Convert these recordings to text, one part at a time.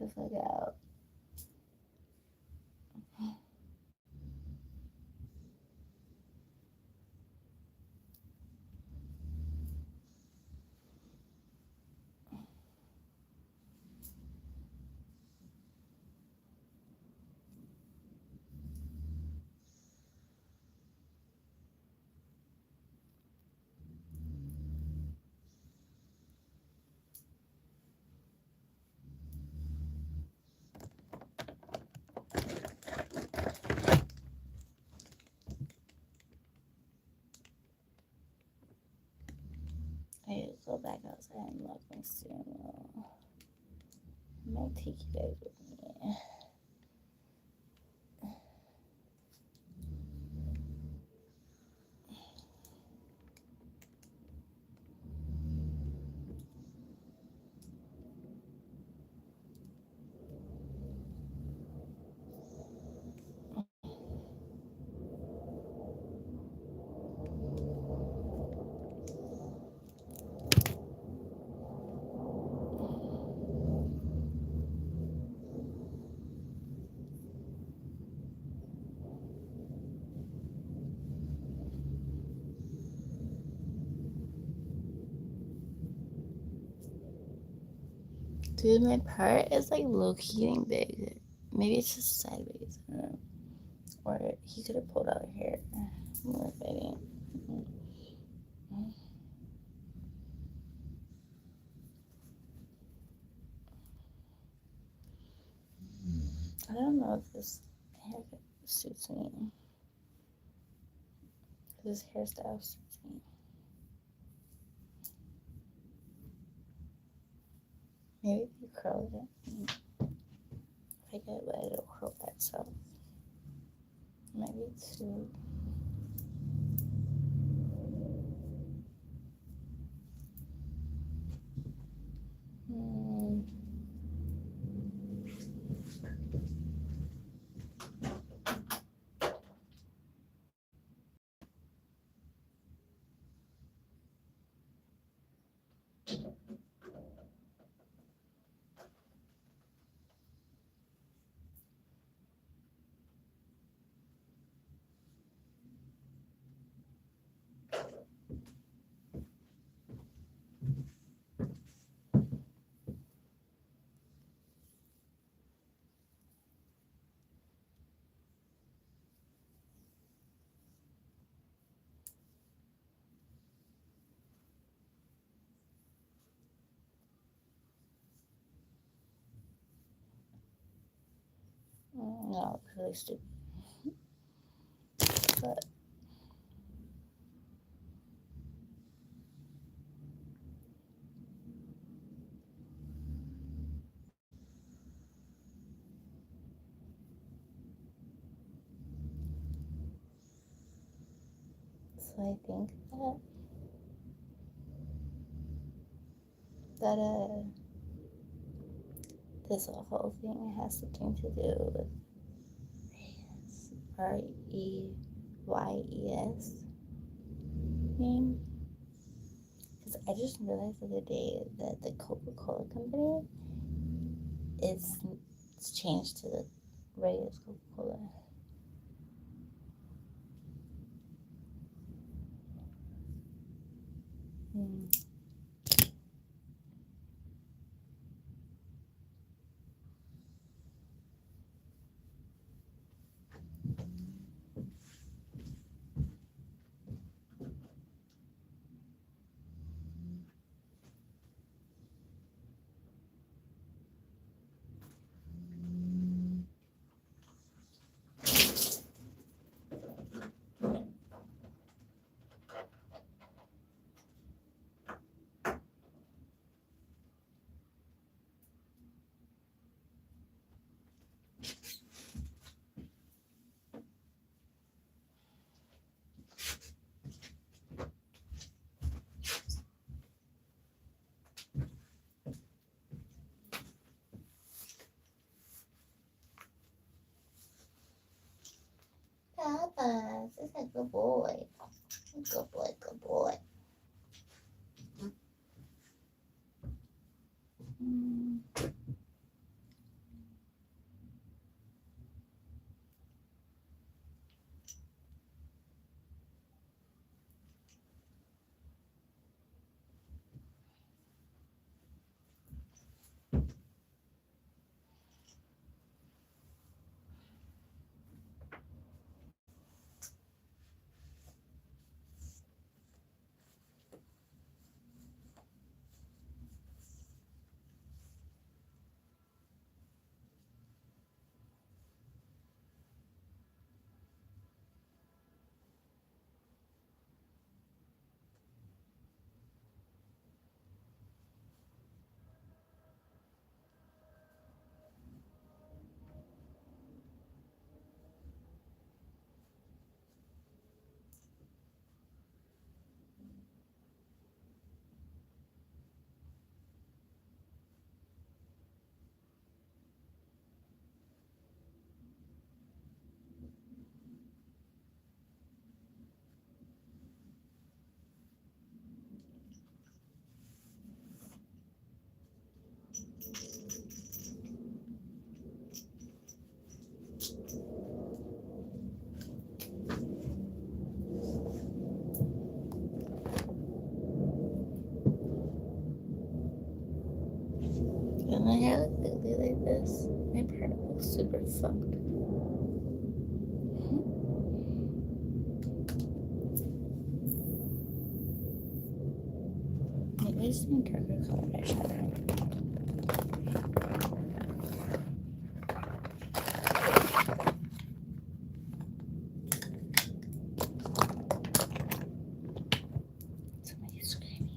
the fuck out. I need to go back outside and lock my steering wheel. I might take you guys with me. Dude, my part is like low key getting big. Maybe it's just sideways. I don't know. Or he could have pulled out hair. More fighting. I don't know if this haircut suits me. This hairstyle suits me. Maybe if you curl it. If I get it wet, it'll curl by itself. Maybe too. No, it's really stupid. But so I think that this whole thing has something to do with REYES name. Because I just realized the other day that the Coca-Cola company is changed to the Reyes Coca-Cola. And I have it ugly like this. My part looks super fucked. Maybe it's some darker color eyeshadow. Somebody's screaming.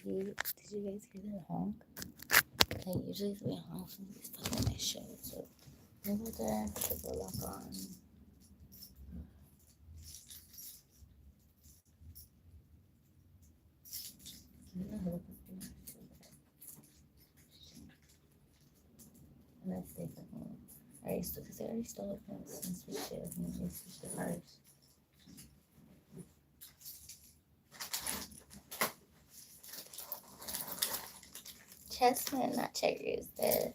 Did you guys hear that honk? Like, usually we honk from these fucking nice show. So, go there, put the lock on. And that's the fucking. Because I already stole it once since we did. And we switched the cars. Chestnut, not checkers. The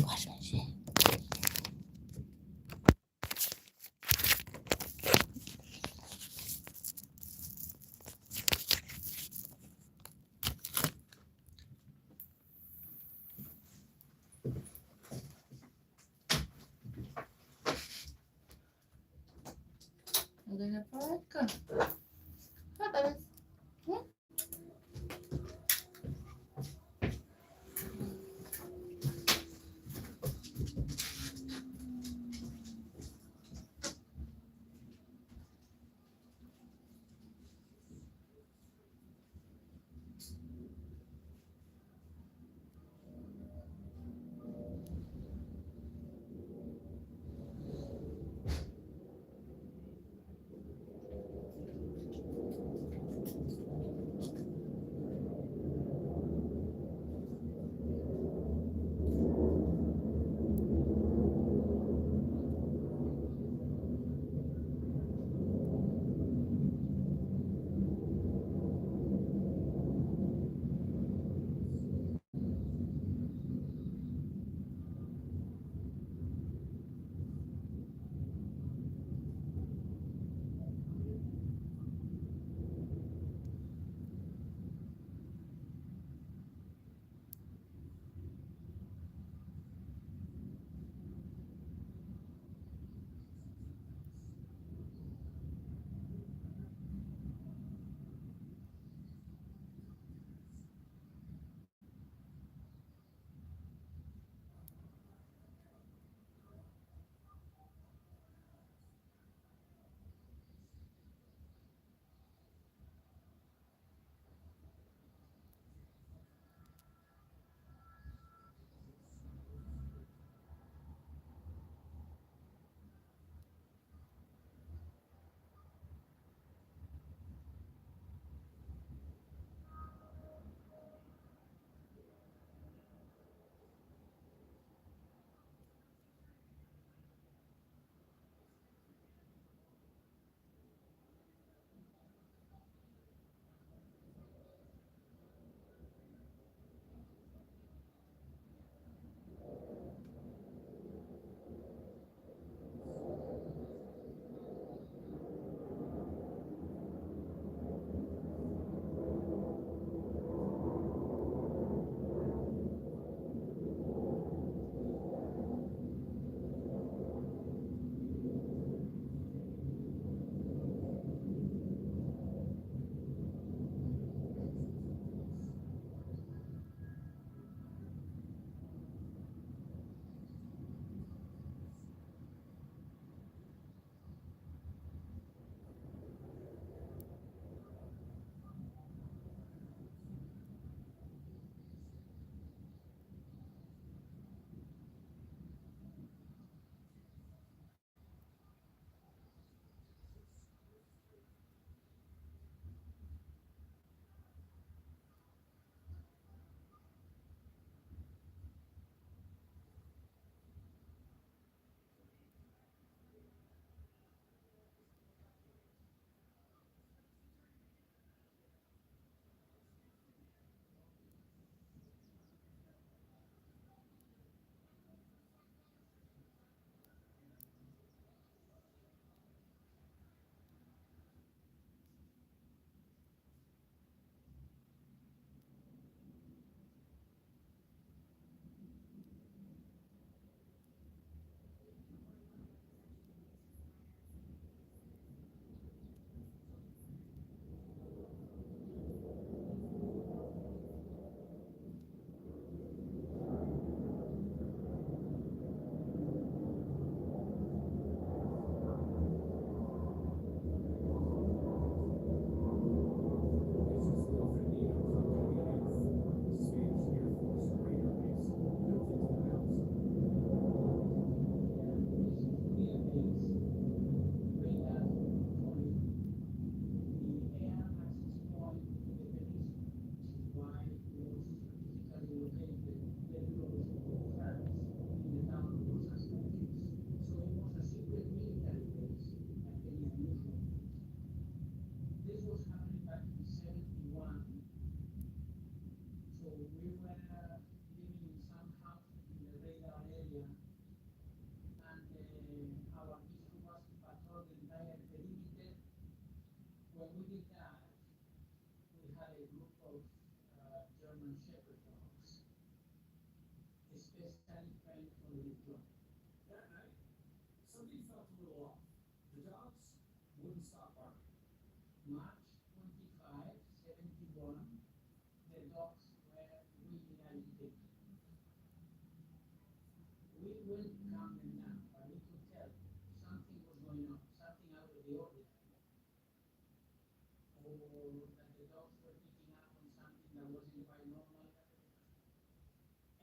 wash my shit. Udah dapat kan? Apa? specially trained for this job. That night, something felt a little off. The dogs wouldn't stop barking. March 25, 71, the dogs were really agitated. We went to calm them down, but we could tell something was going on, something out of the ordinary, or that the dogs were picking up on something that wasn't quite normal.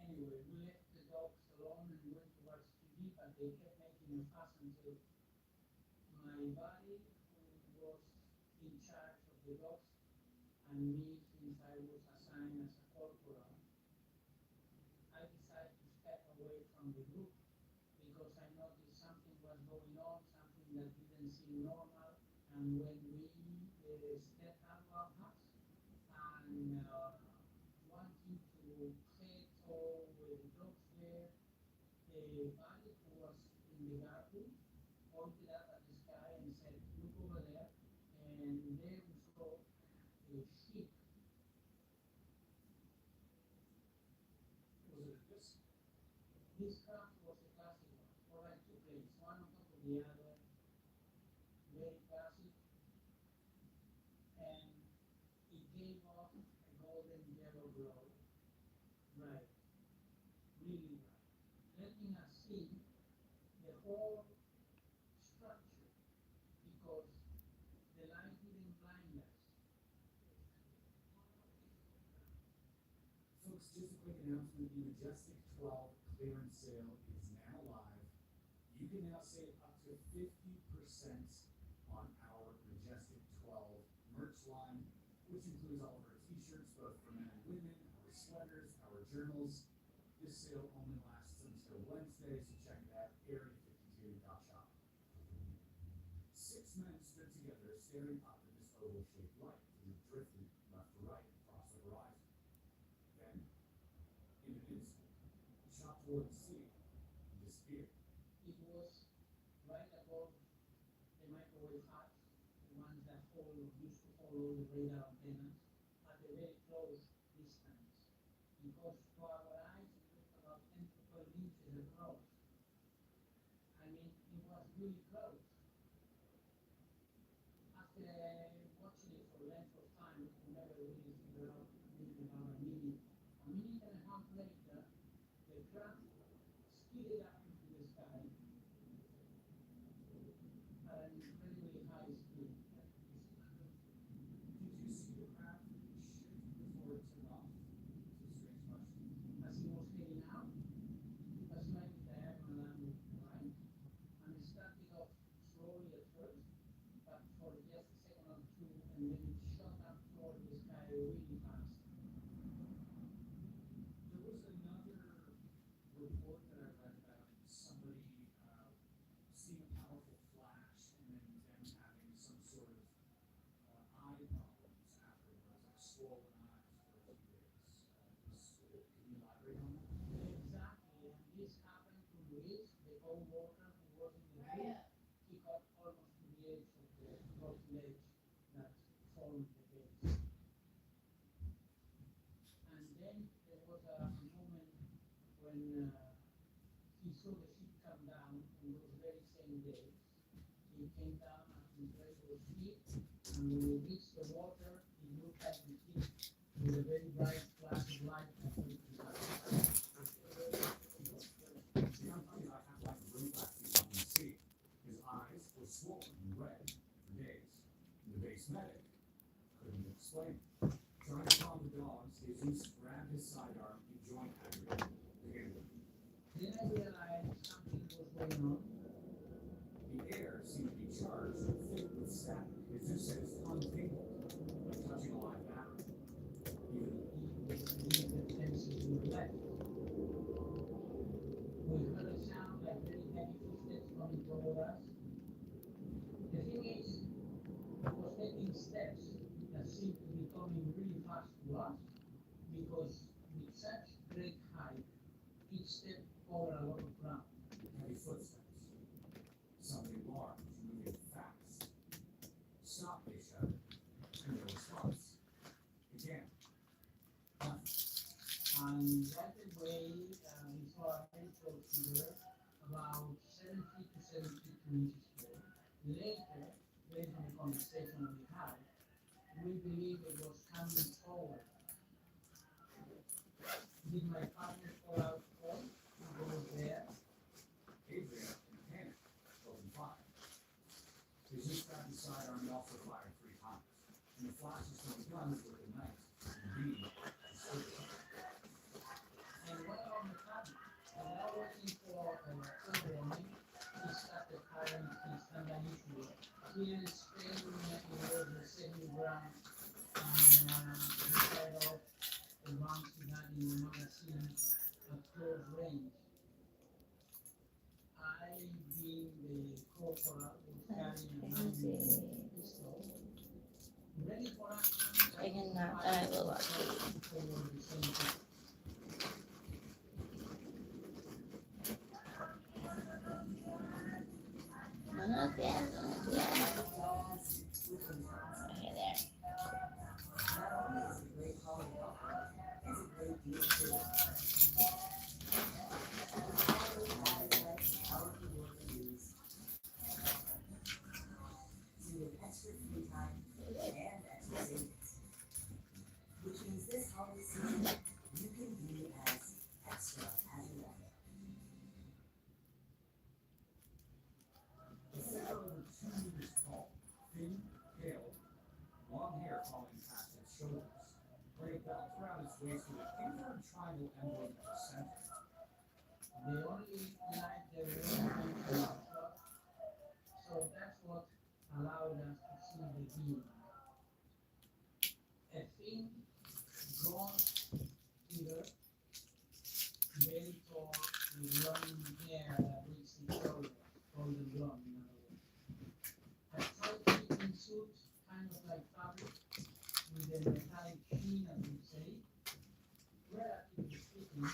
Anyway, we left the dogs alone and went towards TV, but they kept making a fuss until my buddy, who was in charge of the dogs, and me, since I was assigned as a corporal, I decided to step away from the group because I noticed something was going on, something that didn't seem normal. And when we stepped out of our house and wanting to head toward where the dogs were, the buddy who was in the garden pointed up at the sky and said, "Look over there." And there we saw a sheep. Was it a disc? This craft was a classic one, or like two plates, one on top of the other, very classic, and it gave off a golden yellow glow, bright, really bright, letting us see the whole structure because the light didn't blind us. Folks, just a quick announcement. The Majestic 12 clearance sale is now live. You can now save up to 50% on our Majestic 12 merch line, which includes all of our t-shirts, both for men and women, our sweaters, our journals. This sale only lasts until Wednesday, so check it out, area52.shop. 6 men stood together staring up at this oval-shaped light as it drifted left to right across the horizon. Then, in an instant, shot toward the sea and disappeared. It was right above the microwave huts, the ones that used to hold all the radar antennas, at a very close distance. Because to our eyes it looked about 10 to 12 inches across. I mean, it was really close. After watching it for length of time, we could never really figure out maybe about a minute and a half later, the craft skidded up into the sky at an incredibly high speed. Did you see the craft shift before it took off? It's a strange question. As it was heading out, it was slightly diagonal and right, and it started off slowly at first, but for just a second or two, and then it shot up toward the sky really fast. There was another report that I read about somebody seeing a powerful flash and then them having some sort of eye problems afterwards, like swollen eyes for a few days. Can you elaborate on that? Exactly, and this happened to Luis, the co-worker who was in the group. He got almost to the edge of the rock ledge that formed the base. And then there was a moment when he saw the ship come down on those very same days. He came down at incredible speed, and when he reached the water, he looked at the ship with a very bright flash of light. Sometimes I have like a room plastic up in the sea. His eyes were swollen and red for days. The base medic couldn't explain. Trying to calm the dogs, Jesus grabbed his sidearm and joined Hagrid. Then I realized something was going on. The air seemed to be charged and thick with static. Jesus said his tongue tingled, like touching a live battery. Even the fences were left. We heard a sound like very heavy footsteps coming toward us. The thing is, it was taking steps that seemed to be coming really fast to us because with such great height, each step covered a lot of ground. Heavy footsteps. Something large moving fast. Stop, they shouted. And no response. Again. Nothing. And right away, we saw a figure about 70 to 72 inches tall. Later, based on the conversation we had, we believe it was coming forward. Did my partner call out call? Who was there? Adrian, in a panic, opened fire. They just got inside Army also fired 3 times, and the flashes from the guns were ignited. Indeed, And what about the partner? While waiting for a warning, he started firing his unusual. Here in Spain, it was the second ground, and he fired off the rounds he had in the magazine at close range. I, being the corporal, was That's carrying a 9 crazy. pistol. Ready for action, I cannot. I will watch it. toward the same people. Buenos días, buenos días. Okay, there. Which means this holiday season, you can be as extra as you like. the sailor over 2 meters tall, thin, pale, long hair falling past its shoulders, wearing a belt around its waist with an inverted triangle emblem at the center. The only light there was was shot, so that's what allowed us to see the beam. A thin, bronze figure, very tall, with long hair that reached the shoulders, golden blonde in other words. A tight-fitting suit, kind of like fabric, with a metallic sheen, as we say, relatively speaking.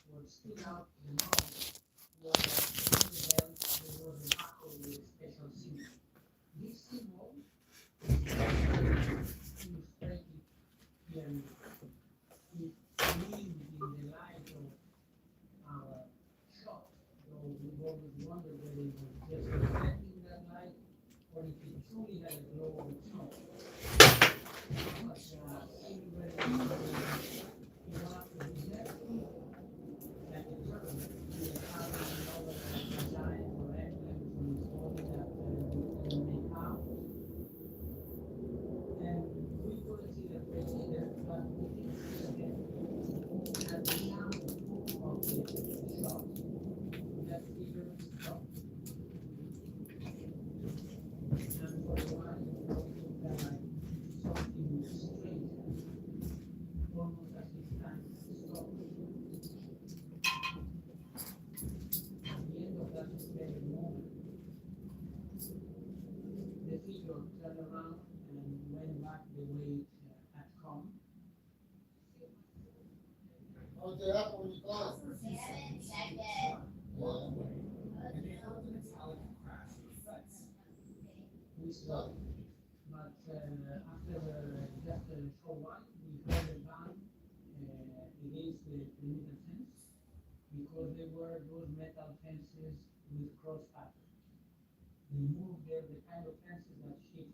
What stood out the most was that in the belt there was a buckle with a special symbol. This symbol is illustrated here. It gleamed in the light of our shot, though we've always wondered whether it was just reflecting that light or if it truly had a glow of its own. But everybody in one of the left like a turtle, with a carving over the design or emblems on his body that we can make out. And we couldn't see the face either, but we did see again at the sound of the shot, that figure stopped. And for a while, we looked at like something strange, almost as if time stopped. At the end of that very moment, the figure turned around and went back the way it had come. Okay, up when you close. Walked away, and they heard the metallic crash of the fence. We stopped, but after just a short while, we heard a bang against the perimeter fence because they were those metal fences with cross patterns. They moved there, the kind of fences that shift,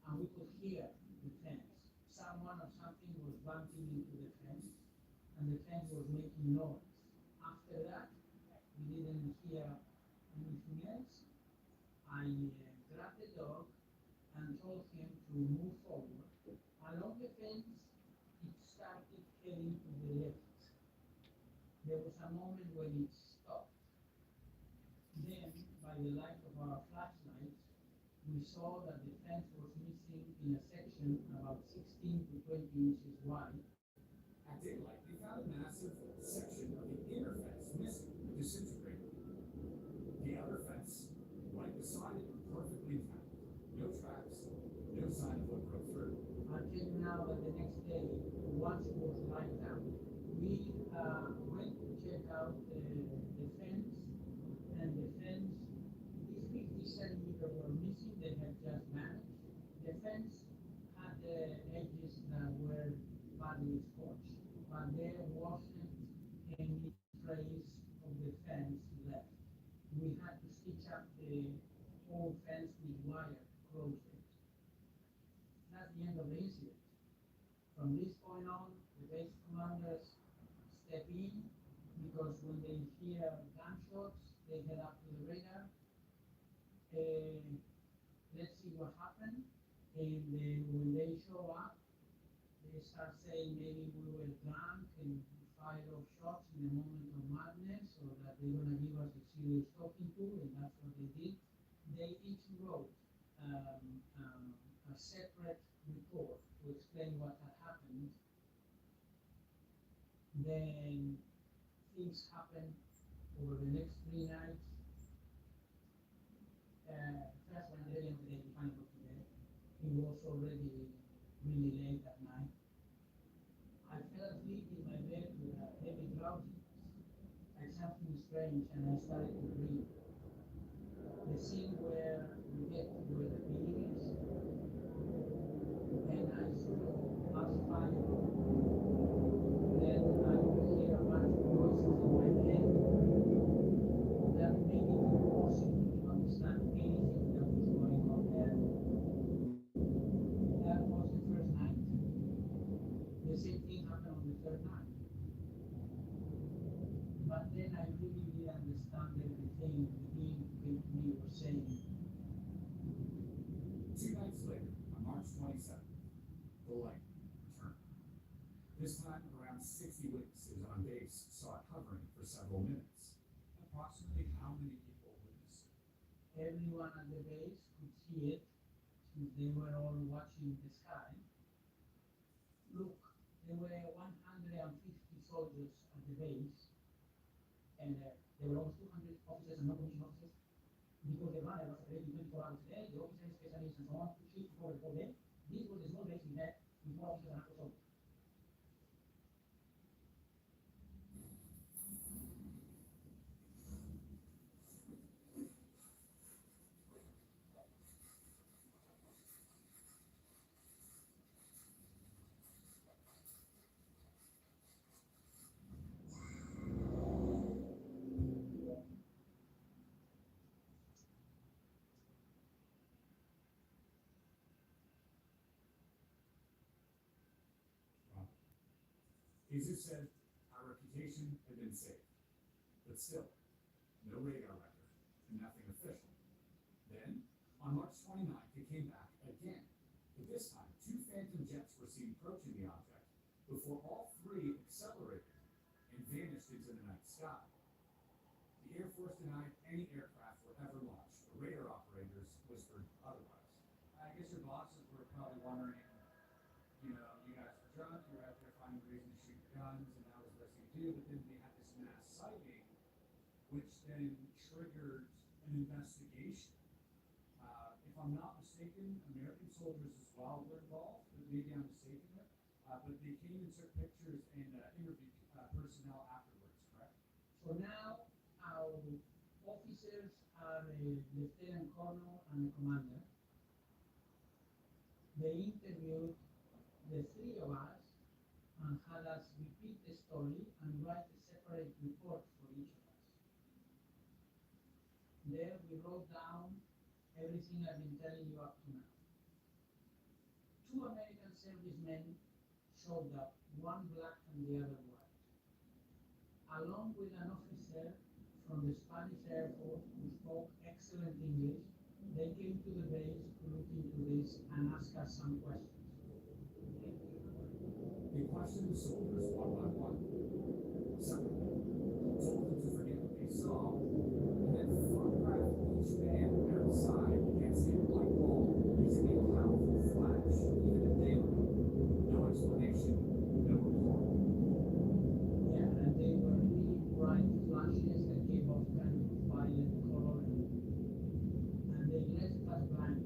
and we could hear the fence. Someone or something was bumping into the fence, and the fence was making noise. After that, we didn't hear anything else. I grabbed the dog and told him to move forward. Along the fence, it started heading to the left. There was a moment when it stopped. Then, by the light of our flashlights, we saw that the fence was missing in a section about 16 to 20 inches wide. At daylight, they found a massive section of the inner fence missing, disintegrated. The outer fence, right beside it, perfectly intact. No tracks, no sign of what broke through. Until now that the next day, once it was light out, we went to check out the fence, and the fence, these 50 centimeters were missing, they had just vanished. The fence had the edges that were badly scorched, but there wasn't any trace of the fence we had to stitch up the whole fence with wire to close it. That's the end of the incident. From this point on, the base commanders step in because when they hear gunshots, they head up to the radar. Let's see what happened. And when they show up, they start saying maybe we were drunk and fired off shots in a moment of madness, or that they're gonna give us a serious talking to, and that's what they did. They each wrote a separate report to explain what had happened. Then things happened over the next 3 nights. First, when the day of the day we finally got to bed, it was already really late at night. I fell asleep in my bed with a heavy drowsiness, like something strange, and I started to dream. The scene where we get to where the building is, and I saw us fire. Then I could hear a bunch of voices in my head that made it impossible to understand anything that was going on there. That was the first night. The same thing happened on the third night. But then I really did understand everything the being who came to me was saying. 2 nights later, on March 27th, the light returned. This time, around 60 witnesses on base saw it hovering for several minutes. Approximately how many people witnessed it? Everyone at the base could see it since they were all watching the sky. Look, there were 150 soldiers at the base, and there were almost 200 officers and non-commissioned officers. Because the runner was operating 24 hours a day, the officers, specialists, and so on could shoot for the whole day. This was the small base we had with more officers and active soldiers. Jesus said our reputation had been saved, but still, no radar record and nothing official. Then, on March 29th, it came back again, but this time 2 Phantom jets were seen approaching the object before all 3 accelerated and vanished into the night sky. The Air Force denied any aircraft were ever launched, but radar operators whispered otherwise. I guess your bosses were probably wondering, you know, you guys were drunk, you were out there finding a reason to shoot guns, and that was the best thing to do, but then they had this mass sighting, which then triggered an investigation. If I'm not mistaken, American soldiers as well were involved, but maybe I'm mistaken there. But they came and took pictures and interviewed personnel afterwards, correct? So now our officers are a lieutenant colonel and a commander. They interviewed the 3 of us and had us repeat the story and write a separate report for each of us. There we wrote down everything I've been telling you up to now. 2 American servicemen showed up, one black and the other white, along with an officer from the Spanish Air Force who spoke excellent English. They came to the base to look into this and ask us some questions. They questioned the soldiers one by one, separately, told them to forget what they saw, and then photographed each man outside against a light bulb using a powerful flash, even in daylight. No explanation, no report. Yeah, and they were really bright flashes that gave off kind of violet color, and they left us blank.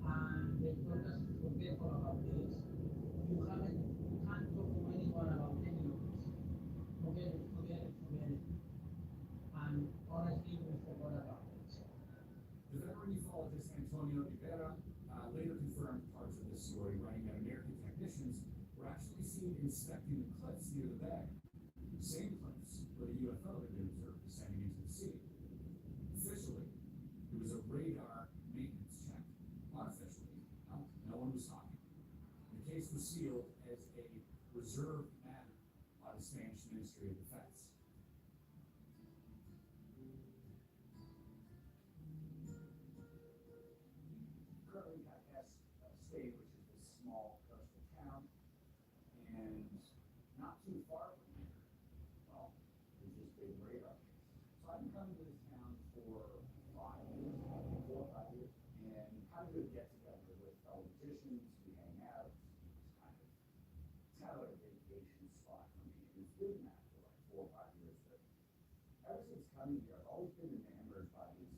And they told us to forget all about this. You can't talk to anyone about any of this. Forget it. And honestly, we forgot about it. The veteran ufologist Antonio Rivera later confirmed parts of this story, writing that American technicians were actually seen inspecting the cliffs near the bay, same cliffs where the UFO had been observed descending into the sea. for 5 years, 4 or 5 years, and kind of a get together with fellow magicians. We hang out. It's kind of like a vacation spot for me. And it's been that for like 4 or 5 years. But ever since coming here, I've always been enamored by this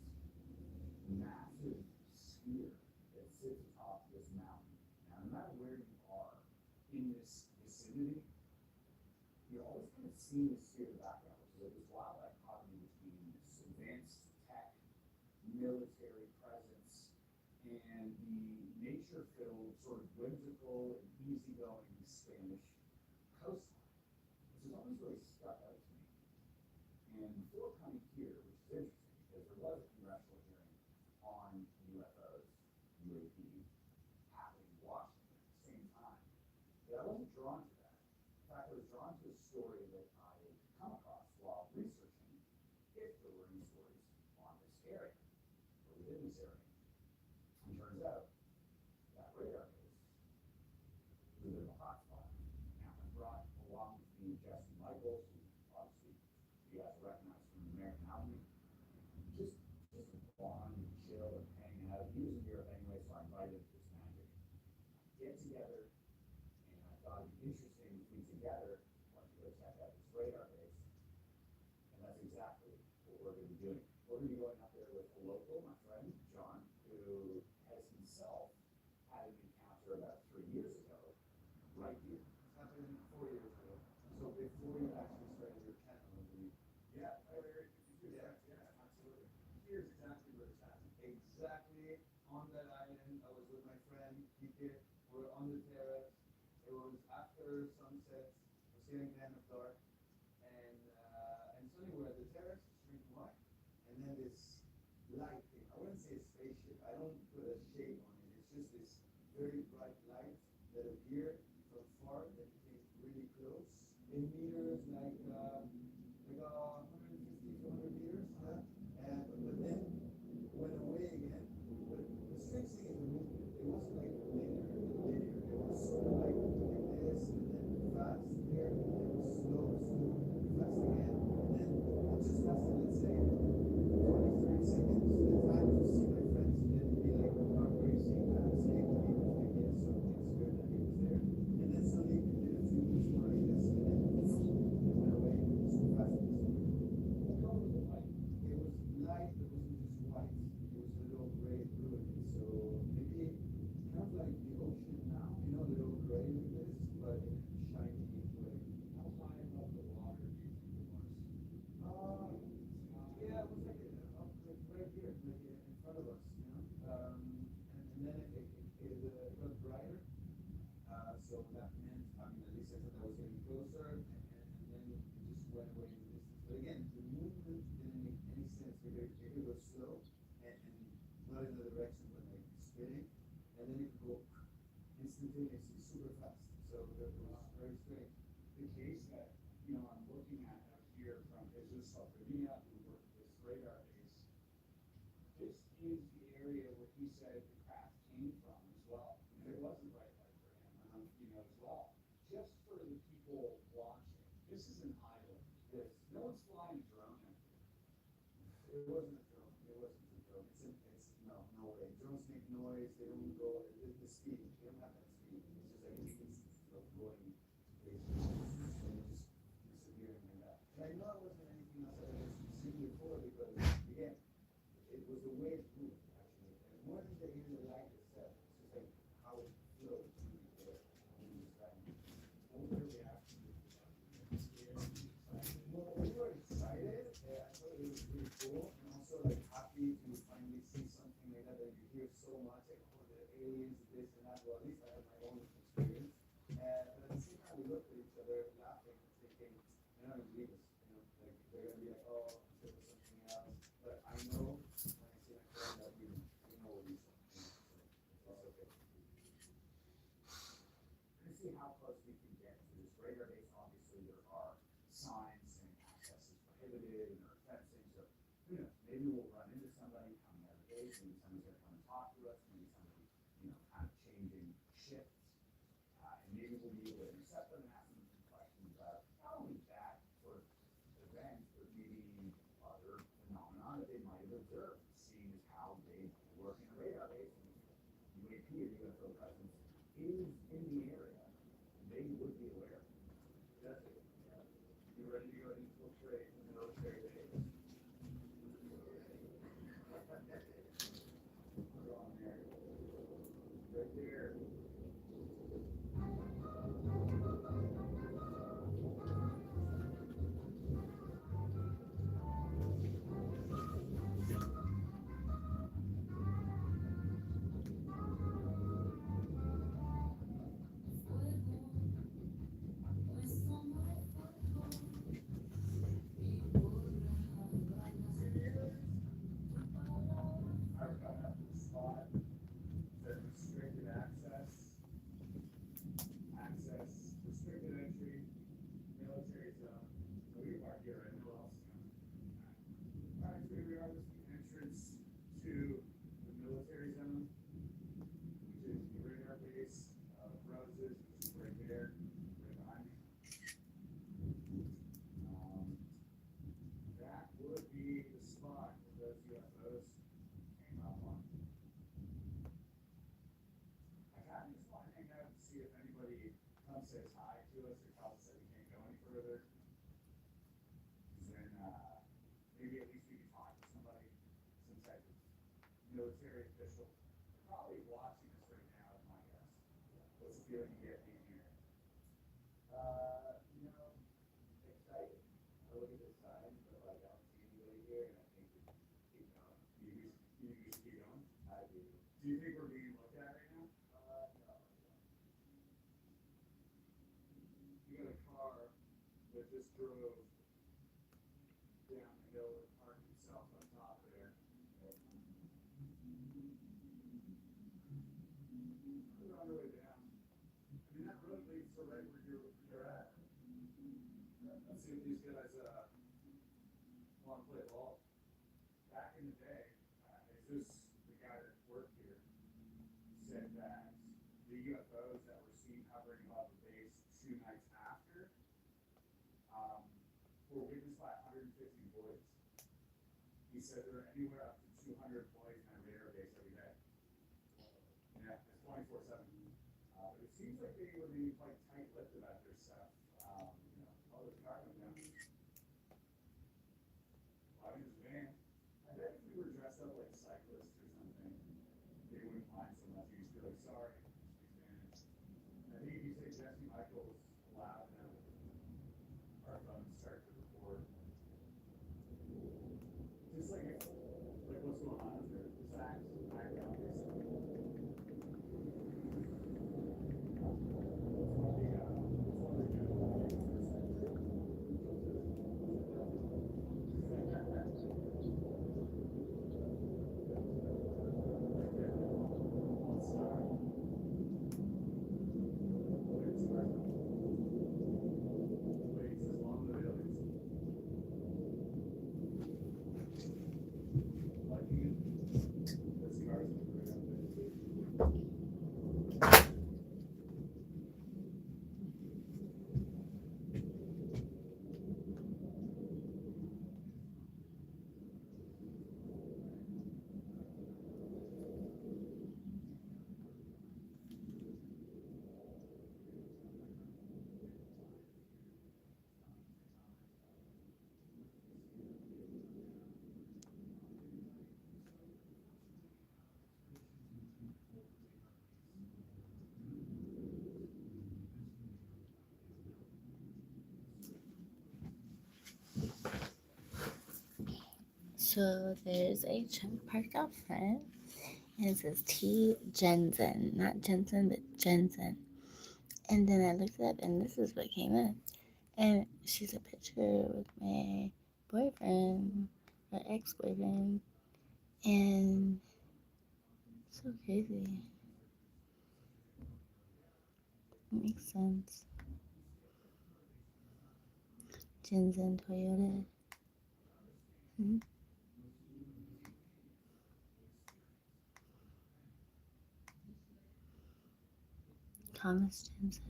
massive sphere that sits atop this mountain. Now, no matter where you are in this vicinity, you always kind of see this sphere in the background, which is like this wild dichotomy between this advanced tech, military presence, and the nature-filled, sort of whimsical and easygoing Spanish coastline, which has always really stuck out to me. And before coming here, which is interesting because there was a congressional hearing on UFOs, UAPs, happening in Washington at the same time, but I wasn't drawn to that. In fact, I was drawn to a story that I had come across while researching if there were any stories on this area, or within this area. And turns out that radar base was a bit of a hotspot. Now, I brought along with me Jesse Michaels, who obviously you guys recognize from American Alchemy, just a bond and chill and hanging out. He was in Europe anyway, so I invited him to this magic get together, and I thought it'd be interesting if we together went to go check out this radar base, and that's exactly what we're going to be doing. We're going to be going up there with a local, my friend John, who has himself had an encounter about 3 years ago, right here. It's happened 4 years ago. So before you actually started your channel, I believe. Yeah, Absolutely. Here's exactly where it's happened. Exactly on that island. I was with my friend Kike. We're on the terrace. It was after sunset. It was getting kind of dark, and suddenly we're at the terrace, it's drinking wine, and then this light thing. I wouldn't say a spaceship. I don't put a shade on it. It's just this very bright light that appeared from far that came really close in meters, like 150, 200 meters, yeah? But then went away again. But the strange thing is the movement. It wasn't like linear. It was sort of like this, and then fast here, and then slow, fast again. And then it just lasted, let's say, 20, 30 seconds. The time to see my friends and be like, "Are you seeing that?" Say to me, like, "Yes, so it's good that he was there." And then suddenly it did a few minutes more like this, and then it went away so fast. what color was it like? It was light, it wasn't just white. It was a little gray blue in it. So maybe kind of like the ocean now, you know, a little gray like this, but in a shiny way. How high above the water do you think it was? Yeah, it was like up like right here, like in front of us, you know. And then it got brighter. So that meant, I mean, at least I thought that was getting closer, and then it just went away in the distance. But again, the movement didn't make any sense because it was slow and not in the direction but like spinning, and then it could go instantaneously, super fast. So that was very strange. The case that, I'm looking at out here from Jesus Sofronia, who worked this radar base, this is the area where he said the craft came from as well. And it was a bright light for him, as well. Just for the people watching, this is an island. No one's flying a drone out here. It wasn't a drone. It wasn't a drone. No way. Drones make noise. They don't go the speed. They don't have that speed. It's just like it's going crazy and just disappearing like that. And I know it wasn't anything else I've ever seen before because again, it was the way it moved actually. And more than the light itself, it's just like how it flowed through the air. What was their reaction to the scared, excited? Well, we were excited. I thought it was really cool, and also like happy to finally see something like that you hear so much, like oh the aliens, this and that. Well, at least I had my own experience. But at the same time, we looked at each other, laughing, thinking, they're not gonna believe us. Like they're gonna be like, oh, it was something else. But I know when I see my friend that we know what we saw. So it's okay. To see how close we can get to this radar base, obviously there are signs saying access is prohibited and there are fencing, so who knows, maybe we'll run into somebody coming out of the base, maybe somebody's gonna come and talk to us, maybe somebody, kind of changing shifts, and maybe we'll be able to intercept them and ask them some questions about not only that sort of event, but maybe other phenomena that they might have observed you could talk to somebody, some type of military official, probably watching us right now, is my guess. What's the feeling you get being here? You know, excited. I look at the sign, but like I don't see anybody here, and I think we should keep going. You should keep going? I do. Do you think we're being looked at right now? No. You got a car that just drove down the hill and parked itself on top of there. Put it on the way down. I mean, that road leads to right where you're at. Let's see if these guys, want to play ball. Back in the day, Jesus, the guy that worked here, said that the UFOs that were seen hovering above the base 2 nights after, were witnessed by 150 employees. He said there were anywhere up to 200 employees in that radar base every day. Yeah, it's 24/7. But it seems like they were being quite tight-lipped about their stuff. All this car went down. Why was van? I bet if we were dressed up like cyclists or something, they wouldn't mind so much. You'd just be like, sorry, it's I think if you say Jesse Michael was loud enough, our phones start to record. Just like what's going on up there? Just act out basically. So there's a truck parked out front, and it says T Jensen, not Jensen, but Jensen. And then I looked it up, and this is what came up. And she's a picture with my boyfriend, or ex-boyfriend, and so crazy. It makes sense. Jensen Toyota. Mm-hmm. Thomas Jensen.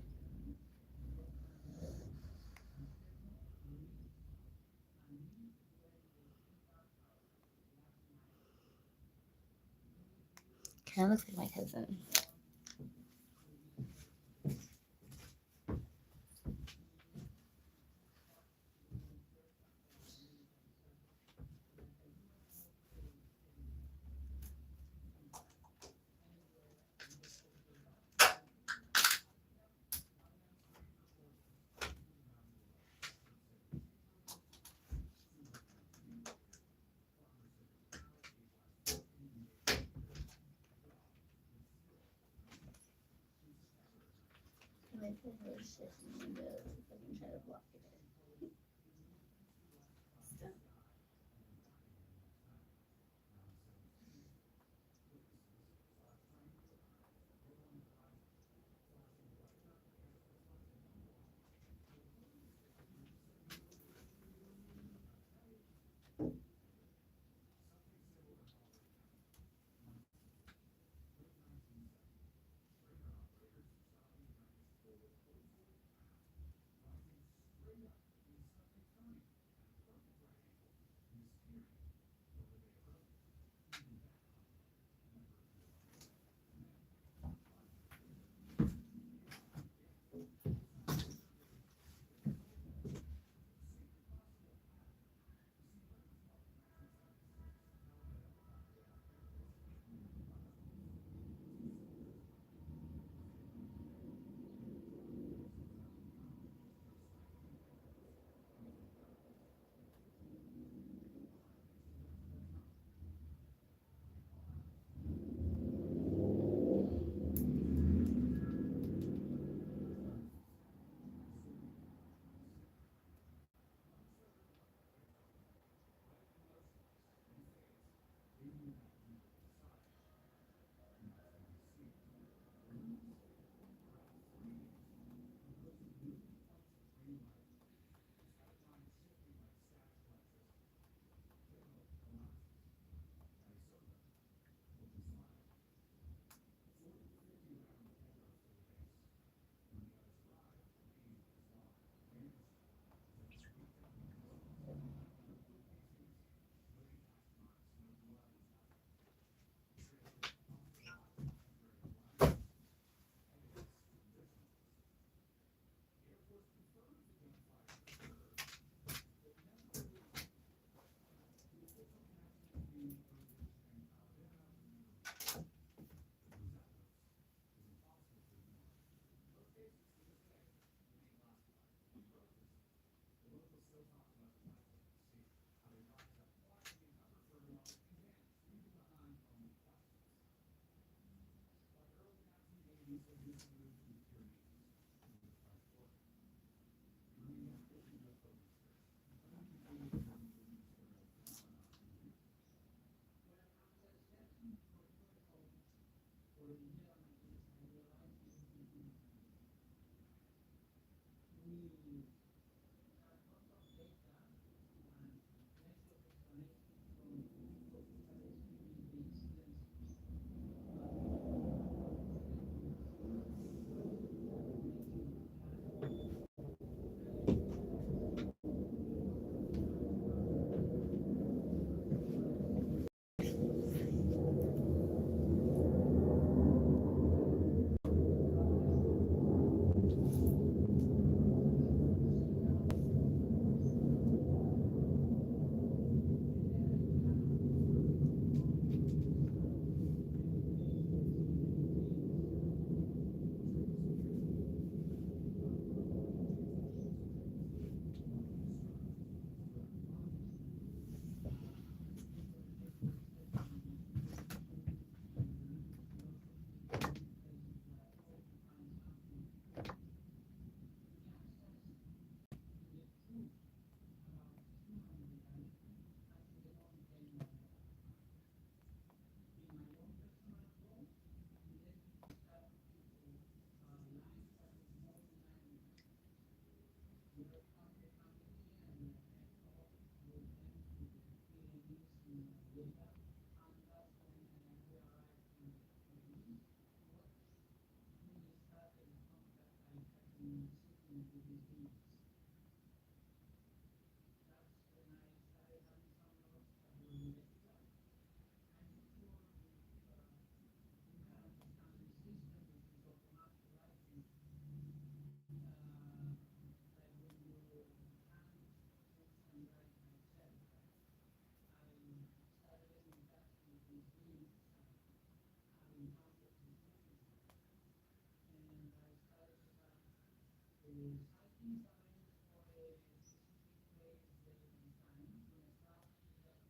Kind of looks like my cousin. I put her shit in the window to fucking try to block it. Stop. later, and that's when we arrived in Greece. Really started the contact I had been seeking with these beings. That's when I started having some doubts that were irregular. I'm not sure if you can understand the system, which is automatic writing, like when your hand moves and write myself. I started getting in touch with these beings and having conversations with them. And I started to have sightings arranged for a specific place, date, and time. When I started that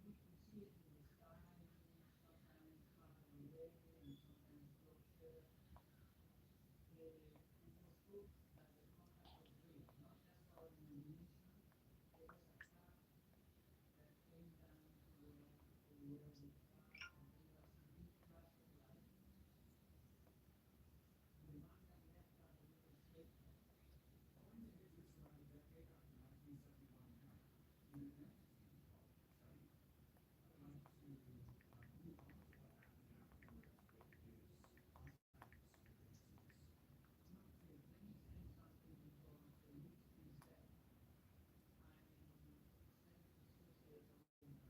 we could see it in the sky, sometimes farther away and sometimes closer. It was proof that the contact was real, not just our imagination. There was a craft that came down to where we were with us and gave us a big flash of light. The man that left us a little shaken. According to Idris around a decade after 1971 happened, in an entity called Shari. I'd like to move on to what happened afterwards with his contact experiences. Okay, let me explain something because the weeks since then, I'm extremely dissociated now, and I don't care what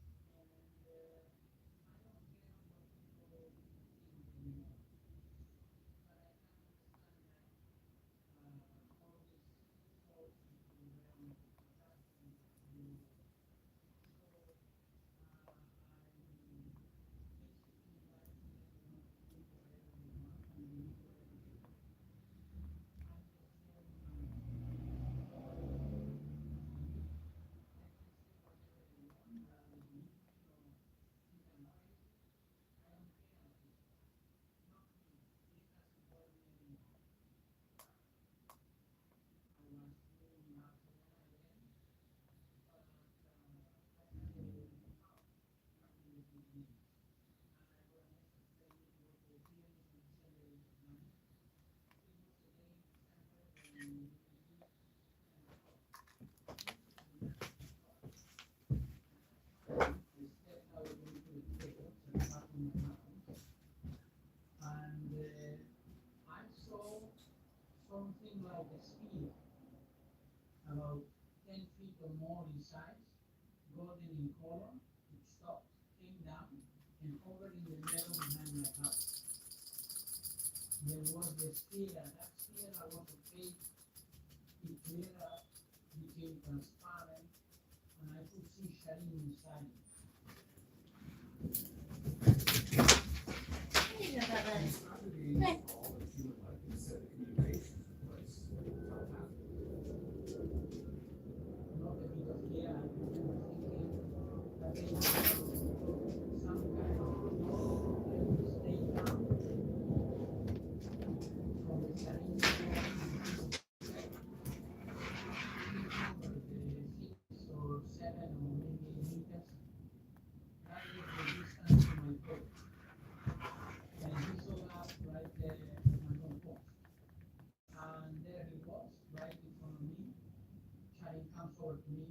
people think anymore. But I can understand that all these souls into the realm of the fantastic and paranormal. So I'm basically inviting everyone to believe whatever they want and believe whatever they want. I'm just sharing my belief. They can say whatever they want, whether they believe me or think I'm crazy. I don't care at this point. Not me. This doesn't bother me anymore. I was feeling Barcelona again, but I had a house right in the beginning. And I got a message saying it was the 30th of December in Vietnam. It was a day in December when we lived kind of hot. Usually that's hot. And that's fine. I stepped out onto the fields at the back of my house, and I saw something like a sphere, about 10 feet or more in size, golden in color. It stopped, came down, and hovered in the meadow behind my house. There was the sphere, and that sphere I was okay. It cleared up, became transparent, and I could see Sharin inside it. I didn't know about that. It's not really all that you would like. You said the communications in place. What happened? Not a bit of fear. I remember thinking that they had some kind of law that would stay down from the Sharin sphere over the 6 or 7 or maybe 8 meters. That was the distance to my boat. And he saw that right there on my own post. And there he was, right in front of me. Sharin comes over to me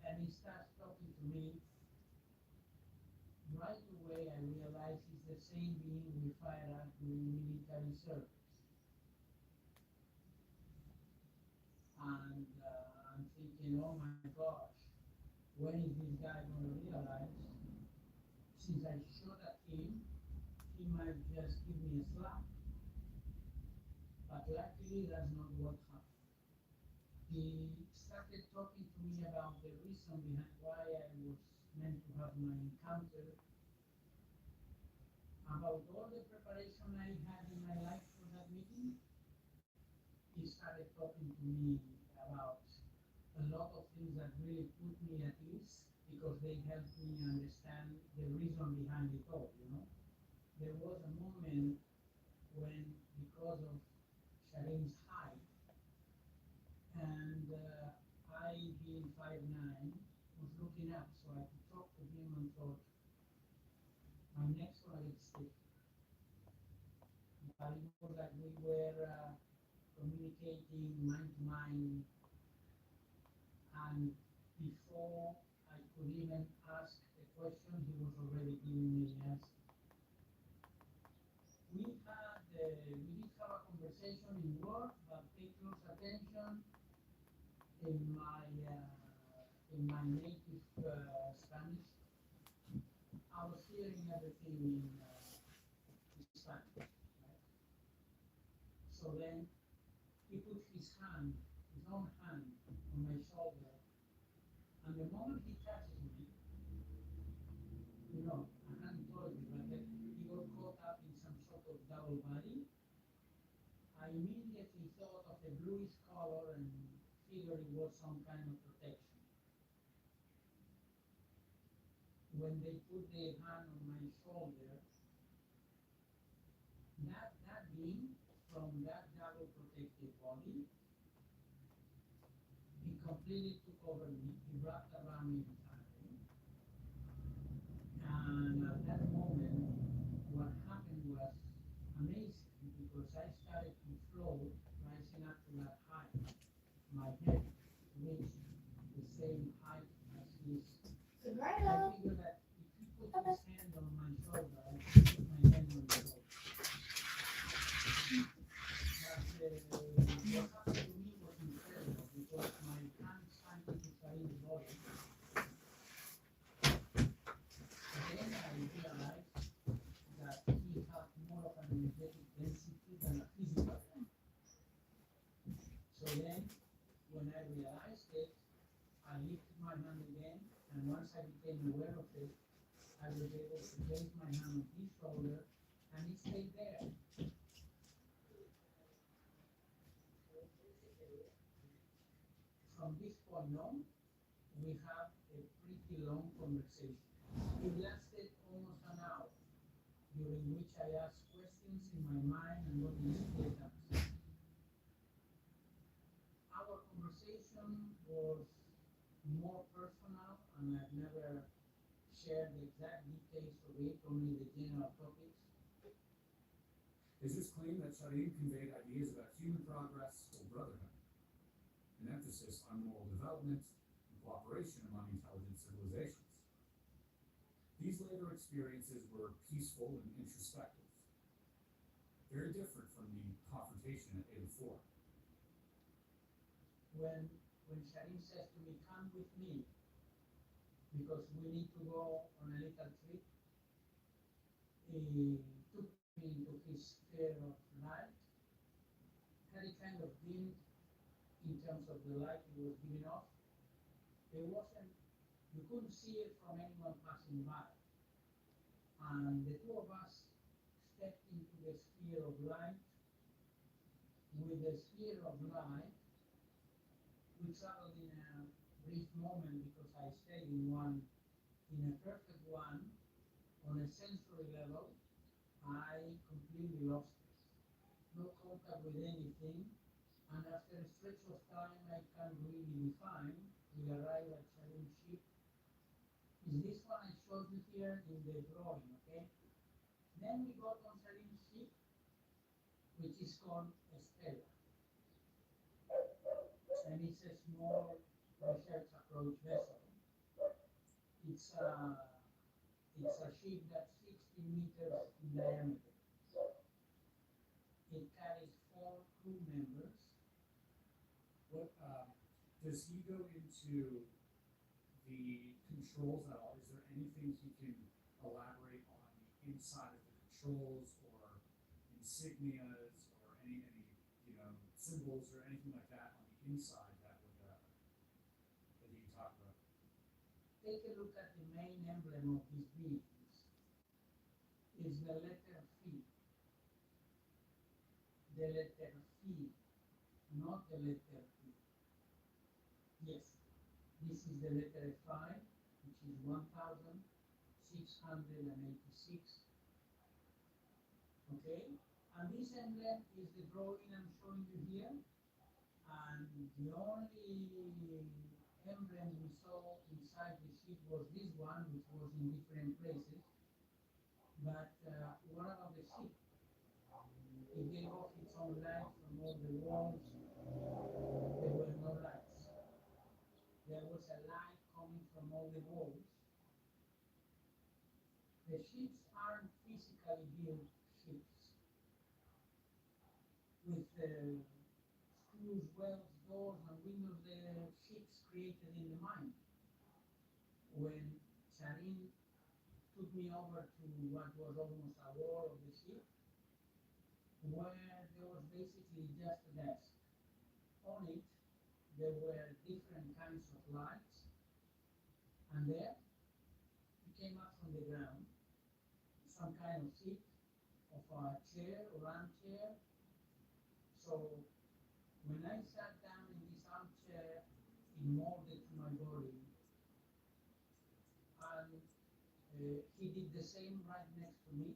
and he starts talking to me. Right away, I realize he's the same being we fired at during military service. And I'm thinking, oh my gosh, when is this guy going to realize? Since I shot at him, he might just give me a slap. But luckily, that's not what happened. He started talking to me about the reason behind why I was meant to have my encounter, about all the preparation I had in my life for that meeting. He started talking to me about a lot of things that really put me at ease because they helped me understand the reason behind it all, you know. There was a moment when, because of Sharin's height, and I, being 5'9", was looking up so I could talk to him and thought, my neck's gonna get stiff. But it was like we were communicating mind to mind, and before I could even ask a question, he was already giving me the answer. We did have a conversation in work, but pay close attention in my native Spanish. I was hearing everything in Spanish, right? So then he put his own hand on my shoulder, and the moment he touches me, I hadn't told you, but then he got caught up in some sort of double body. I immediately thought of the bluish color and figured it was some kind of protection. When they put their hand on my shoulder, that being from that double protective body, he completely took over me, he wrapped around me entirely. And at that moment, what happened was amazing because I started to float, rising up to that height. My head reached the same height as his. I figured that if he put his hand on my shoulder, I could put my hand on his shoulder. But what happened to me was incredible because my hand sank into Karim's body. Then I realized that he had more of an energetic density than a physical one. So then, when I realized it, I lifted my hand again, and once I became aware of it, I was able to place my hand on his shoulder, and it stayed there. From this point on, we have a pretty long conversation. It lasted almost an hour, during which I asked questions in my mind and got immediate answers. Our conversation was more personal, and I've never shared the exact details of it, only the general topics. Is this claim that Sharim conveyed ideas about human progress or brotherhood, an emphasis on moral development and cooperation among intelligent civilizations? These later experiences were peaceful and introspective, very different from the confrontation at Ada 4. When Sharim says to me, "Come with me, because we need to go on a little trip," he took me into his sphere of light, had a kind of dim in terms of the light he was giving off. You couldn't see it from anyone passing by. And the two of us stepped into the sphere of light. With the sphere of light, we traveled in a brief moment because I stayed in a perfect one. On a sensory level, I completely lost it. No contact with anything, and after a stretch of time I can't really define, we arrived at Sharim's ship. Is this one I showed you here in the drawing, okay? Then we got on Sharim's ship, which is called Estella. And it's a small research approach vessel. It's a ship that's 60 meters in diameter. It carries 4 crew members. What does he go into the controls at all? Is there anything he can elaborate on the inside of the controls or insignias or any symbols or anything like that on the inside that he can talk about? Take a look at the main emblem of these beings. It's the letter Phi. The letter Phi, not the letter P. Yes, this is the letter Phi, which is 1686. Okay? And this emblem is the drawing I'm showing you here. And the only emblem we saw inside the ship was this one, which was in different places. But what about the ship? It gave off its own light from all the walls. There were no lights. There was was a light coming from all the walls. The ships aren't physically built ships with screws, welds, doors, and windows. The ships created in the mine. When Charin took me over to what was almost a wall of the ship, where there was basically just a desk. On it, there were different kinds of lights, and there, it came up from the ground, some kind of seat, of a chair or armchair. So when I sat down in this armchair, it molded to my body, and he did the same right next to me.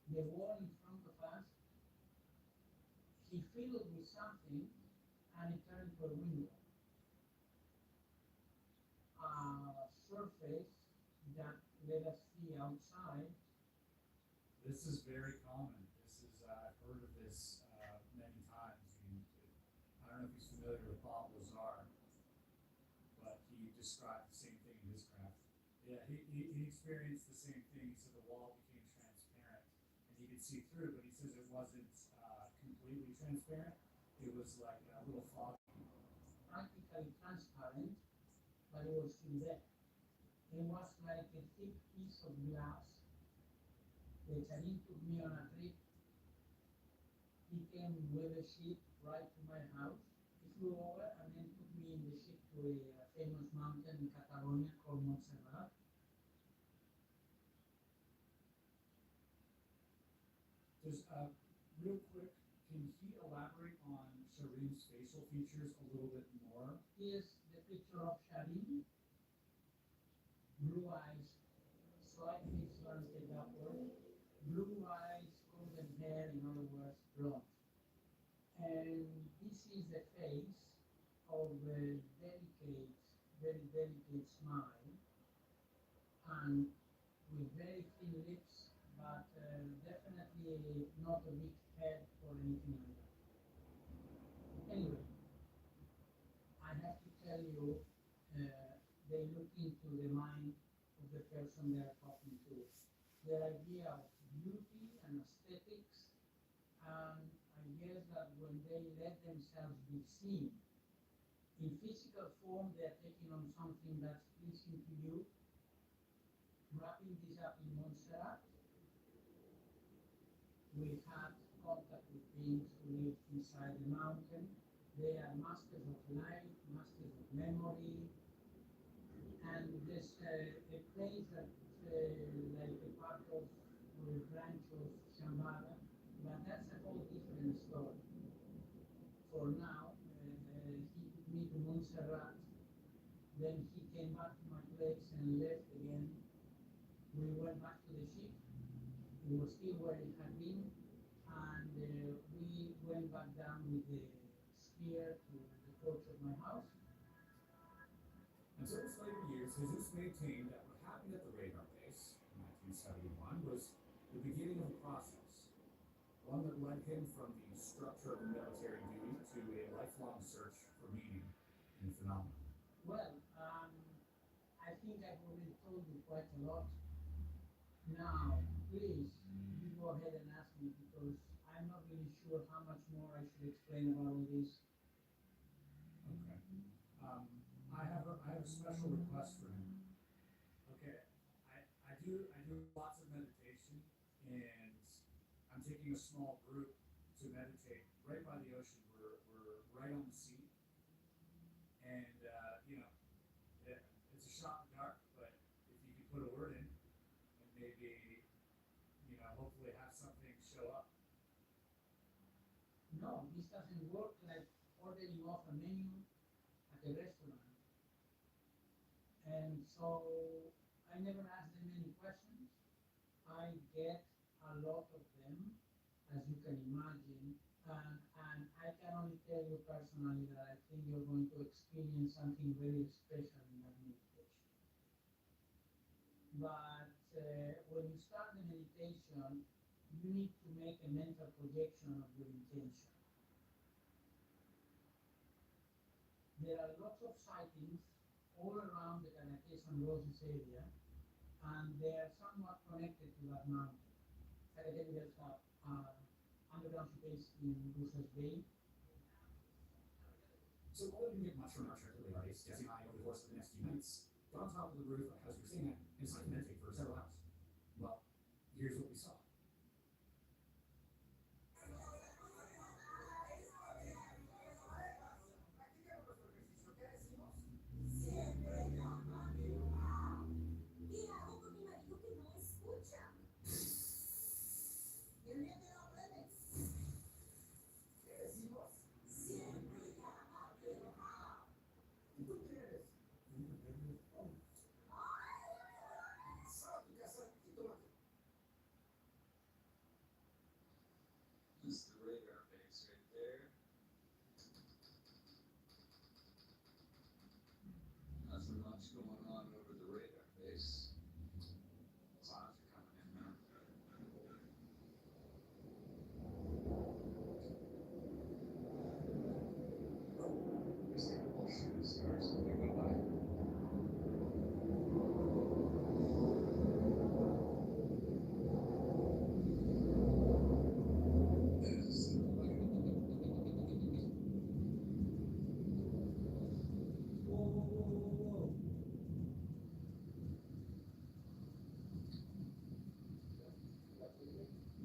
The wall in front of us, he filled with something, and it turned to a window. A surface that let us see outside. This is very common. This is, I've heard of this many times. I don't know if he's familiar with Bob Lazar, but he described the same thing in his craft. Yeah, he experienced the same thing. He said the wall became transparent and he could see through, but he says it wasn't completely transparent. It was like a little foggy. Practically transparent, but it was still there. It was like a thick piece of glass. The Charin took me on a trip. He came with a ship right to my house. He flew over and then took me in the ship to a famous mountain in Catalonia called Montserrat. Just real quick, can he elaborate on Charin's facial features a little bit more? Here's the picture of Charin. Blue eyes, slightly slanted upward. Blue eyes, golden hair, in other words, blonde. And this is the face of a delicate, very delicate smile, and with very thin lips, but definitely not a big head or anything like that. Anyway, I have to tell you, they look into the mind of the person they are talking to. Their idea of beauty and aesthetics, and I guess that when they let themselves be seen, in physical form, they are taking on something that's pleasing to you. Wrapping this up in Montserrat, we had contact with beings who live inside the mountain. They are masters of life, masters of memory, and there's a place that like a part of Rancho Shambhala, but that's a whole different story. For now, he took me to Montserrat, then he came back to my place and left again. We went back to the ship, it was still where it had been, and we went back down with the spear to the porch of my house. Until his later years, Jesus maintained that what happened at the radar base in 1971 was the beginning of a process, one that led him from the structure of military duty to a lifelong search for meaning in phenomena. Well, I think I've already told you quite a lot. Now, please, you go ahead and ask me, because I'm not really sure how much more I should explain about all this. Okay. I have a special request for him. Okay. I do lots of meditation, and I'm taking a small group to meditate right by the ocean. We're right on the sea, and it's a shot in the dark. But if you could put a word in, and maybe hopefully have something show up. No, this doesn't work like ordering off a menu at a restaurant. And so I never ask them any questions. I get a lot of them, as you can imagine, and I can only tell you personally that I think you're going to experience something very special in that meditation. But when you start the meditation, you need to make a mental projection of your intention. there are lots of sightings all around the Cadaqués and Roses area, and they are somewhat connected to that mountain. Cadaqués there's a underground space in Rusas Bay. So while we didn't get much from our trip to Leyva Base, Jesse and I, over the course of the next few nights, got on top of the roof of a house we were staying at and decided to meditate for several hours. Well, here's what we saw. This is the radar base right there. Nothing much going on over the radar base. Clouds are coming in now. Is there a shooting stars that go by?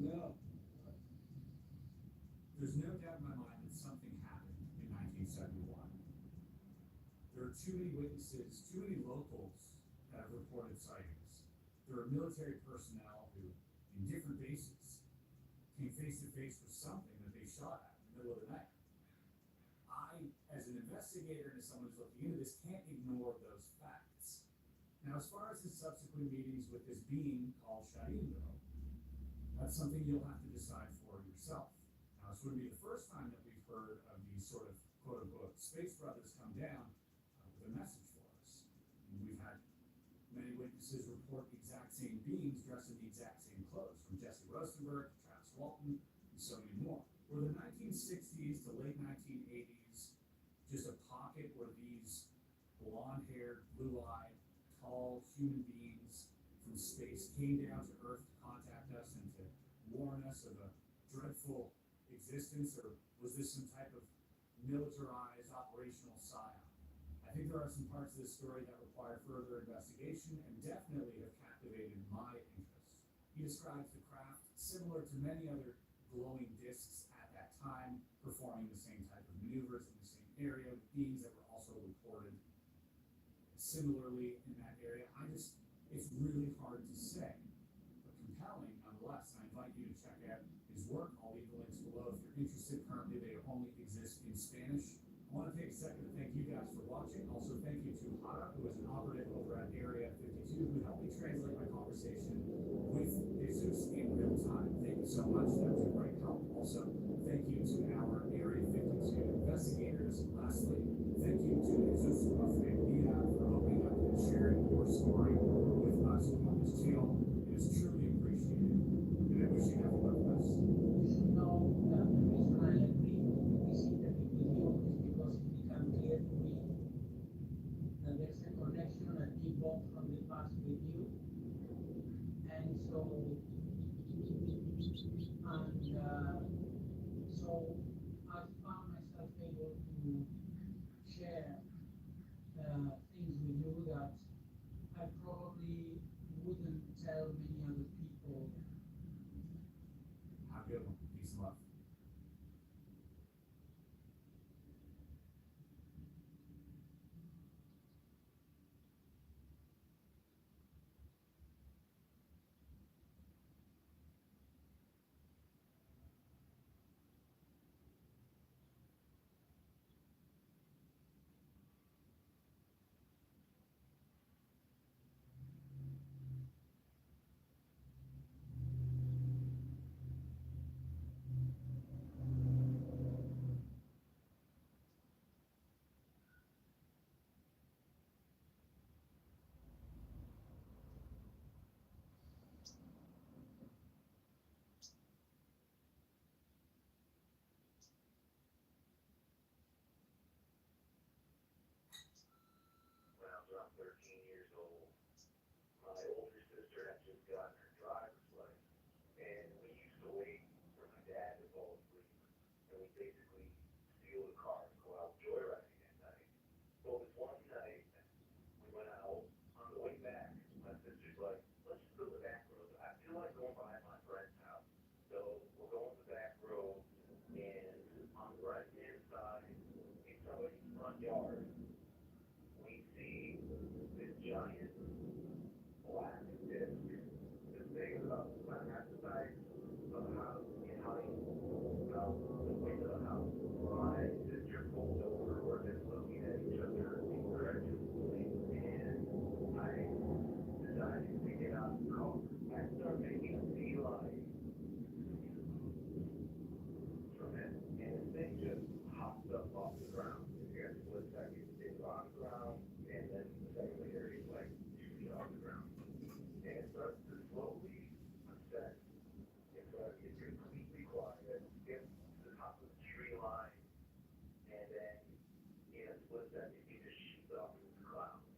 No. There's no doubt in my mind that something happened in 1971. There are too many witnesses, too many locals that have reported sightings. There are military personnel who, in different bases, came face to face with something that they shot at in the middle of the night. I, as an investigator and as someone who's looking into this, can't ignore those facts. Now, as far as his subsequent meetings with this being called Shaheen go, that's something you'll have to decide for yourself. Now, this wouldn't be the first time that we've heard of these sort of quote-unquote space brothers come down with a message for us. And we've had many witnesses report the exact same beings dressed in the exact same clothes, from Jesse Rosenberg to Travis Walton and so many more. Were the 1960s to late 1980s just a pocket where these blonde-haired, blue-eyed, tall human beings from space came down to Earth to contact us and to warn us of a dreadful existence, or was this some type of militarized operational psyop? I think there are some parts of this story that require further investigation and definitely have captivated my interest. He describes the craft similar to many other glowing discs at that time, performing the same type of maneuvers in the same area, beings that were also reported similarly in that area. It's really hard to say, but compelling nonetheless. And I invite you to check out his work. I'll leave the links below if you're interested. Currently, they only exist in Spanish. I want to take a second to thank you guys for watching. Also, thank you to Hara, who is an operative over at Area 52, who helped me translate my conversation with Jesus in real time. Thank you so much. That was a great help. Also, thank you to our Area 52 investigators. Lastly, thank you to Jesus Rafaelia for opening up and sharing your story with us on this channel. It is truly appreciated, and I wish you nothing but the best. You should know that the reason I agree with this interview with you is because it became clear to me that there's a connection, a deep bond from the past with you. And so I found myself able to share things with you that I probably wouldn't tell many other people. Have a good one. Peace and love. 13 years old. My older sister had just gotten her driver's license, and we used to wait for my dad to fall asleep, and we basically steal the car and go out joyriding at night. Well, this one night, we went out. On the way back, my sister's like, let's just go to the back road. I feel like going by my friend's house. So we're going to the back road, and on the right-hand side, in somebody's front yard, we see this giant black disc, this big about half the size of the house in height, about the width of the house. My sister pulled over, we're just looking at each other incredulously, and I decided to get out of the car. I start making a beeline from it, and the thing just hopped up off the ground. Here, split second, it's on the ground, and then a second later, it's like 2 feet off the ground. And it starts to slowly ascend. It's completely quiet, it gets to the top of the tree line, and then in a split second, it just shoots off into the clouds.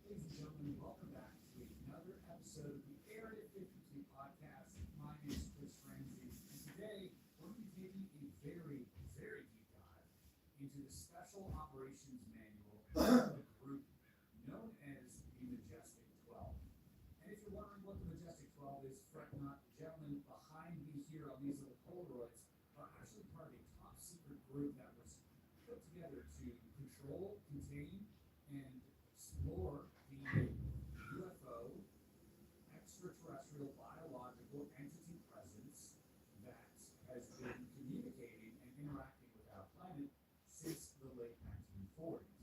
Ladies and gentlemen, welcome back to another episode of the Area 52 podcast. My name is Chris Ramsey, and today we're going to be taking a very, very deep dive into the Special Operations Manual of the group known as the Majestic 12. And if you're wondering what the Majestic 12 is, fret not. The gentlemen behind me here on these little Polaroids are actually part of a top secret group that was put together to control, contain, and explore the UFO extraterrestrial biological entity presence that has been communicating and interacting with our planet since the late 1940s.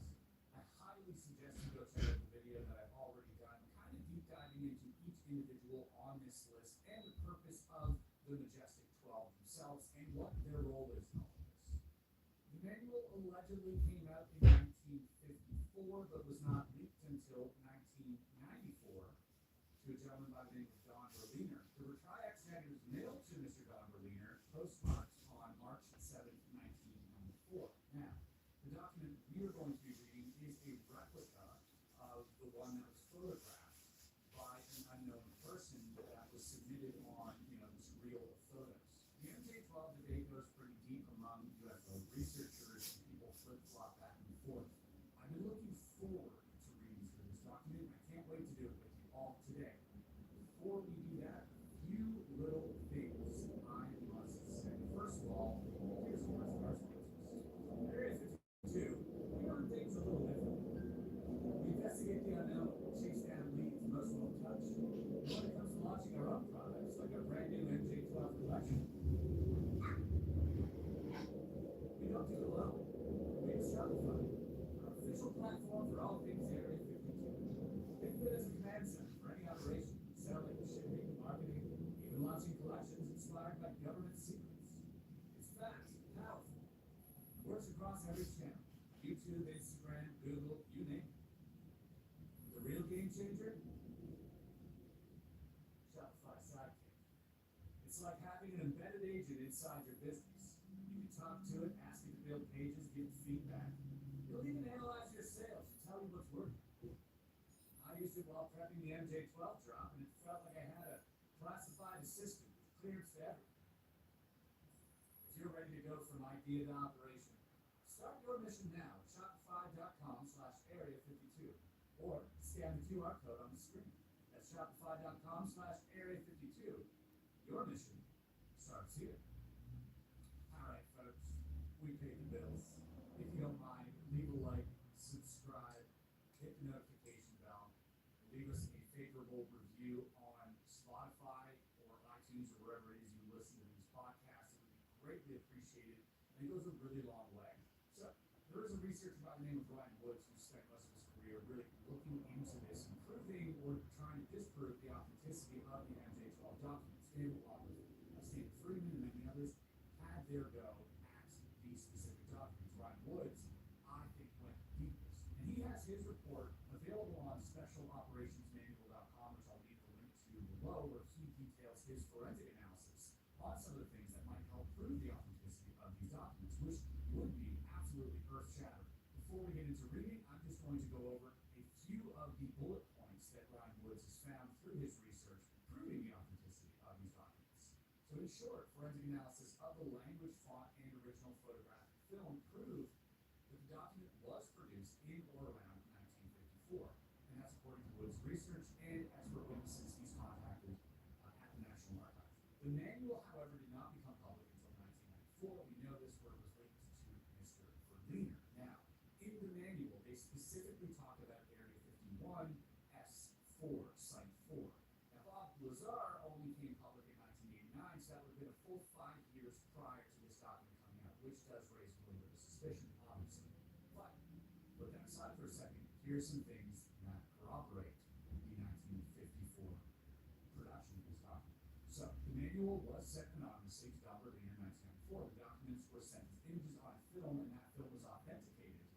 I highly suggest you go check out the video that I've already done, kind of deep diving into each individual on this list and the purpose of the Majestic 12 themselves and what their role is in all of this. The manual allegedly came out in 1954, but was not leaked until 1994 to a gentleman by the name of Don Berliner. The Retriax manual was mailed to Mr. Don Berliner, postmarked on March 7th, 1994. Now, the document we are going to be reading is a replica of the one that was photographed by an unknown person that was submitted on, this reel of photos. The MJ-12 debate goes pretty deep among UFO researchers, and people flip-flop back and forth. I've been looking forward to reading through this document, and I can't wait to do it with you all today. Before we do that, a few little things I must say. First of all, here's the rest of our sponsors. Area 52, we run things a little different. We investigate the unknown, chase down leads most won't touch. And when it comes to launching our own products, like our brand new MJ-12 collection, we don't do it alone. We use Shopify, our official platform for all things Area 52. Think of it as a command center for any operation, selling, shipping, marketing, even launching collections inspired by government secrets. It's fast, powerful, works across every channel: YouTube, Instagram, Google, you name it. The real game changer? Shopify Sidekick. It's like having an embedded agent inside your business. You can talk to it, ask it to build pages, give feedback. It'll even analyze your sales and tell you what's working. I used it while prepping the MJ-12 drop, and it felt like I had a classified assistant with clearance to everything. If you're ready to go from idea to operation, start your mission now at shopify.com/area52 or scan the QR code on the screen. That's shopify.com/area52. Your mission starts here. All right, folks, we pay the bills. If you don't mind, leave a like, subscribe, hit the notification bell, leave us a favorable review on Spotify or iTunes or wherever it is you listen to these podcasts. It would be greatly appreciated, and it goes a really long way. So, there is a researcher by the name of Ryan Woods who spent most of his career really looking into this and proving or trying to disprove the authenticity of the MJ-12 documents. And along with Stephen Friedman and many others had their go at these specific documents. Ryan Woods, I think, went deepest. And he has his report available on specialoperations.manual.com, which I'll leave the link to below, where he details his forensic analysis on some of the things that might help prove the authenticity of these documents, which would be absolutely earth-shattering. Before we get into reading, I'm just going going to go over a few of the bullet points that Ryan Woods has found through his research proving the authenticity of these documents. So in short, forensic analysis of the language, font, and original photographic film proved that the document was produced in or around 1954, and that's according to Woods' research and expert witnesses he's contacted at the National Archives. The manual, however, did not become public until 1994. We know this where it was linked to Mr. Berliner. Now, in the manual, they specifically talk about Area 51, S4, Site 4. Now, Bob Lazar only came public in 1989, so that would have been a full 5 years prior to this document coming out, which does raise a little bit of suspicion, obviously. But put that aside for a second. Here's some things that corroborate the 1954 production of this document. So, the manual was sent anonymously to Don Berliner in 1994. The documents were sent as images on film, and that film was authenticated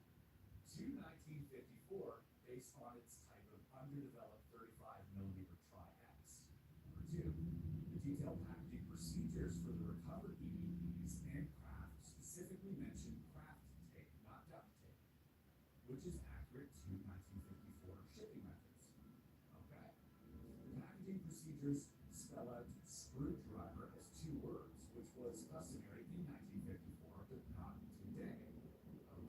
to 1954 based on its type of underdeveloped 35mm Tri-X. Number two, the detailed packaging procedures for the recovered EVPs and craft specifically mention craft tape, not duct tape, which is accurate to 1954 shipping methods. Okay? The packaging procedures spell out screwdriver as 2 words, which was customary in 1954, but not today.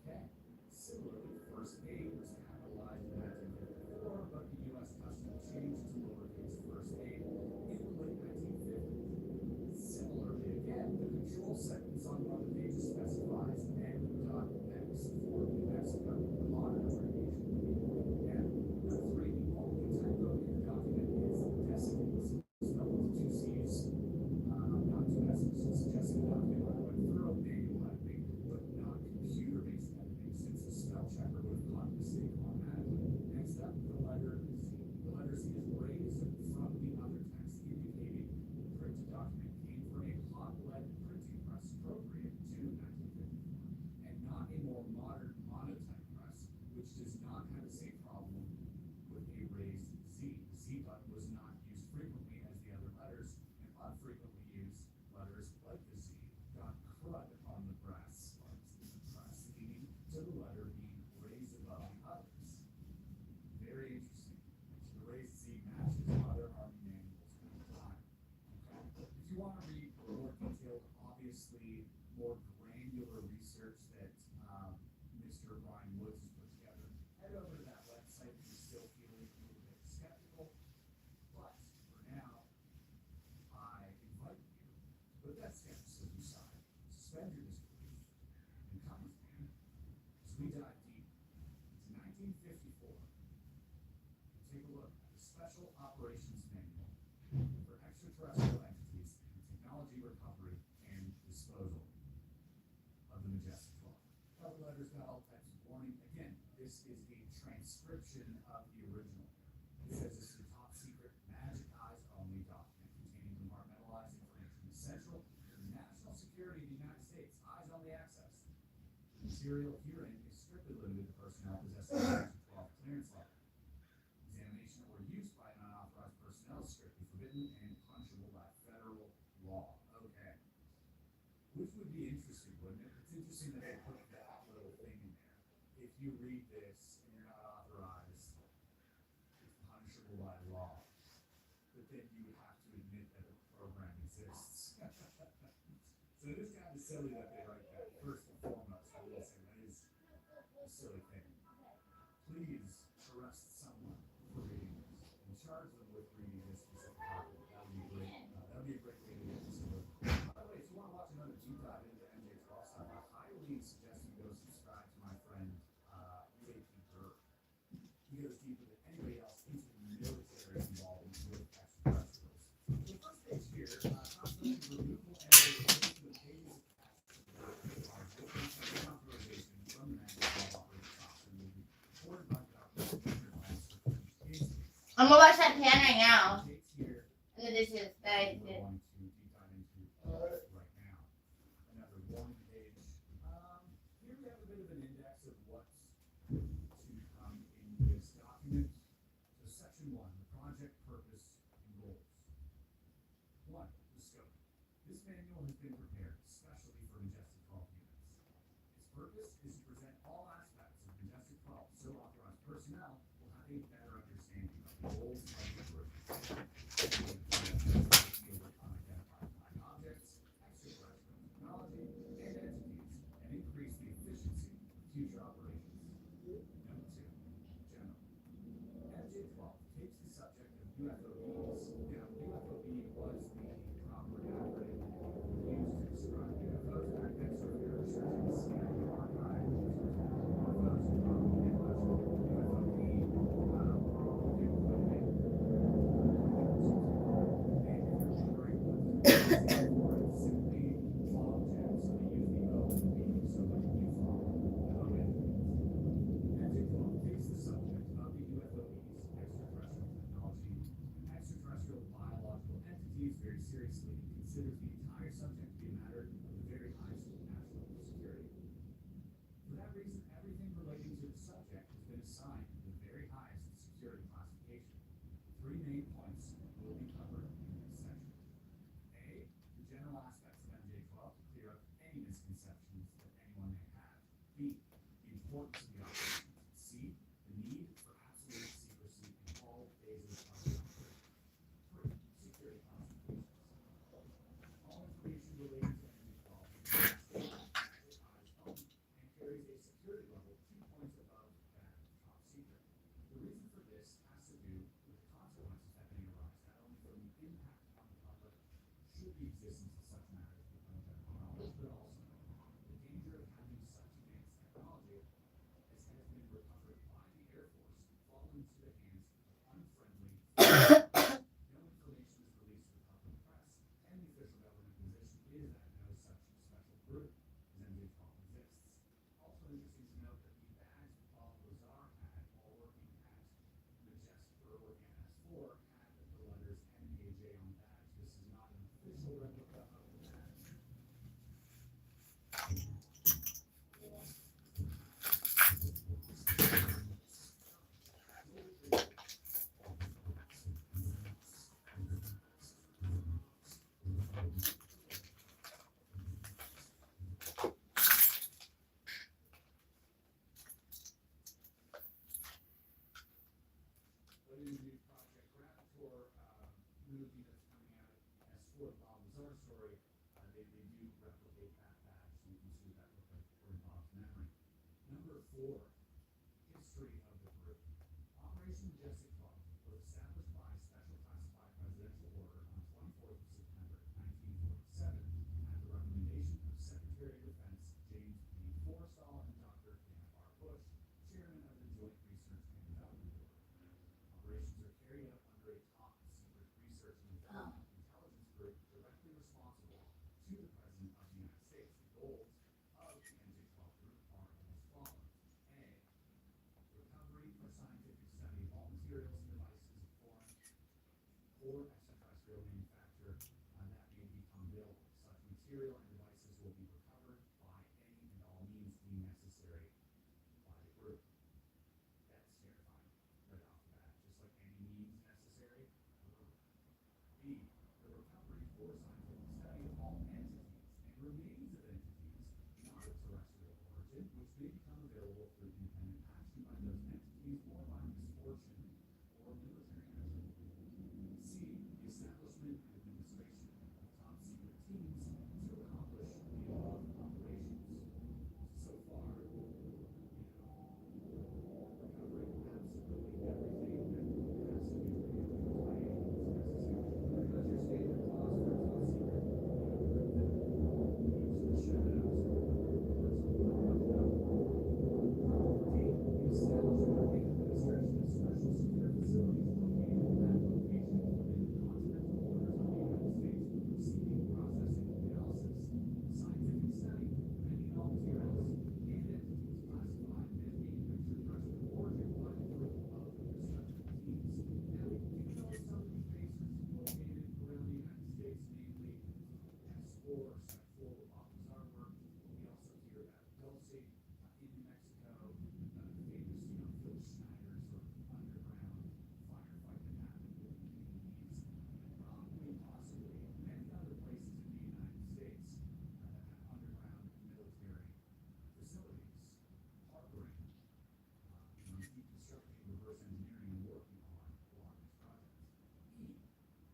Okay? Similarly, first aid was capitalized in 1954, but the U.S. Custom changed to lowercase first aid in the late 1950s. Similarly, again, the control sentence on one of the pages specifies N.X for New Mexico, the modern abbreviation. And number 3, the only typo in the document is decimals, spelled with 2 C's, not 2 S's, suggesting the document underwent thorough manual editing, but not computer-based editing, since a spell checker would have caught the mistake automatically. Next up, the letter Z. The letter Z is raised from the other text, indicating the printed document came from a hot lead printing press appropriate to 1954, and not a more modern monotype press, which does not have the same problem with a raised Z. The Z button was not used frequently as the other letters, and unfrequently used letters like the Z got crud on the brass parts of the press, leading to the letter being raised above the others. Very interesting. So the raised Z matches other Army manuals at the time. Okay. If you want to read more detailed, obviously more granular research that Mr. Ryan Woods has put together, head over to that website if you're still feeling a little bit skeptical. But for now, I invite you to put that skepticism aside, suspend your disbelief, and come with me as we dive deep into 1954 and take a look at the Special Operations Manual for Extraterrestrial Entities and Technology Recovery and Disposal of the Majestic 12. Cover letters got all types of warning. Again, this is a transcription of the original. It says this is a top secret, magic eyes only document containing compartmentalized information essential to the national security of the United States. Eyes only access. The material herein is strictly limited to personnel possessing Majestic 12 clearance level. Examination or use by an unauthorized personnel is strictly forbidden and punishable by federal law. Okay. Which would be interesting, wouldn't it? It's interesting that they put that little thing in there. If you read this and you're not authorized, it's punishable by law. But then you would have to admit that the program exists. So it is kind of silly that they write that. First and foremost, I will say that is a silly thing. Please arrest someone for reading this and charge them with reading this specific document. That would be great. That would be a great way to get this over. By the way, if you want to watch another deep dive into MJ12 stuff, I highly suggest you go subscribe to my friend UAP Burr. He goes deeper than anybody else into the military involvement with extraterrestrials. The first page here, constellation removal and relocation of pages attached to the document are different and authorization from the National Operations Officer movement, supported by document plans for communications. I'm gonna wash that pan right now. Dates here And the dishes that I we're did. going to deep dive into right now. Another warning page. Here we have a bit of an index of what's to come in this document. So section 1, the project purpose and goals. 1, the scope. This manual has been prepared especially for Majestic 12 units. Its purpose is to present all aspects of Majestic 12 so authorized 4. History of the group. Operation Majestic 12 was established by Special Classified Presidential Order on 24th of September 1947 at the recommendation of Secretary of Defense James P. Forrestal and Dr. Kenneth R. Bush, Chairman of the Joint Research and Development Board. Operations are carried out under a top secret research and development intelligence group directly responsible to the President of the United States. The goals of the MJ-12 group are as follows. A. Recovery or scientific study of all materials and devices of foreign or extraterrestrial manufacture that may become available. Such material and devices will be recovered by any and all means deemed necessary by the group. That's terrifying right off the bat, just like any means necessary. B. The recovery for scientific study of all entities and remains of entities not of terrestrial origin, which may become available through independent action by those entities or by misfortune or military action. C. The establishment and administration of top secret teams to accomplish the above operations. So far, recovering absolutely everything that has to be recovered by any means necessary. Because your standard clause for top secret, the shadows, D. The establishment and administration of special secure facilities located at locations within the continental borders of the United States, receiving, processing, analysis, scientific study of any and all materials and entities classified as being of extraterrestrial origin by the group of the respective teams. Now, we do know some of these bases located around the United States, namely S4, Site 4, where Bob Lazar worked. We also hear about Dulce in New Mexico, the famous, Phil Schneider sort of underground firefight that happened with the Canadians, and probably, possibly, many other places in the United States that have underground military facilities harboring, deconstructing, reverse engineering, and working on a lot of these projects. E.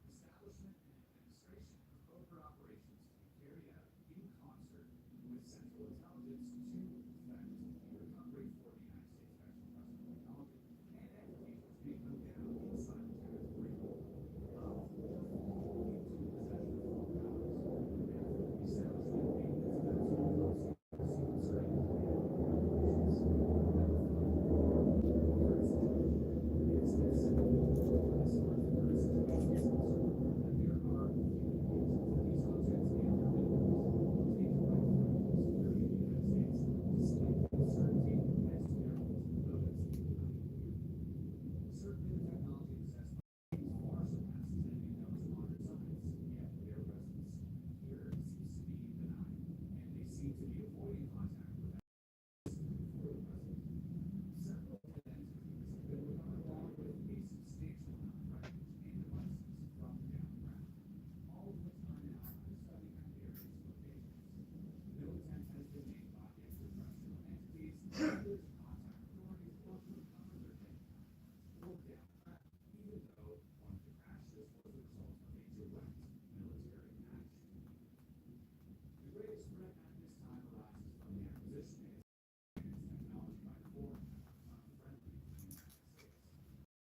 Establishment and administration of covert operations to be carried out in concert with Central Intelligence to effect the recovery for the United States extraterrestrial technology and entities which may go down inside the territory of or fall into possession of foreign powers. The establishment and administration of top secret secret operations. For instance, it's as far as the current situation is concerned, that there are communications of these objects and their minerals taken by critical security of the United States, despite the uncertainty as to their ultimate motives. Certainly, the technology possessed by these far surpasses anything known to modern science, yet their presence here seems to be benign, and they seem to be avoiding contact with us for the present. Several of the entities have been recovered along with a substantial amount of wreckage and devices from the down ground, all of which are now under study at various locations. No attempt has been made by extraterrestrial entities either to contact authorities or to recover their data or down track, even though one of the crashes was the result of a direct military action. The greatest threat at this time arises from the acquisition and technology by foreign powers unfriendly to the United States.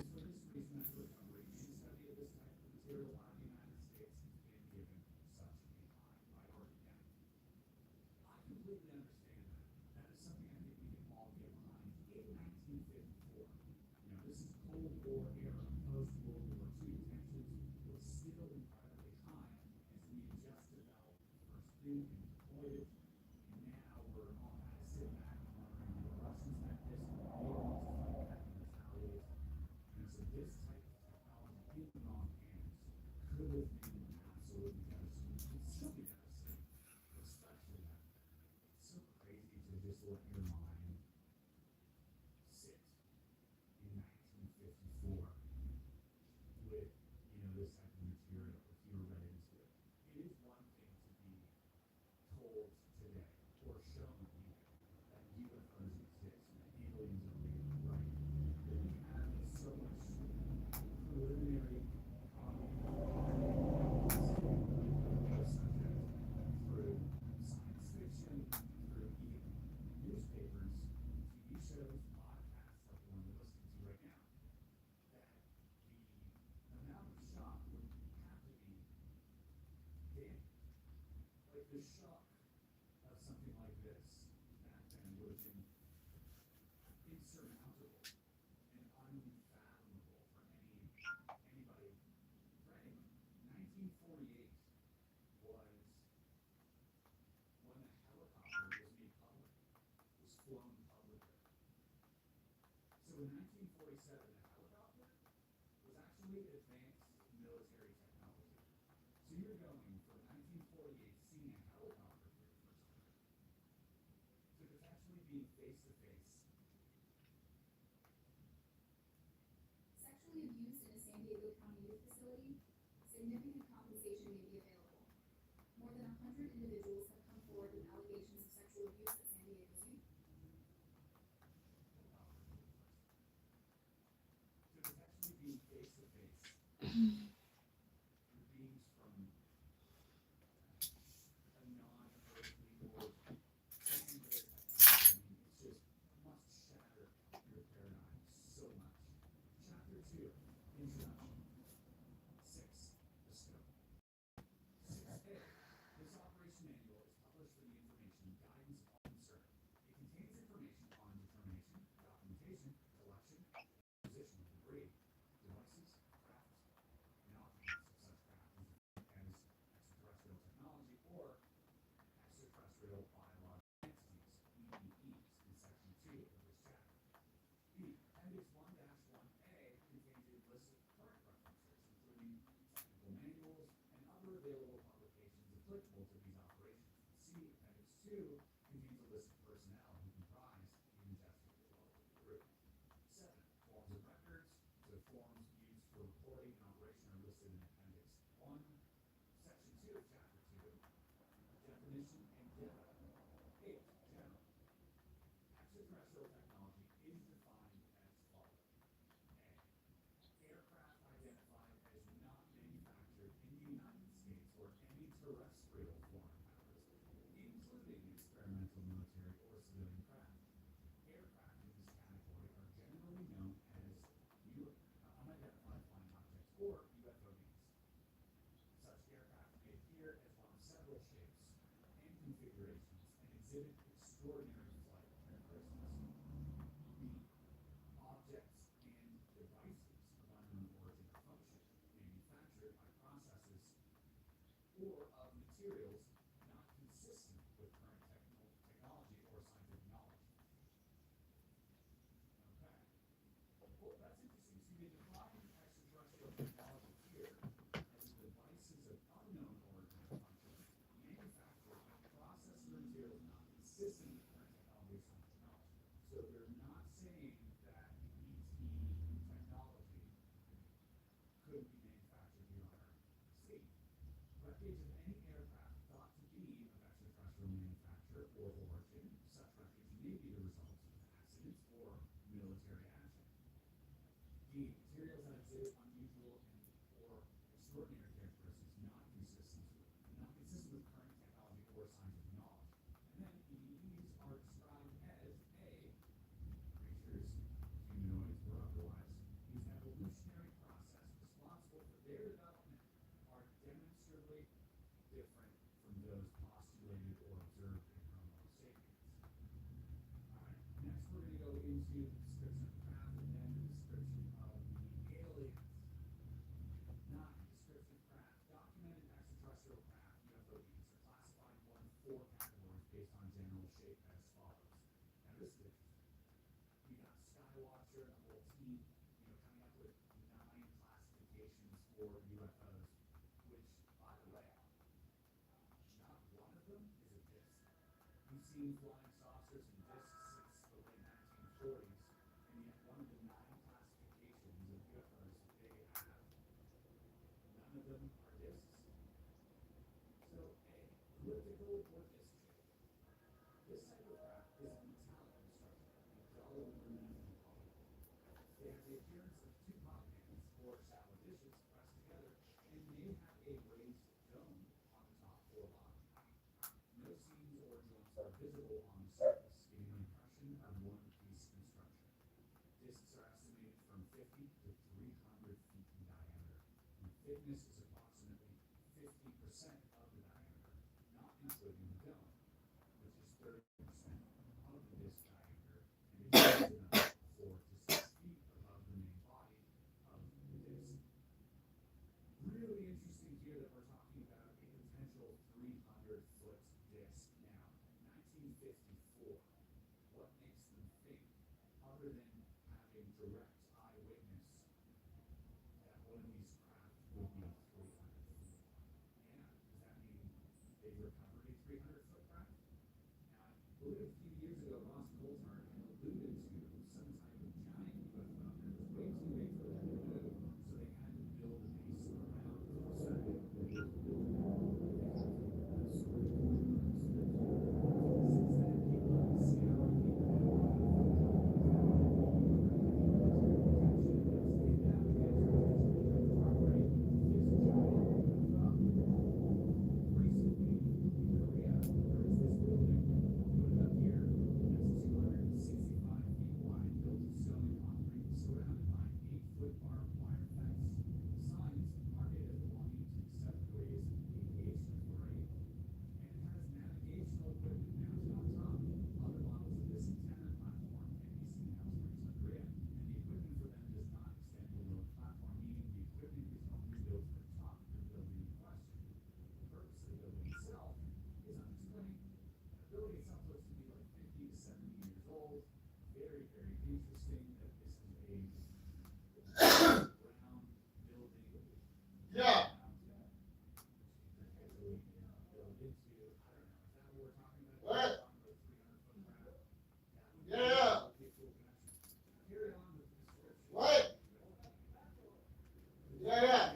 It's for this reason that the recovery and study of this type of material by the United States has been given such a high priority. Now, I completely understand that. That is something I think we can all get behind. In 1954, this is Cold War era, post-World War II, tensions were still incredibly high as we had just developed the first nuke and deployed it, and now we're all kind of sitting back and wondering, the Russians have this, and they want to fight back and retaliate. So this type of technology in the wrong hands could have been absolutely devastating. It still be devastating, especially that. It's so crazy to just let your mind sit in 1954 The shock of something like this back then would have been insurmountable and unfathomable for anybody, for anyone. 1948 was when the helicopter was made public, was flown publicly. So in 1947, the helicopter was actually advanced military technology. So you're going from 1948 seeing a helicopter for the first time to potentially being face to face. Sexually abused in a San Diego County youth facility, significant compensation may be available. More than 100 individuals have come forward with allegations of sexual abuse at San Diego's youth. To potentially being face to face with beings from a non-earthly or planetary technology. I mean, it's just must shatter your paradigm so much. Chapter 2, Introduction. 6, the scope. 6A, this operation manual is published for the information, guidance, and concern. It contains information on determination, documentation, collection, and acquisition of debris, devices, craft, and occupants of such craft as extraterrestrial technology or extraterrestrial biological entities, EBEs, in Section 2 of this chapter. B. Appendix 1-1A contains a list of current references, including technical manuals and other available publications applicable to these operations. C. Appendix 2 contains a list of personnel who comprise the Majestic Development Group. 7. Forms of records. So forms used for reporting and operation are listed in Appendix 1, Section 2 of Chapter 2, definition and data. 8. General. Extraterrestrial technology is defined as follows. A. Aircraft identified as not manufactured in the United States or any terrestrial foreign powers, including experimental military or civilian craft. Aircraft in this category are generally known as unidentified flying objects or UFOs. Such aircraft may appear as one of several shapes and configurations and exhibit extraordinary flight characteristics. B. Objects and devices of unknown origin or function, manufactured by processes or of materials not consistent with current technology or scientific knowledge. Okay. Well, that's interesting. So they define extraterrestrial technology here as devices of unknown origin or function, manufactured by processes or materials not consistent with current technology or scientific knowledge. So they're not saying that ET technology couldn't be manufactured here on Earth. C. Wreckage of any aircraft thought to be of extraterrestrial manufacture or origin. Such wreckage may be the result of accidents or military action. D. Materials that exhibit unusual or extraordinary characteristics not consistent with current technology or scientific knowledge. And then EBEs are described as A. Creatures, humanoids or otherwise, whose evolutionary process responsible for their development are demonstrably different from those postulated or observed in Homo sapiens. Alright, next we're going to go into the description of craft and then the description of the aliens. 9. Description of craft. Documented extraterrestrial craft, UFOs, are classified in one of 4 categories based on general shape as follows. Now this is interesting. You got Skywatcher, the whole team, coming up with 9 classifications for UFOs, which, by the way, not one of them is a disc. We've seen flying saucers and discs since the late 1940s, and yet one of the 9 classifications of UFOs that they have, none of them are discs. So, A. Elliptical or disc shape. This type of craft is of metallic construction and dull aluminum and polymer. They have the appearance of 2 pot pans or salad dishes pressed together and may have a raised dome on the top or bottom. No seams or joints are visible on the surface, giving the impression of one-piece construction. Discs are estimated from 50 to 300 feet in diameter, and thickness is approximately 50% of the diameter, not including the dome, which is 30% of the disc diameter and is about 4 to 6 feet above the main body of the disc. Really interesting here that we're talking about a potential 300-foot disc. Now, 1954, what makes them think, other than having direct eyewitness, that one of these craft would be 300 feet? Yeah, does that mean they've recovered a 300-foot craft? Now, I believe a few years ago, Ross Coulthard had alluded to some type of giant UFO that was way too big for them to move, so they had to build a base around it. So very, very interesting that this is a round building. Yeah. What? Yeah. What? Yeah.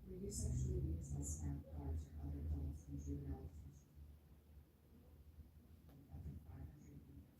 Were you sexually abused by staff guards or other adults in juvenile detention? Up to 500 units.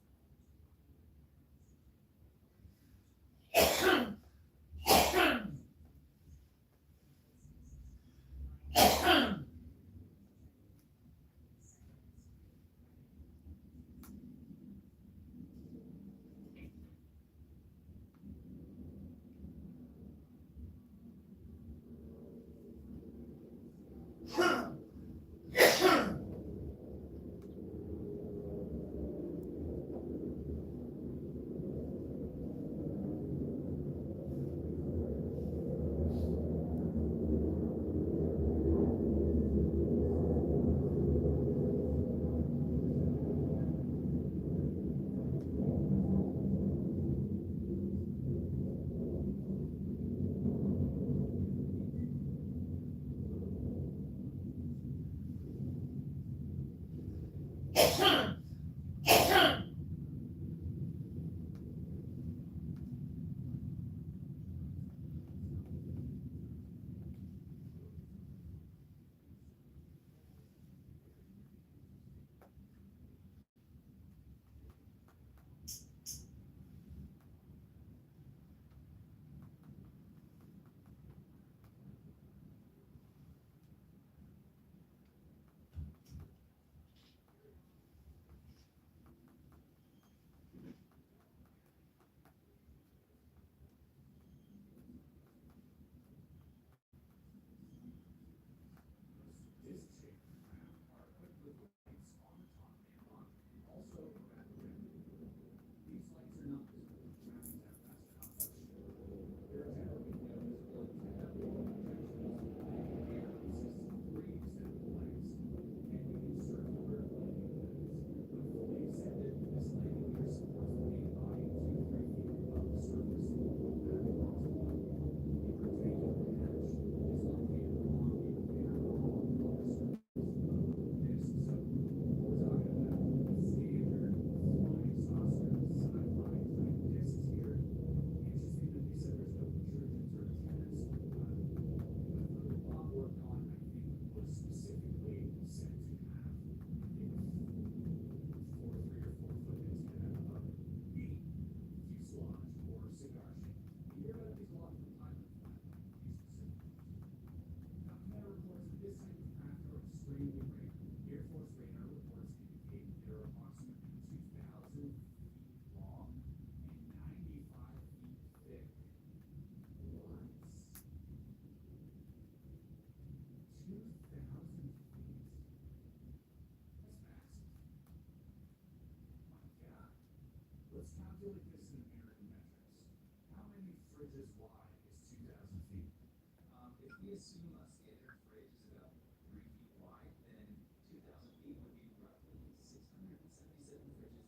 we assume a standard fridge is about 3 feet wide, then 2,000 feet would be roughly 677 fridges left.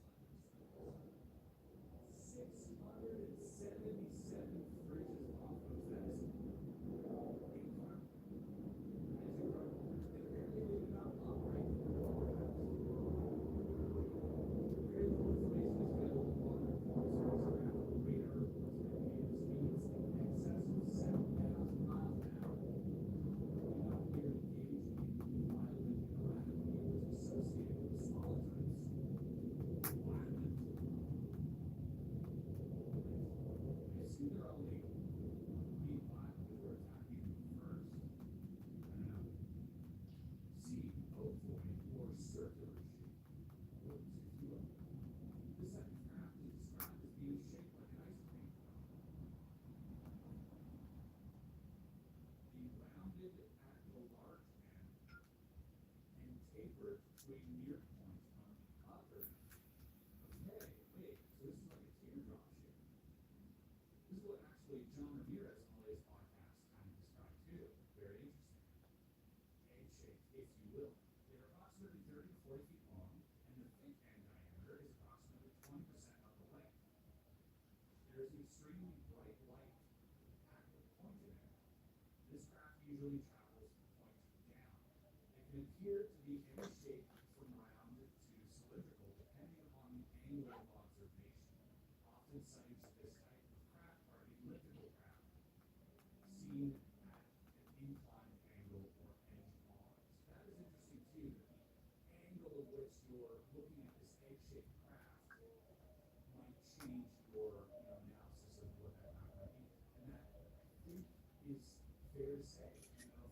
677 fridges long, folks. That is incredible. That is incredible. And apparently they do not operate in the warehouse. Very little information is available on the performance of this craft. Radar reports navigating speeds in excess of 7,000 miles an hour. We not here engage in wildly erratic maneuvers associated with smaller types. Violent. I assume they're only being violent if we're attacking them first. I don't know. See, ovoid or circular shape. Works, if you will. This type of craft is described as being shaped like an ice cream cone. Be rounded at the large end and tapered between near points on the other end. Okay, wait, so this is like a teardrop shape. This is what actually John Ramirez on Lay's podcast kind of described too. Very interesting. Egg-shaped, if you will. They're approximately 30 to 40 feet long, and the thick end diameter is approximately 20% of the length. There is an extremely bright light at the pointed end. This craft usually travels point down. It can appear to be any shape from round to cylindrical, depending upon the angle of observation. Often sightings of this type of craft are elliptical craft, seen at an inclined angle or edge-on. So that is interesting too, that the angle at which you're looking at this egg-shaped craft might change your analysis of what that craft might be. And that, I think, is fair to say.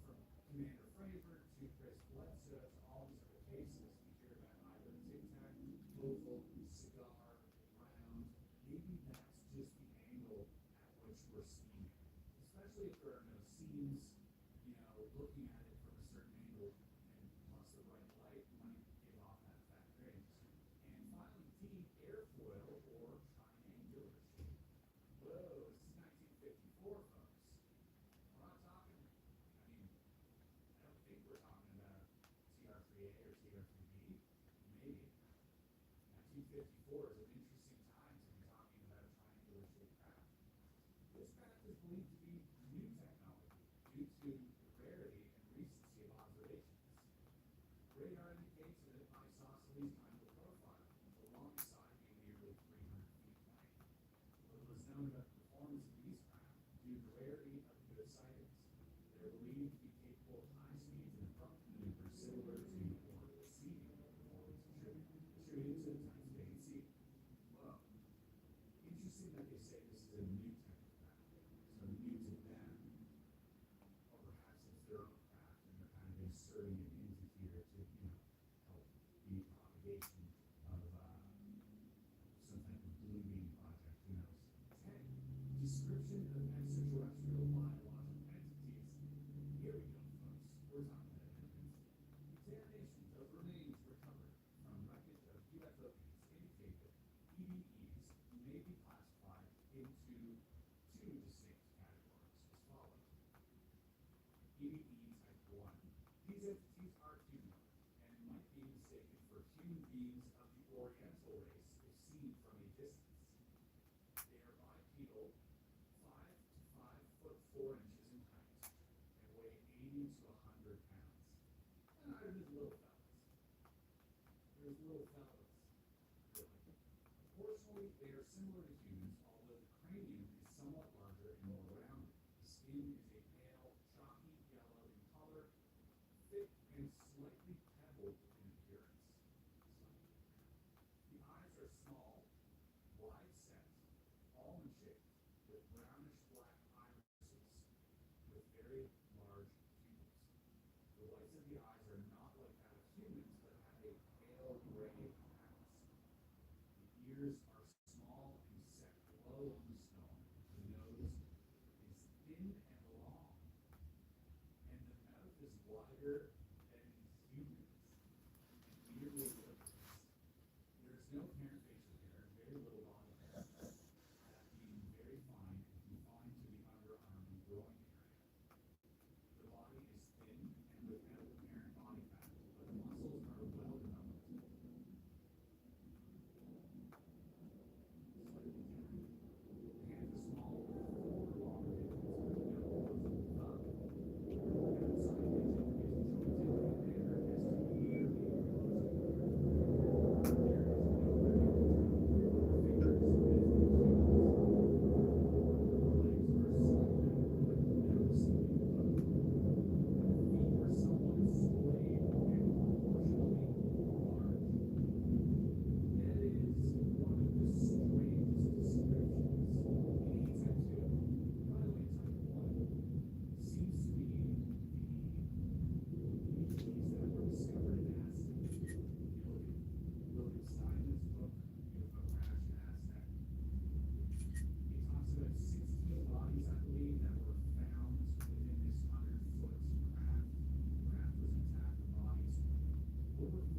From Commander Fravor to Chris Bledsoe to all these other cases, we hear about either tic-tac, oval, cigar, round. Maybe that's just the angle at which we're seeing it. Especially if there are no seams, looking at it from a certain angle, and plus the bright light might give off that effect. Very interesting. And finally, D, airfoil or triangular shape. Whoa, this is 1954, folks. We're not talking, I don't think we're talking about TR-3A or TR-3B. Maybe. 1954 is an interesting time to be talking about a triangular shaped craft. This craft is believed to be new technology due to the rarity and recency of observations. Radar indicates that it isosceles triangle profile, the longest side being nearly 300 feet length. Little is known about the performance of these craft due to the rarity of good sightings. They're believed to be capable of high speeds and abrupt maneuvers similar to or exceeding the performance attributed to the Titan Sea. Whoa. Interesting that they say this is a new type of craft. So new to them. Or perhaps it's their own craft and they're kind of inserting it into here to, help the propagation of some type of blue beam project, who knows. 10. Description of extraterrestrial biological entities. Here we go, folks. We're talking about evidence. Examinations of remains recovered from wreckage of UFOs indicate that EVEs may be classified into two distinct categories as follows. EVE Type 1. These entities are humanoid and might be mistaken for human beings of the Oriental race if seen from a distance. They are bipedal, 5 to 5 foot 4 inches in height, and weigh 80 to 100 pounds. And there's little fellas. There's little fellas. Really. Proportionally, they are similar to humans, although the cranium is somewhat larger and more rounded. The skin is a pale, chalky yellow in color, thick and slightly pebbled in appearance. The eyes are small, wide set, almond shaped, with brownish black irises, with very large pupils. The whites of the eyes are not like that of humans, but have a pale gray iris. The ears are small and set low on the stone. The nose is thin and long, and the mouth is wider than humans, and nearly lipless. There is no apparent facial hair, very little body hair, that being very fine and confined to the underarm and groin area. The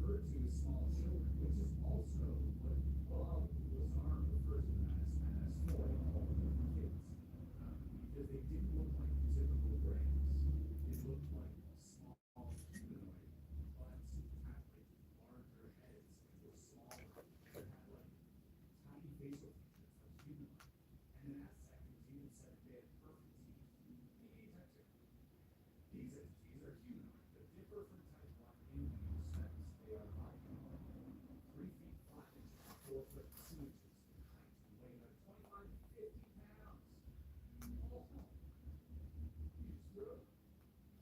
referred to as small children, which is also what Bob Lazar refers to them as for kids. Because they didn't look like the typical brains. They looked like small humanoid butts had like larger heads and were smaller. They had like tiny facial features like humanoid. And then at seconds, he even said they had perfect teeth. These are humanoid, but differ from type 1 in many respects. They are bipedal, 3 feet 5 inches and 4 foot 2 inches in height, and weigh about 25 to 50 pounds. Oh, huge growth.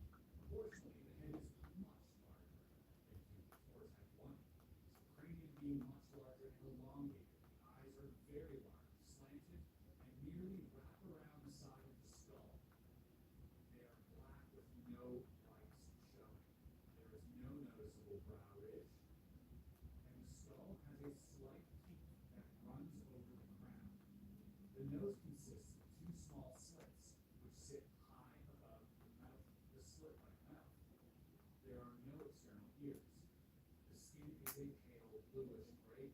Unfortunately, the head is much larger than humans or type 1. The cranium being much larger and elongated. The eyes are very large, slanted, and nearly wrap around the side of the skull. They are black with no whites showing. There is no noticeable brow ridge. And the skull has a slight peak that runs over the crown. The nose consists of 2 small slits, which sit high above the mouth, the slit-like mouth. There are no external ears. The skin is a pale bluish gray color,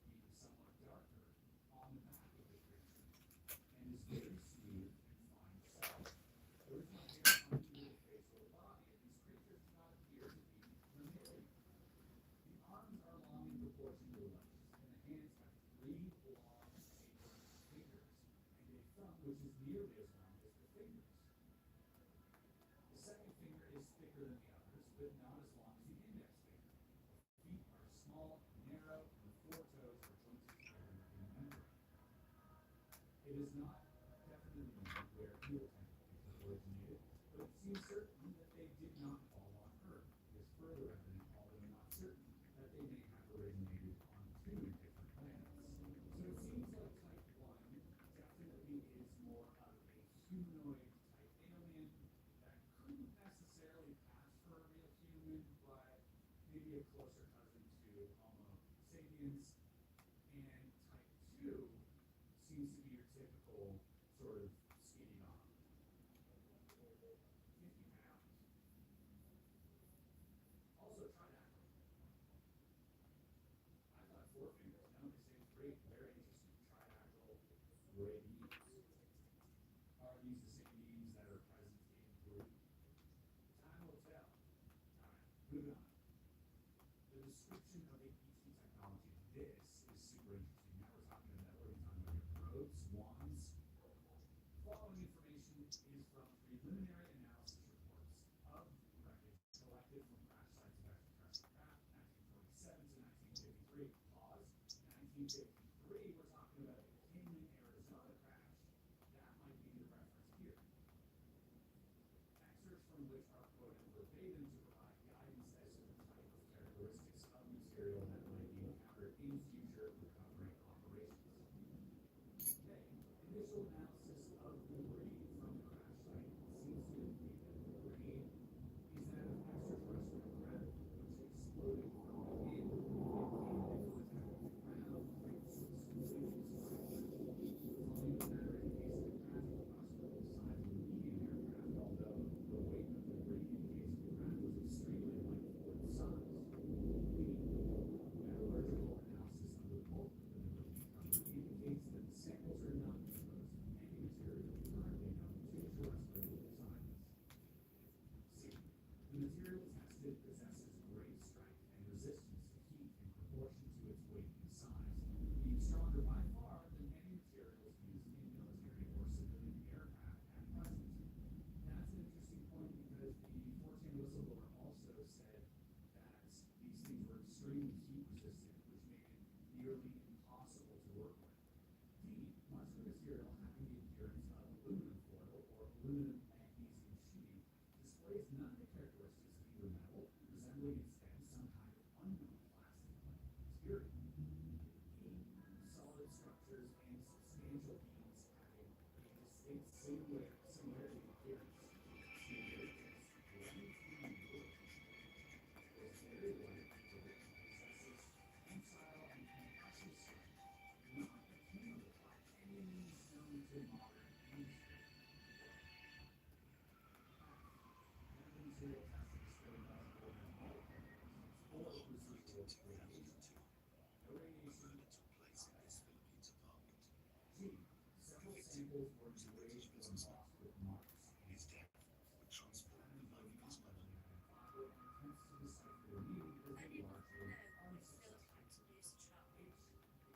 being somewhat darker on the back of the creature, and is very smooth and fine soft. There is no hair under the face or body, and these creatures do not appear to be mammalian. The arms are long in proportion to the legs, and the hands have 3 long, tapering fingers, and a thumb which is nearly as long as the fingers. The second finger is thicker than the others, but not as long as the index finger. The feet are small and narrow, and the 4 toes are jointed together in a membrane. It is not definitely known where heel tentacles originated, but it seems certain that they did not fall on Earth. It is further evident, although not certain, that they may have originated on 2 different planets. So it seems like type 1 definitely is more of a humanoid type alien that couldn't necessarily pass for a real human, but maybe a closer cousin to Homo sapiens. And type 2 seems to be your typical sort of skinny dog. 50 pounds. Also tridactyl. I thought 4 fingers. No, they say 3. Very interesting. Tridactyl rabies. Are these the same beings that are present in Peru? Time will tell. Alright, moving on. The description of the ET technology. This is super interesting. Now we're talking about your probes, wands. Following information is from preliminary analysis reports of wreckage collected from crash sites of extraterrestrial craft, 1947 to 1953. Pause. 1953, we're talking about the Kingman, Arizona crash. That might be the reference here. Excerpts from which are quoted verbatim to provide guidance as to the type of characteristics of material that might be encountered in future recovery operations. Okay, initial analysis of debris from the crash site seems to indicate that the debris is that of extraterrestrial craft, which exploded from within and came into contact with the ground, exclusively described. Volume of matter in the case of the crash was approximately the size of a medium aircraft, although the weight of the debris indicates the craft was samples were engraved or embossed with marks and text. Patterns like complex and attempts to decipher their meaning were largely unsuccessful.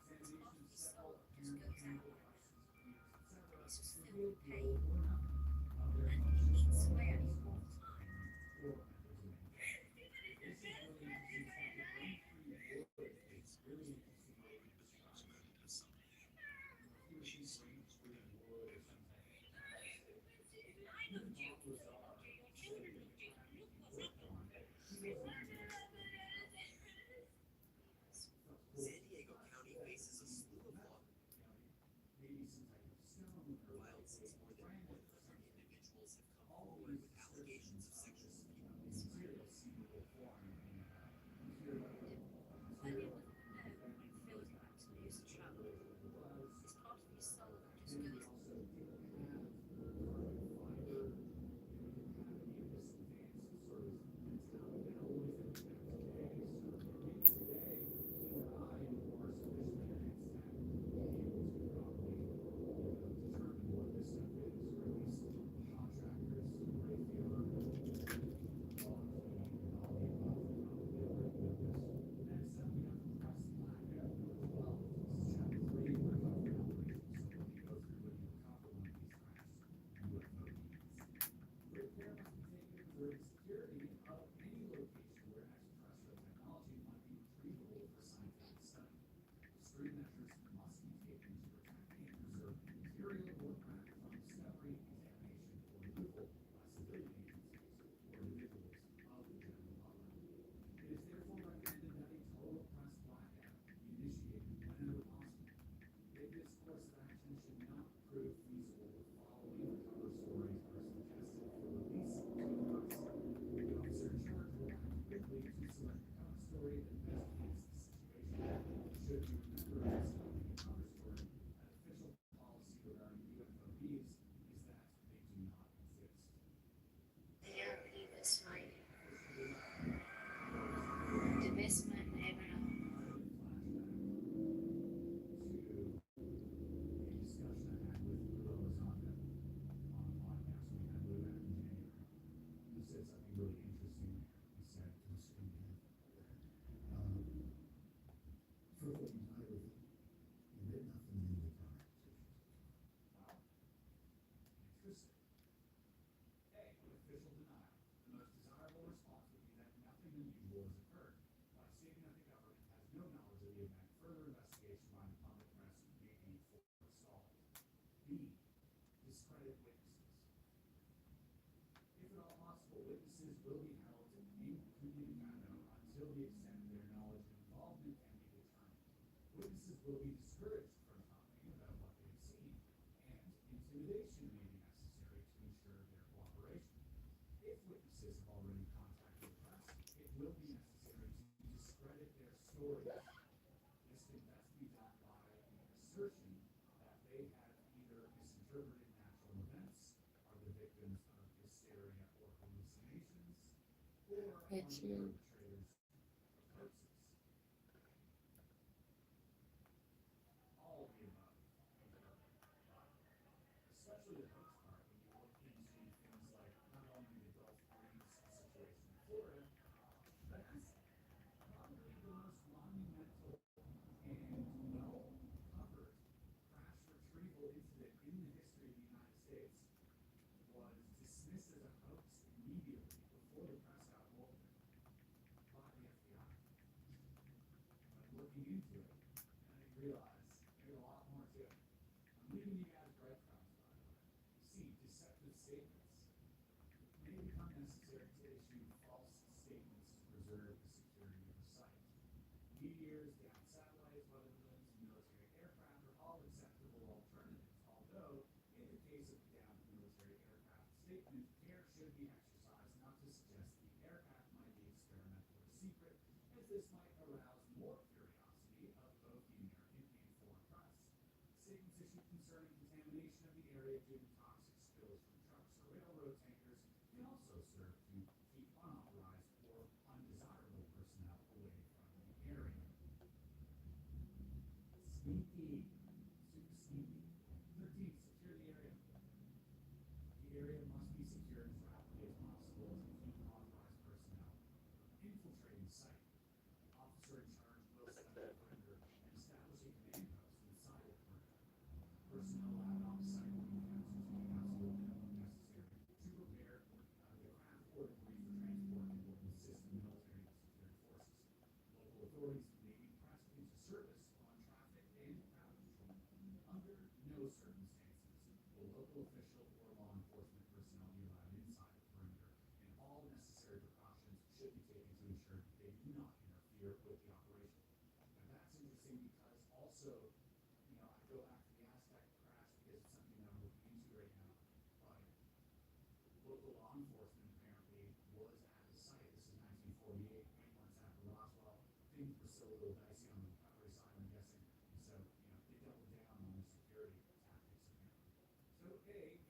Examination of several apparent mechanical devices, gears, etc., revealed little or nothing of their function or response or methods of manufacture. This is really interesting stuff. The brain tree wood is really interesting way to describe it. You would think brain tree wood or some type of plastic. Even Bob Lazar said that the patent he worked on, he wasn't convinced that it felt close San to Diego plastic. County faces a slew of law. Maybe some type of stone or While since more than granite or 100 something. individuals have come All of forward these with allegations of descriptions sexual of abuse. these materials seem a little foreign to me. Material then we also didn't have carbon fiber. We didn't have any of this advanced sort of metallic alloys that we have today. So maybe today, you or I are sufficiently advanced that be able to probably, determine what this stuff is, or at least contractors, Raytheon, Lockheed, all the above probably already know this. Next up, we have the press blackout number 12. This is chapter 3 of recovery operations. So let me go through when you recover one of these crashed UFO units. Great care must be taken to preserve the security of any location where extraterrestrial technology might be retrievable for scientific study. Extreme measures must be taken to protect and preserve the material or craft from discovery, examination, or removal by civilian agencies or individuals of the general public. It is therefore recommended that a total press blackout be initiated whenever possible. If this course of action should not prove feasible, the following cover stories are suggested for release to the press. The officer in charge will act quickly to select the cover story that best fits the situation. Should you remember in selecting a cover story, an official policy regarding UFOs is that they do not exist. A discussion I had with Lou Elizondo on a podcast we had way back in January. He said something really interesting there. He said, For what you know everything, you did nothing in the constitution. wow, interesting. A, official denial. The most desirable response would be that nothing unusual has occurred. By stating that the government has no knowledge of the event, further investigation by the public press may be forestalled. B, discredit witnesses. If at all possible, witnesses will be held incommunicado until the extent of their knowledge and involvement can be determined. Witnesses will be discouraged from talking about what they have seen, and intimidation may be necessary to ensure their cooperation. If witnesses have already contacted the press, it will be necessary to discredit their stories. This can best be done by the assertion that they have either misinterpreted natural events, are the victims of hysteria or hallucinations, or are the Richard. perpetrators of hoaxes. All of the above is perfect, but especially the hoax part when you look into things like not only the Gulf Breeze situation in Florida, but that's probably the most monumental and well-covered crash retrieval incident in the history of the United States, was dismissed as a hoax immediately before the press got hold of it by the FBI. But looking into it, I didn't realize there's a lot more to it. I'm leaving you guys breadcrumbs, by the way. C, deceptive statements. It may become necessary to issue false statements to preserve the security of the site. Meteors, down satellites, weather balloons, military aircraft are all acceptable alternatives, although in the case of the downed military aircraft statement, care should be exercised not to suggest the aircraft might be experimental or secret, as this might arouse more curiosity of both the American and foreign press. Statements issued concerning contamination of the area due to toxic spills from trucks or railroad tankers can also serve to keep unauthorized or undesirable personnel away from the area. Sneaky, super sneaky. 13, secure the the site. The officer in charge will set up a perimeter and establish a command post inside the perimeter. Personnel allowed on site will be kept to the absolute minimum necessary to prepare the craft or debris for transport and will assist the military and security forces. Local authorities may be pressed into service on traffic and crowd control. Under no circumstances will local official or law enforcement personnel be allowed inside the perimeter, and all necessary precautions should be taken to ensure that they do not interfere with the operation. Now that's interesting because also, I go back to the Aztec crash because it's something that I'm looking into right now, but local law enforcement apparently was at the site. This is 1948, 8 months after Roswell. Things were still a little dicey on the recovery side, I'm guessing. And so, they doubled down on the security tactics apparently. So a perimeter.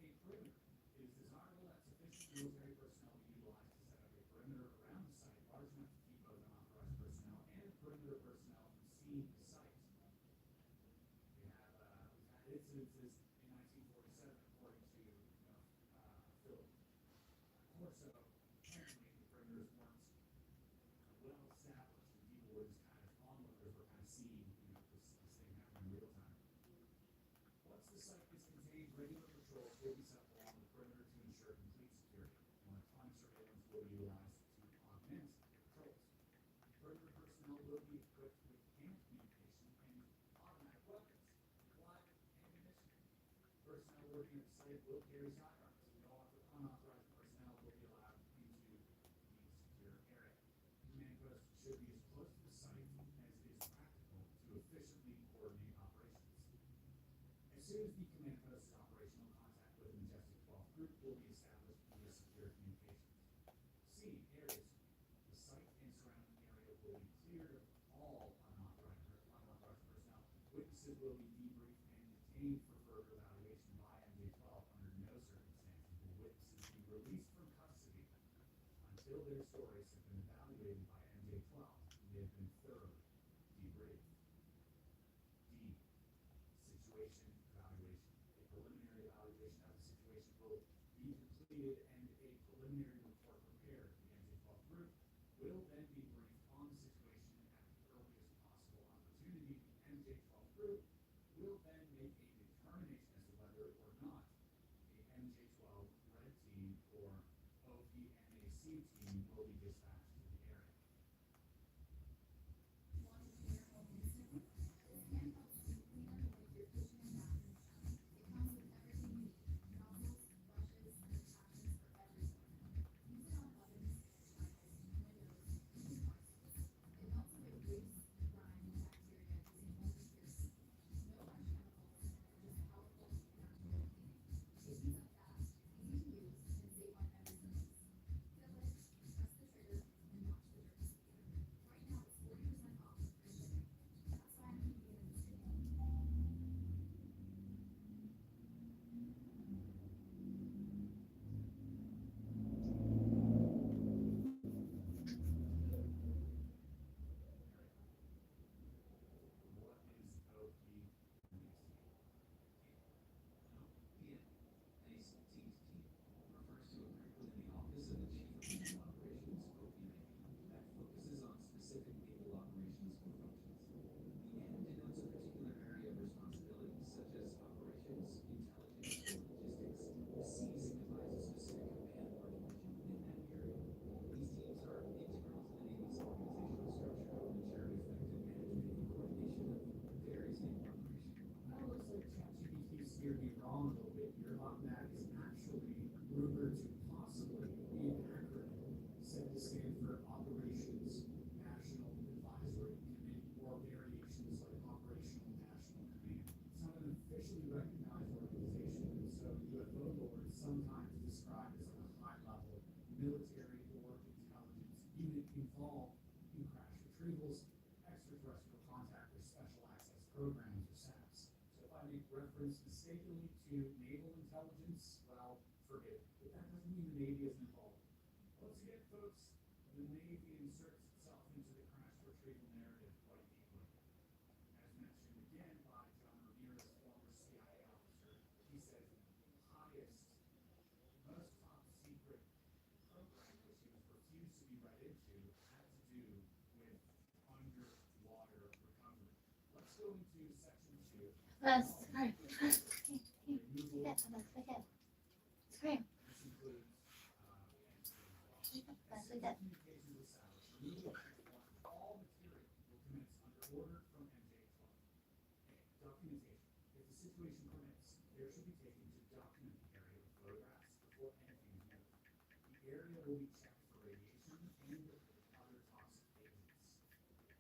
It is desirable that sufficient military personnel be utilized to set up a perimeter around the site large enough to keep both unauthorized personnel and perimeter personnel from seeing the site. We've had incidences in 1947 according to Philip Corso. Apparently the perimeters weren't well established and people were just kind of onlookers were kind of seeing this thing happen in real time. Once the site is contained, regular patrols will be set along the perimeter to ensure complete security. Electronic surveillance will be utilized to augment the patrols. Perimeter personnel will be equipped with hand communication and automatic weapons, live ammunition. Personnel working at the site will carry sidearms. No unauthorized personnel will be allowed into the secure area. Command posts should be as close to the site as is practical to efficiently coordinate operations. As soon as the command post is operational, contact with the Majestic 12 group will be established via secure communications. C. Areas. The site and surrounding area will be cleared of all unauthorized personnel. Witnesses will be debriefed and detained for further evaluation by MJ-12. Under no circumstances will witnesses be released from custody until their stories have been evaluated by MJ-12 and they have been thoroughly debriefed. D. Situation evaluation. A preliminary evaluation of the situation will be completed and a preliminary report prepared. The MJ-12 group will then be briefed on the situation at the earliest possible opportunity. The MJ-12 group will then make a determination as to whether or not a MJ-12 Red Team or OPMAC team will be dispatched to the area. Want to clear home instantly? This can help you clean up like your kitchen and bathroom shelf. It comes with everything you need: nozzles, brushes, and attachments for every corner. Use it on ovens, tiles, windows, even parcels. It melts away grease, grime, and bacteria using only pure heat. No harsh chemicals, just powerful, natural cleaning. It heats up fast, easy to use, and safe on every surface. Fill it, press the trigger, and watch the dirt disappear. Right now it's 40% off with free shipping. That's why I'm keeping it in the studio. What is OPMAC? ACT team refers to a group within the Office of the Chief of Naval Operations, OPNAP, that focuses on specific naval operations or functions. The N denotes a particular area of responsibility, such as operations, intelligence, or logistics. The C signifies a specific command or division within that area. These teams are integral to the Navy's organizational structure to ensure effective management and coordination of various naval operations. Now it looks like ChatGPT steered me wrong a little bit here. OPMAC is actually rumored to possibly be an acronym said to stand for Operations National Advisory Committee, or variations like Operational National Command. It's not an officially recognized organization, and so UFO lore is sometimes described as like a high-level military or intelligence unit involved in crash retrievals, extraterrestrial contact, or special access programs, or SAPs. So if I make reference mistakenly to naval intelligence, well, forgive me. But that doesn't mean the Navy isn't involved. Once again, folks, the Navy inserts itself into the crash retrieval narrative quite deeply. As mentioned again by John Ramirez, former CIA officer, he says the highest, most top secret program which he was refused to be read into had to do let's go into section 2. Sorry. Removal. Sorry. This includes That's Civil okay. communications with Salis, removal of all material will commence under order from MJ12. A. Documentation. If the situation permits, care should be taken to document the area with photographs before anything is moved. The area will be checked for radiation and other toxic agents.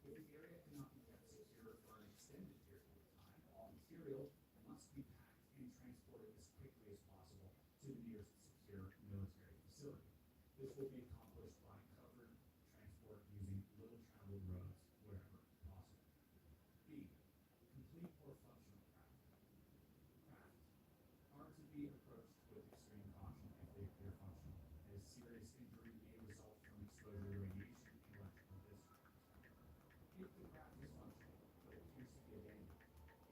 If the area cannot be kept secure for an extended period of time, all material must be packed and transported as quickly as possible to the nearest secure military facility. This will be accomplished by covered transport using little traveled roads wherever possible. B. Complete or functional craft. Craft are to be approached with extreme caution if they appear functional, as serious injury may result from exposure to radiation and electrical discharge. If the craft is functional but appears to be abandoned,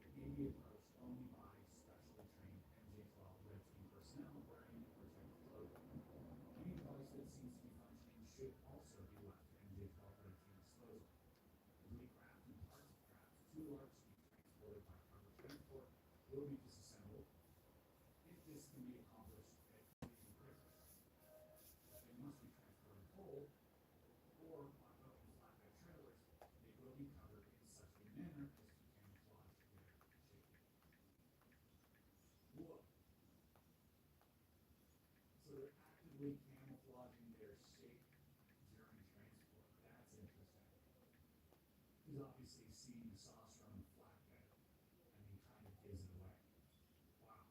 it may be approached only by specially trained MJ12 Red Team personnel wearing protective clothing. Any device that seems to be functioning should also be left to MJ12 Red Team disposal. Complete craft and parts of craft too large to be transported by covered transport will be disassembled. If this can be accomplished expedition quickly, they must be transported whole or on open flatbed trailers. They will be covered in such a manner as to camouflage their shape. Whoa. So they're actively camouflaging their shape during transport. That's interesting. Because obviously seeing the saucer on the flatbed, kind of gives it away. Wow.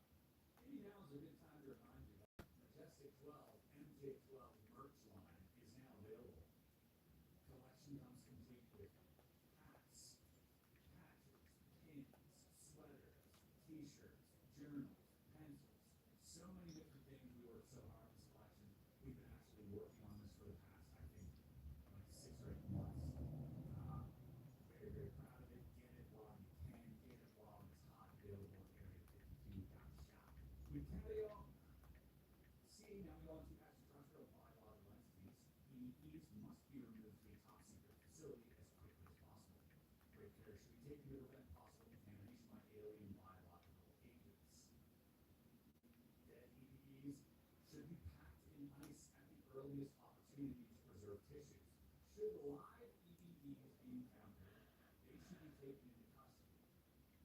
Maybe now is a good time to remind you that Majestic 12 MJ12 merch line is now available. Collection comes complete with hats, patches, pins, sweaters, t-shirts, journals, pencils, so many different things. We worked so hard on this collection. We've been actually working on this for the past, I think, like 6 or 8 months. Very, very proud of it. Get it while you can. Get it while it's hot. Available at Area 52.shop. With Catio, see, now we go into extraterrestrial biological entities. EEEs must be removed to a top secret facility as quickly as possible. Great care should be taken to prevent possible contamination by alien biological agents. Dead EEEs should be packed in ice at the earliest opportunity to preserve tissues. Should live EEEs be encountered, they should be taken into custody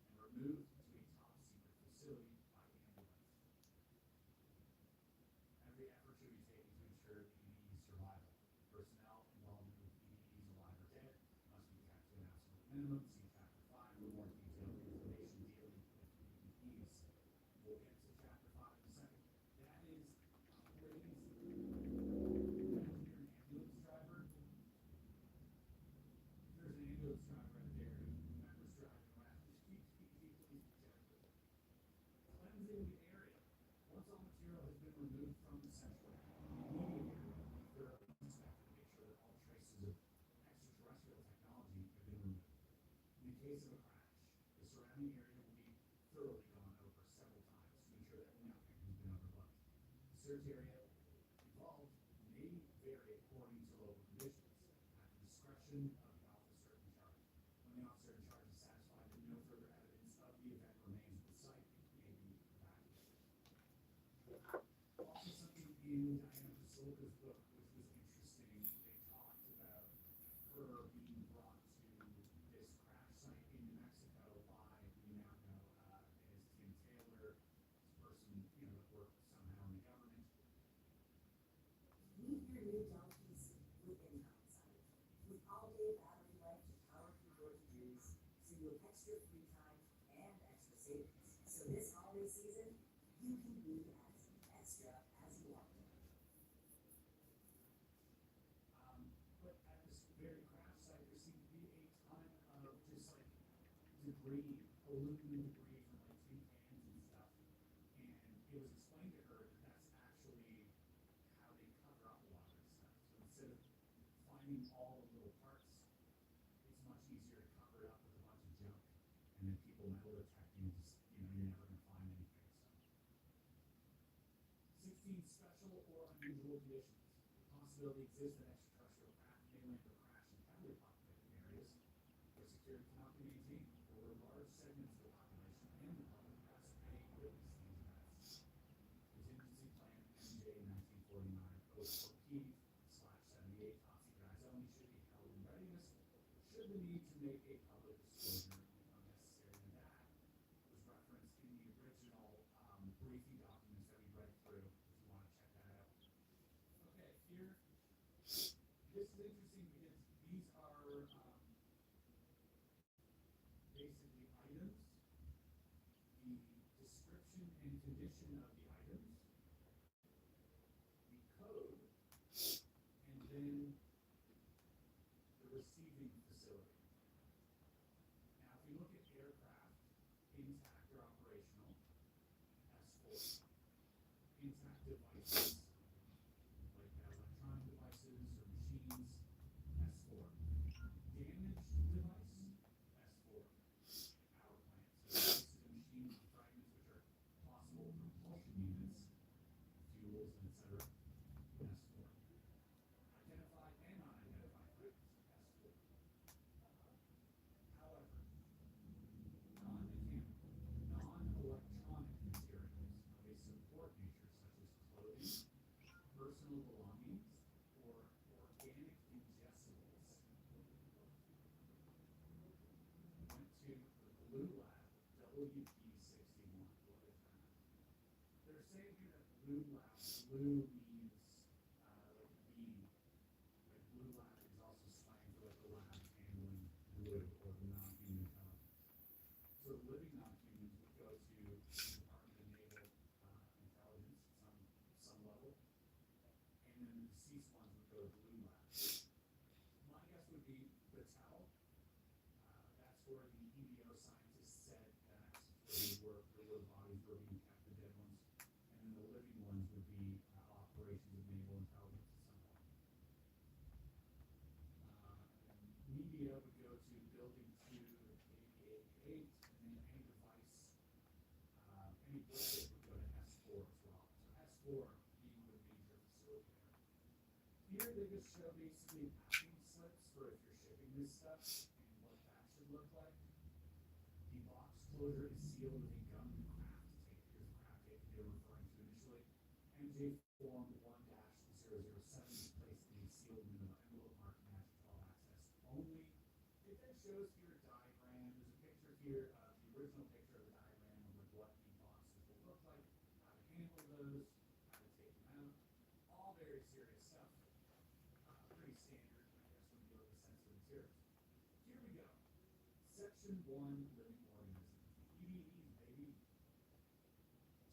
and removed to a top secret facility by ambulance. Every effort should be taken to ensure EEE survival. Personnel involved with EEEs alive or dead must be kept to an absolute minimum. See Chapter 5 for more detailed information dealing with EEEs. We'll get to Chapter 5 in a second. That is crazy. Imagine you're an ambulance driver. There's an ambulance driver out there who remembers driving around. Please protect it. Cleansing the area. Once all material has been removed from the central, the immediate area will be thoroughly inspected to make sure that all traces of extraterrestrial technology have been removed. In the case of a crash, the surrounding area will be thoroughly gone over several times to ensure that nothing has been overlooked. The search area involved may vary according to local conditions at the discretion of the officer in charge. When the officer in charge is satisfied that no further evidence of the event remains at the site, it may be evacuated. Also something in Diana Pasulka's book, which was interesting, they talked about her being brought to this crash site in New Mexico by, we now know, as Tim Taylor, this person, that worked somehow in the government. Meet your new donkeys within hindsight. With all-day battery life to power through your to-dos, so you have extra free time and extra savings. So this holiday season, you can be as extra as you want. But at this very crash site, there seemed to be a ton of just like debris, aluminum debris from like tin cans and stuff. And it was explained to her that that's actually how they cover up a lot of this stuff. So instead of finding all the little parts, it's much easier to cover it up with a bunch of junk. And then people metal detect you, just, you're never going to find anything. So 16 special or unusual conditions. The possibility exists that extraterrestrial craft may land or crash in heavily populated areas where security cannot be maintained or where large segments of the population and the public has may witness these events. Contingency Plan MJ 1949 04P/78 Topsy Dry Zone should be held in readiness should the need to make a public disclosure become necessary. And that was referenced in the original briefing documents that we read through, if you want to check that out. Okay, here, this is interesting because these are basically items, the description and condition of the items, the code, and then the receiving facility. Now, if you look at aircraft, intact or operational, S4. Intact devices, like electronic devices or machines, S4. Damaged device, S4. Power plant, so devices and machines and fragments which are possible propulsion units, fuels, and etc. S4. Identified and unidentified fragments, S4. However, non-mechanical, non-electronic materials of a support nature such as clothing, personal belongings, or organic ingestibles went to the Blue Lab WP61. What is that? They're saying here that Blue Lab, blue means like a bee. Like Blue Lab is also slang for like the lab handling blue or non-human intelligence. So living non-humans would go to the Department of Naval Intelligence at some level, and then the deceased ones would go to Blue Lab. My guess would be Battelle. That's where the EDO scientists said that there were bodies were being kept, the dead ones, and then the living ones would be operations of naval intelligence at some point. Media would go to building 2, 8888, and then any device, any bullshit would go to S4 as well. So S4 being the major facility there. Here they just show basically packing slips for if you're shipping this stuff and what that should look like. The box closure is sealed with a gummed craft tape. Here's the craft tape they were referring to initially. MJ Form 1-007 is placed in a sealed envelope marked Magic 12 access only. It then shows here a diagram. There's a picture here, the original picture of the diagram of like what the boxes will look like, how to handle those, how to take them out. All very serious stuff. Pretty standard, I guess, when you deal with sensitive materials. Here we go. Section 1, living organisms. EVEs, baby.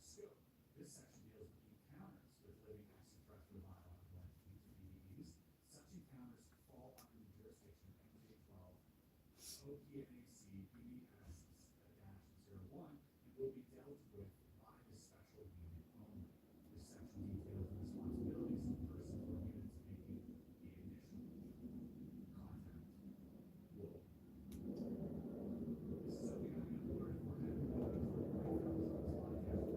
Scope. This section deals with encounters with living extraterrestrial biological entities, or EVEs. Such encounters fall under the jurisdiction of MJ12, OPNAC, BBS-01, and will be dealt with by the special unit only. This section details the responsibilities of the persons or units making the initial contact. Whoa. This is something I'm going to learn more heavily for breakdowns on this podcast.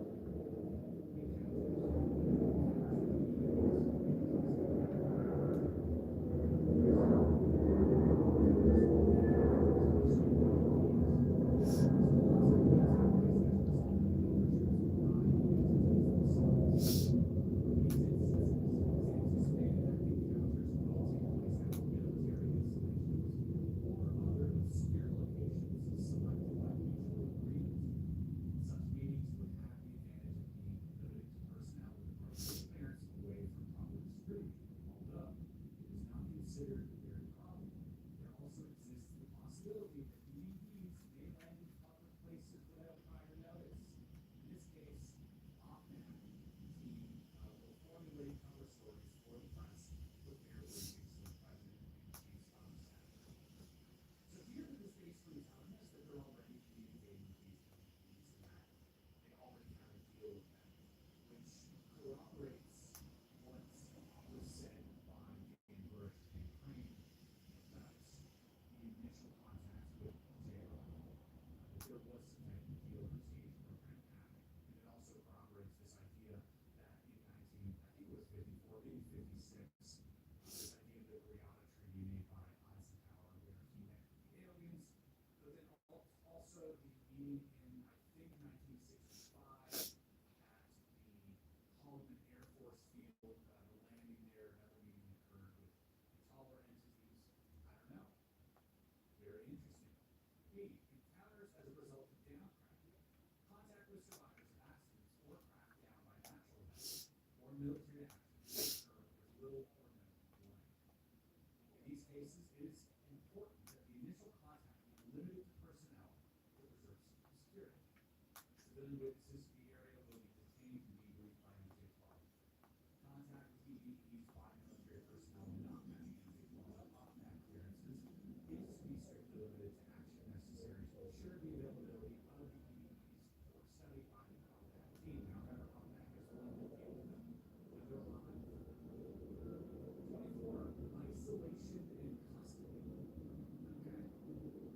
directly survivors of accidents or cracked down by natural events or military actions that occur with little or no warning. In these cases, it is important that the initial contact be limited to personnel to preserve security. Civilian witnesses to the area will be detained and debriefed by MJ-12. Contact with TVEs by military personnel not having MJ-12 off-back clearances is to be strictly limited to action necessary to ensure the availability of the EVEs for study by the off-back team. However, off-back is willing to deal with them when they're alive. 24. Isolation and custody. Okay.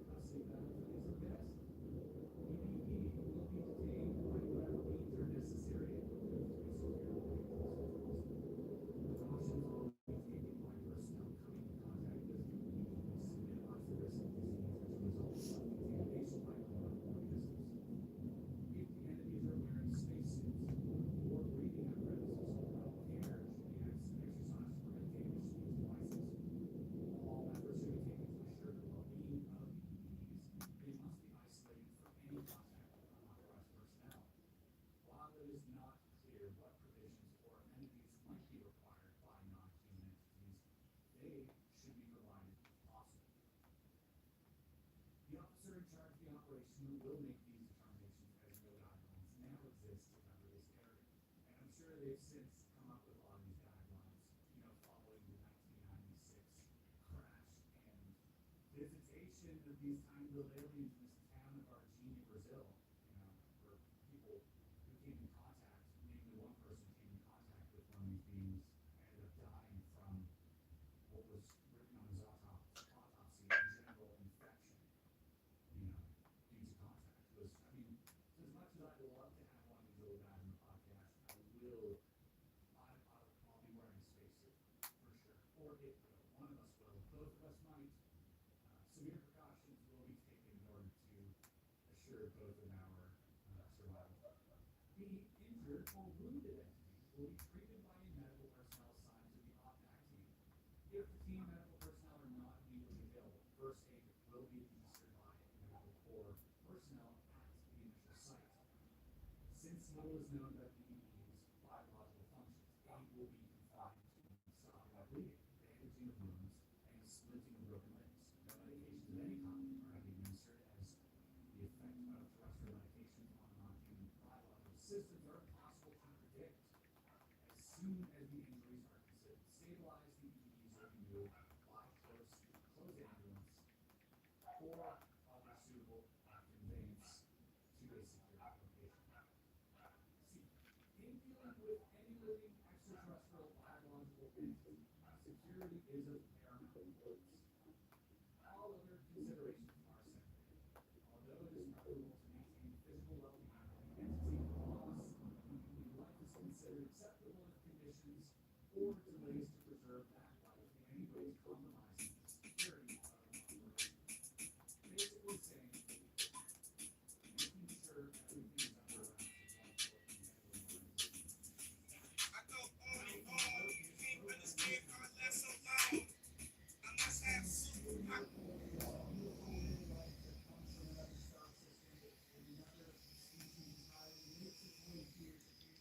Custody benefit is a best. EVE will be detained by whatever means are necessary and will go through secure precautions will be taken by personnel coming in contact with EVEs to minimize the risk of disease as a result of contamination by foreign organisms. If the entities are wearing spacesuits or breathing apparatus, care should be exercised to relinquish these devices. All efforts should be taken to ensure the well-being of the EVEs. They must be isolated from any contact with unauthorized personnel. While it is not clear what provisions or amenities might be required by non-human entities, they should be provided if possible. The officer in charge of the operation will make these determinations as no guidelines now exist to cover this area. And I'm sure they've since come up with a lot of these guidelines, following the 1996 crash and visitation of these tiny little aliens in this town of Argentina, Brazil, where people who came in contact, namely one person came in contact with one of these beings, ended up dying from what was written on his autopsy, general infection, due to contact. Was, I mean, as much as I'd love to have one of these little guys on the podcast, I'll be wearing a spacesuit, for sure. Or it will. One of us will. Both of us might. Severe precautions will be taken in order to assure both of our survival. The injured or wounded entities will be treated by a medical personnel assigned to the off-back team. If the team medical personnel are not immediately available, first aid will be administered by medical corps personnel at the initial site. Since little is known about the EVE's biological functions, aid will be confined to stopping of bleeding, bandaging of wounds, and splinting of broken limbs. No medications of any kind are to be administered, as the effect of terrestrial medications on non-human biological systems are impossible to predict. As soon as the injuries are considered stabilized, the EVEs will be moved by close ambulance or other suitable conveyance to a secure location. See, in dealing with any living extraterrestrial biological entity, security is of paramount importance. All other considerations are secondary. Although it is preferable to maintain physical well-being of the entity at all costs, life is considered acceptable if conditions or delays to preserve that life in any ways compromise the security of an operation. Basically saying, making sure everything is under wraps is one important I go on and on. You can't understand how I last so long. I must have superpowers.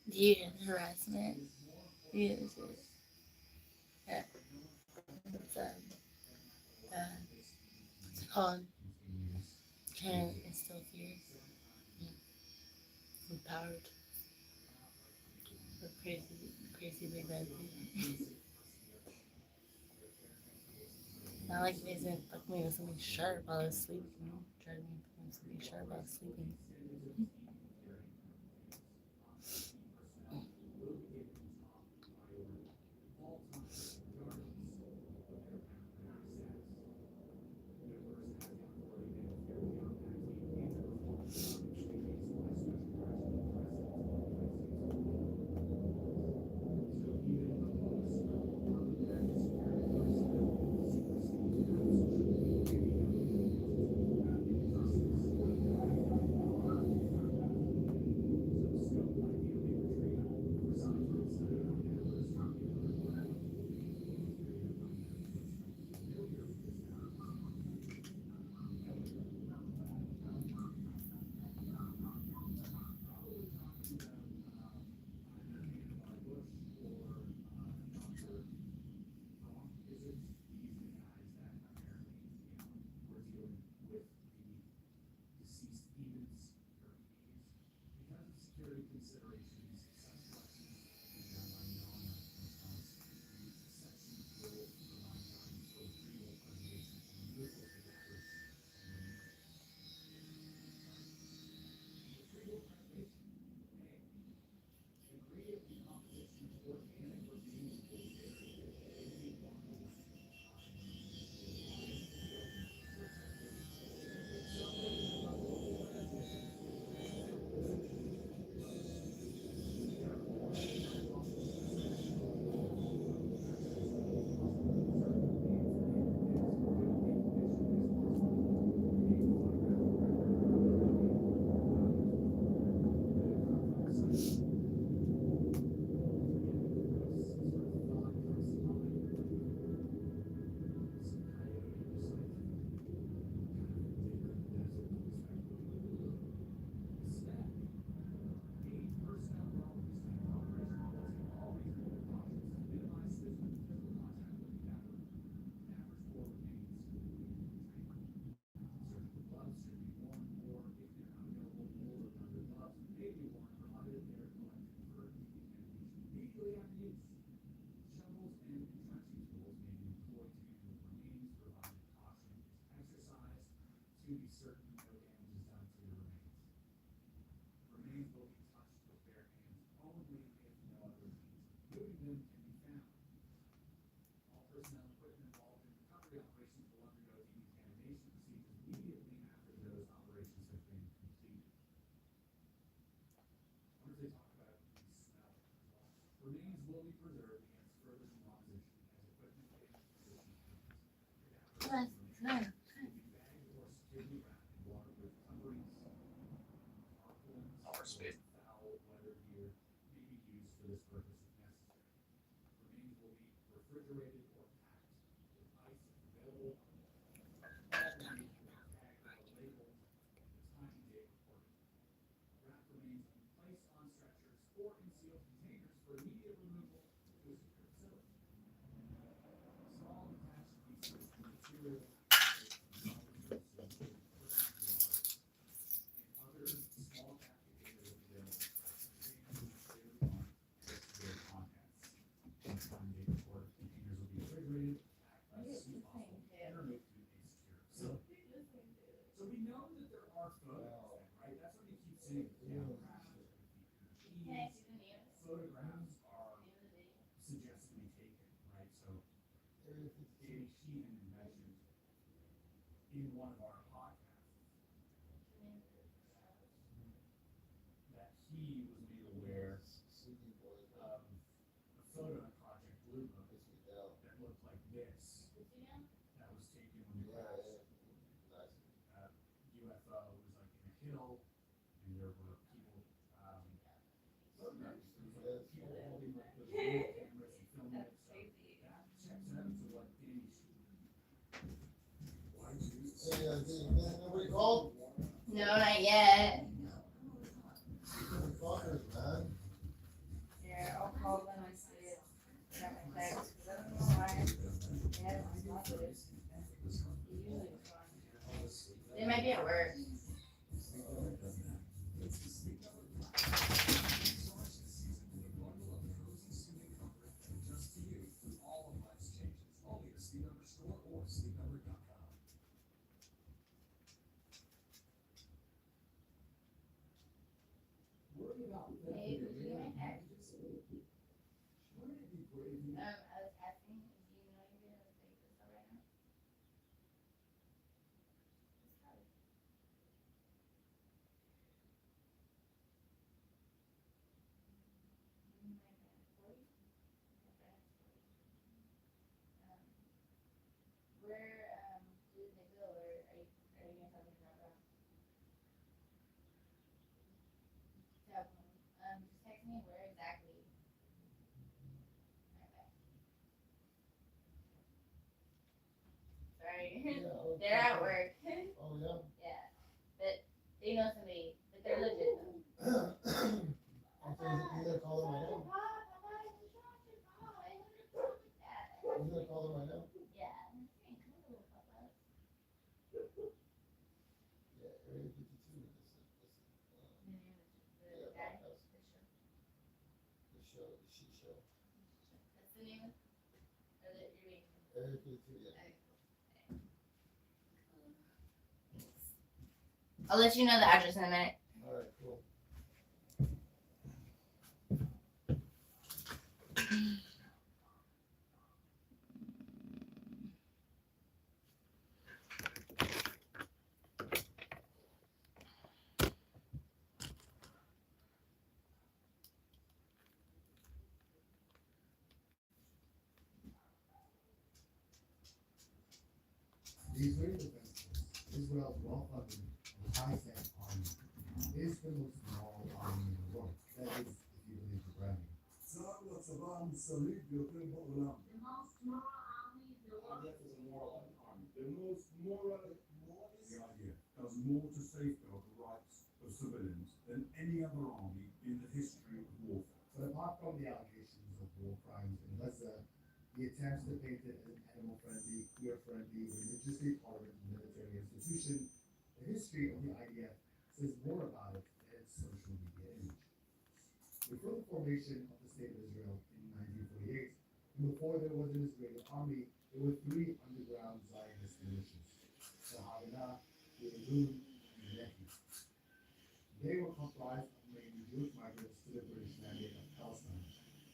Youth harassment. Youth. Yeah. What's it called? Can instill fear. Empowered. Crazy big bad thing. Not like they didn't fuck me with something sharp while I was sleeping. Try to make me something sharp while I was sleeping. can be certain no damage is done to your remains. Remains will be touched with bare hands only if no other means of moving them can be found. All personnel and equipment involved in recovery operations will undergo decontamination procedures immediately after those operations have been completed. I wonder if they talk about the smell as well. Remains will be preserved against further decomposition as equipment and position changes. Cadavers and remains will be bagged or securely wrapped in waterproof coverings. Tarpaulins Our or space. foul weather gear may be used for this purpose if necessary. Remains will be refrigerated or packed with ice if available. All remains will be tagged or labeled with the time and date recorded. Wrapped remains will be placed on stretchers or in sealed containers for immediate removal to a secure facility. Small detached pieces of material, and other small cap containers available may be clearly marked with their contents. And time and date recorded containers will be refrigerated, packed as soon as possible, and removed to a secure facility. So we know that there are photos, right? That's what you keep saying. Yeah, photographs are suggested to be taken, right? So Danny Sheehan mentioned in one of our podcasts that he was made aware of a photo at Project Blue Book that looked like this. That was taken when the UFO was like in a hill, and there were people, photographs. There was like people holding like those little cameras and filming it. So that checks out to what Danny Sheehan. Why do you? Nobody called? No, not yet. Fuckers, man. Yeah, I'll call them and see it. Got my text, 'cause I don't know why. They haven't responded. They usually respond. They might be at work. Hey, did you get my text? Wouldn't it be great if you I was asking, do you know you're gonna take this out right now? It's probably. Where did they go, or are you gonna tell me to drop off? Tell them, just text me where exactly. Okay. Sorry, Yeah, they're at work. Oh, yeah? Yeah, but they know somebody, but they're legit though. Okay, you gotta call them right now. You gotta call them right now. Yeah. Yeah, Area 52. The guy, the show. The she show. That's the name, or the, you're waiting. Area 52, yeah. I'll let you know the address in a minute. All right, cool. The Israeli Defense Force, Israel's well-funded and high-tech army, is the most moral army in the world. That is, if you believe the branding. צה"ל הוא הצבא המוסרי ביותר בעולם. The most moral army in the world. The most moral, the idea, does more to safeguard the rights of civilians than any other army in the history of warfare. But apart from the allegations of war crimes in Gaza, the attempts to paint it as an animal-friendly, queer-friendly, religiously tolerant military institution, the history of the IDF says more about it than its social media image. Before the formation of the State of Israel in 1948, and before there was an Israeli army, there were three underground Zionist militias: the Haganah, the Yehudim, and the Nephites. They were comprised of mainly Jewish migrants to the British Mandate of Palestine,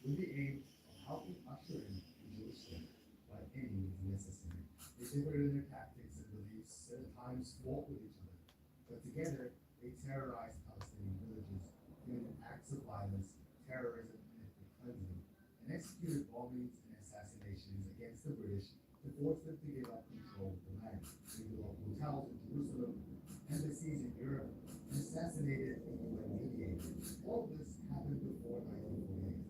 with the aim of helping usher in the Jewish state by any means necessary. They differed in their tactics and beliefs, and at times fought with each other, but together they terrorized Palestinian villages, committed acts of violence, terrorism, and ethnic cleansing, and executed bombings and assassinations against the British to force them to give up control of the land. They blew up hotels in Jerusalem, embassies in Europe, and assassinated a UN mediator. All this happened before 1948.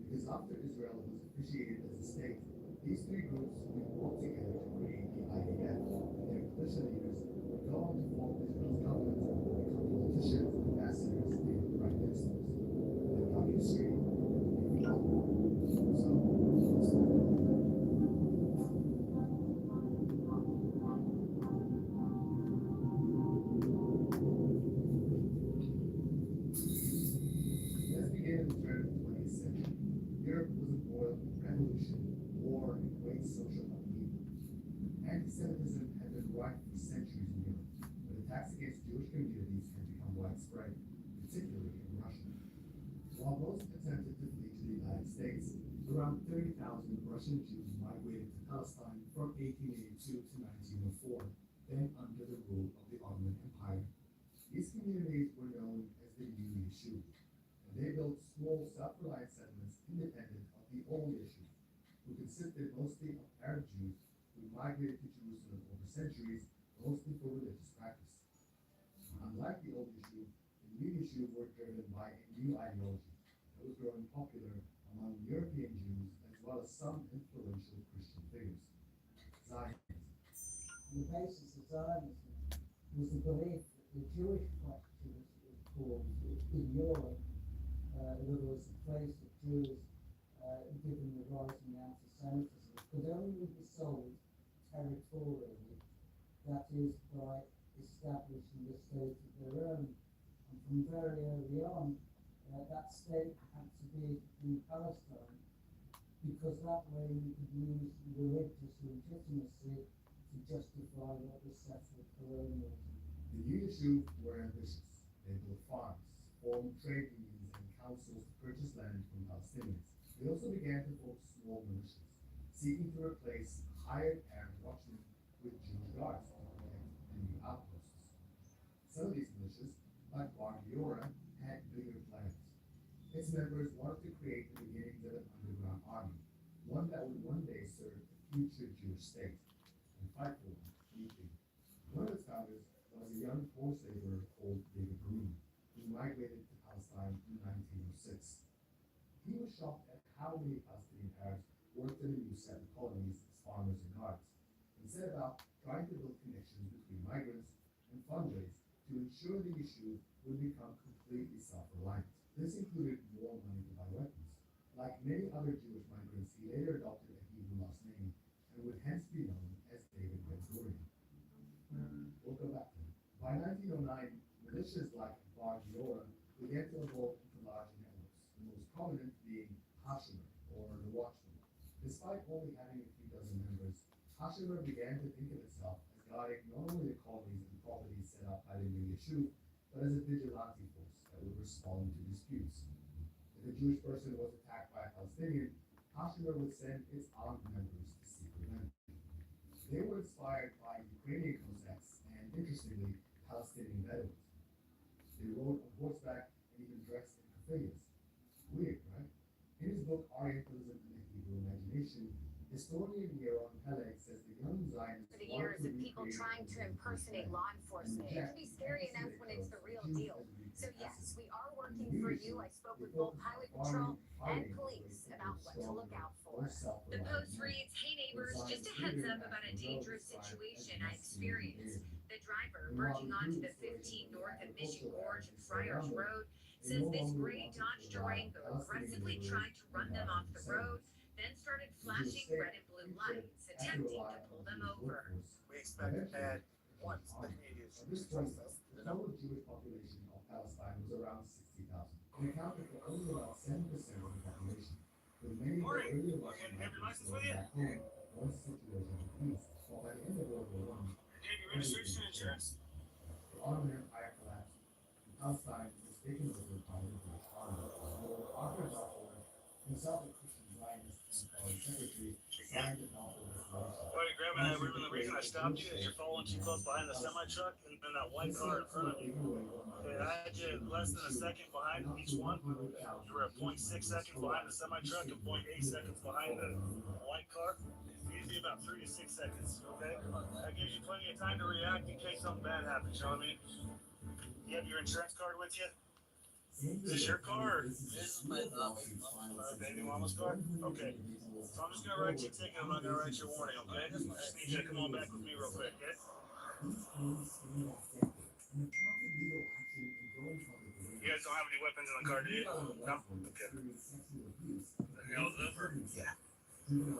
Because after Israel was officiated as a state, these three groups would work together to create the IDF, and their militia leaders would go on to form Israel's government, become politicians, ambassadors, and prime ministers. And now history will be Let's begin in the turn of the 20th century. Europe was embroiled in revolution, war, and great social upheaval. Anti-Semitism had been rife for centuries in Europe, but attacks against Jewish communities had become widespread, particularly in Russia. While most attempted to flee to the United States, around 30,000 Russian Jews migrated to Palestine from 1882 to 1904, then under the rule of the Ottoman Empire. These communities were known as the New Yishuv, and they built small self-reliant settlements independent of the old Yishuv, who consisted mostly of Arab Jews who migrated to Jerusalem over centuries, mostly for religious practice. Unlike the old Yishuv, the new Yishuv were driven by a new ideology that was growing popular among European Jews as well as some influential Christian figures. Zionism. The basis of Zionism was the belief that the Jewish question, as it was called in Europe, in other words, the place of Jews, given the rising anti-Semitism, could only be solved territorially, that is, by establishing a state of their own. And from very early on, that state had to be in Palestine, because that way you could use religious legitimacy to justify what was settler colonialism. The new Yishuv were ambitious. They built farms, formed trade unions and councils to purchase land from Palestinians. They also began to form small militias, seeking to replace hired Arab watchmen with Jewish guards to protect the new outposts. Some of these militias, like Bar Giora, had bigger plans. Its members wanted to create the beginnings of an underground army, one that would one day serve a future Jewish state, and fight for one if need be. One of its founders was a young forced laborer called David Green, who migrated to Palestine in 1906. He was shocked at how many Palestinian Arabs worked in the new settled colonies as farmers and guards, and set about trying to build connections between migrants and fundraise to ensure the Yishuv would become completely self-reliant. This included more money to buy weapons. Like many other Jewish migrants, he later adopted a Hebrew last name and would hence be known as David Ben-Gurion. We'll go back to him. By 1909, militias like Bar Giora began to evolve into larger networks, the most prominent being Hashimer, or the Watchman. Despite only having a few dozen members, Hashimer began to think of itself as guarding not only the colonies and properties set up by the new Yishuv, but as a vigilante force that would respond to disputes. If a Jewish person was attacked by a Palestinian, Hashimer would send its armed members to seek revenge. They were inspired by Ukrainian Cossacks and, interestingly, Palestinian veterans. They rode on horseback and even dressed in keffiyehs. Weird, right? In his book Orientalism and the Hebrew Imagination, historian Yaron Peleg says the young Zionists For the years of people trying to impersonate law enforcement, it can be scary enough when it's the real deal. So yes, we are working for you. I spoke with both Highway Patrol and police about what to look out for. The post reads, "Hey neighbors, just a heads up about a dangerous situation I experienced. The driver merging onto the 15 north of Mission Gorge and Friars Road says this gray Dodge Durango aggressively tried to run them off the road, then started flashing red and blue lights, attempting to pull them over." We expect that once the Canadians trust us, the total Jewish population of Palestine was around 60,000. It accounted for only about 7% of the population, with many of the earlier Russian migrants going back home once the situation had eased. While by the end of World War I, registration insurance? automated fire collapse. Outside, mistaken over the power of the army. Author Dr. himself a Christian Zionist and foreign secretary signed an offer of restoration. Wait, Grandma, the reason I stopped you is you're following too close behind the semi-truck and that white car in front of you. Okay, I had you less than a second behind each one. You were at 0.6 seconds behind the semi-truck and 0.8 seconds behind the white car. Usually about 3 to 6 seconds, okay? That gives you plenty of time to react in case something bad happens, you know what I mean? You have your insurance card with you? Is this your car or? This is my Baby mama's car? Okay. So I'm just gonna write you a ticket, I'm not gonna write you a warning, okay? I just need you to come on back with me real quick, okay? You guys don't have any weapons in the car, do you? No? Okay. Hell's over. Yeah. You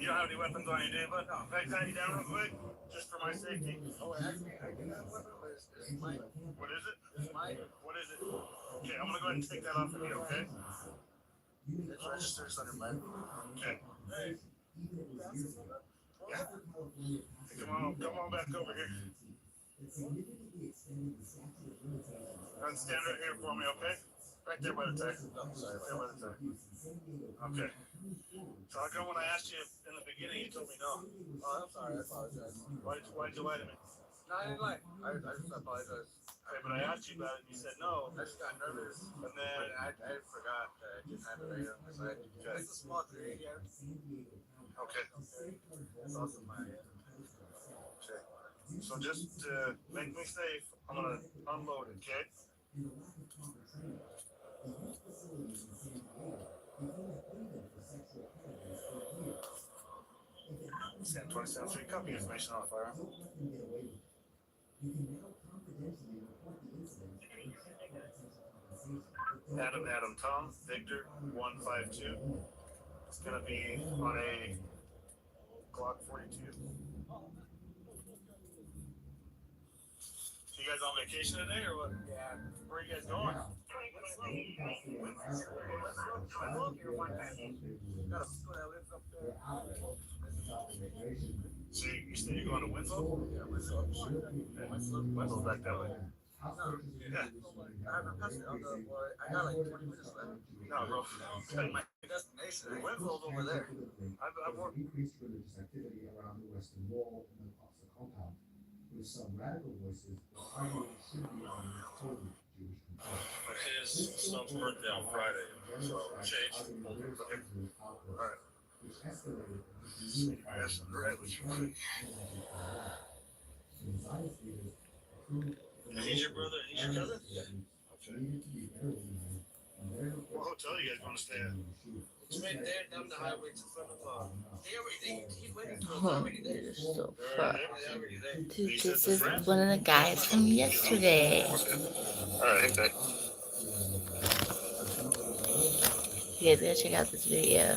don't have any weapons on you, do you, bud? No. Can I tie you down real quick? Just for my safety. Oh, actually, I do have a weapon, but it's mine. What is it? It's mine. What is it? Okay, I'm gonna go ahead and take that off of you, okay? It's registered as under mine. Okay. Hey. Yeah. Come on back over here. Stand right here for me, okay? Right there by the tire. Oh, sorry, right there by the tire. Okay. So how come when I asked you in the beginning, you told me no? Oh, I'm sorry. I apologize. Why'd you lie to me? No, I didn't lie. I just apologize. Okay, but I asked you about it and you said no. I just got nervous. And then I forgot that I didn't have it right on my side. It's a small 3 here. okay. It's also mine. Okay. So just to make me safe, I'm gonna unload it, okay? Sam 27 Street, copy information on fire. Adam, Tom, Victor, 152. It's gonna be on a Glock 42. You guys on vacation today or what? Yeah. Where are you guys going? So you said you're going to Winslow? Yeah, Winslow. Winslow's back that way. Yeah. I haven't passed it. I got like 20 minutes left. No, bro. My destination. Winslow's over there. I've worked. Increased religious activity around the western wall and across the compound, with some radical voices arguing it should be on total Jewish control. His son's birthday on Friday, so change. Alright. Which escalated Yes, right with you. And he's your brother, he's your cousin? Okay. What hotel you guys want to stay at? It's right there down the highway to front of he's waiting for us Oh, already there. dude, so fuck. They're already there. Dude, this is one of the guys from yesterday. Alright, okay. You guys gotta check out this video.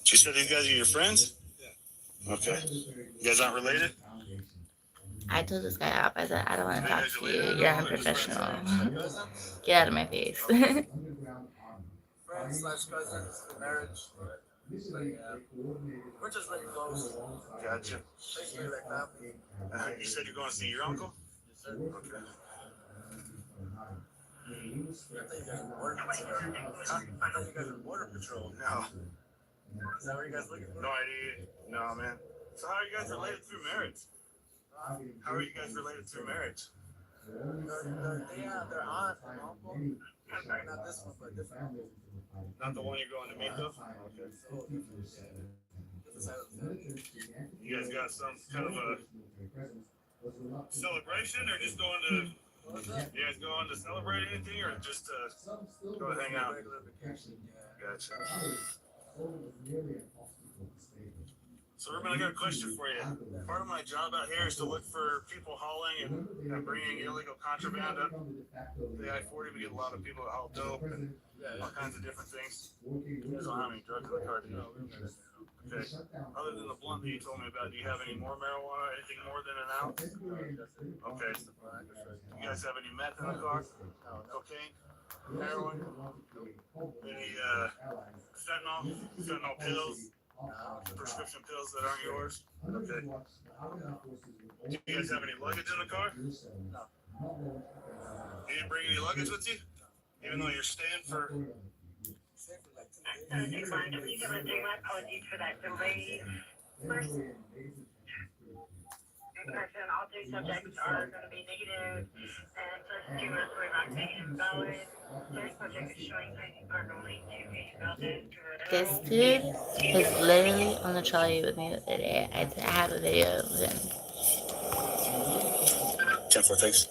You said these guys are your friends? Yeah. Okay. You guys aren't related? I told this guy off. I said, I don't want to talk to you. You're unprofessional. Get out of my face. Friends / cousins, marriage. Like, we're just very close. Gotcha. Basically like family. You said you're going to see your uncle? Yes, sir. Okay. I thought you guys were border patrol. I thought you guys were border patrol. No. Is that what you guys looking for? No idea. No, man. So how are you guys related through marriage? How are you guys related through marriage? Their aunt and uncle. Not this one, but different. Not the one you're going to meet though? Okay. You guys got some kind of a celebration or just going to, you guys going to celebrate anything or just go hang out? Gotcha. So Ruben, I got a question for you. Part of my job out here is to look for people hauling and bringing illegal contraband up the I-40. We get a lot of people that haul dope and all kinds of different things. You guys don't have any drugs in the car, do you? Okay. Other than the blunt that you told me about, do you have any more marijuana, anything more than an ounce? Okay. You guys have any meth in the car? Cocaine? Heroin? Any fentanyl pills? prescription pills that aren't yours? Okay. Do you guys have any luggage in the car? No. You didn't bring any luggage with you? Even though you're staying for... Apologies for that delay. First, person, all three subjects are going to be negative, and first two are not taking valid. Third subject is showing are going to be valid. This dude is literally on the trolley with me the other day. I have a video of him. 10-4, thanks.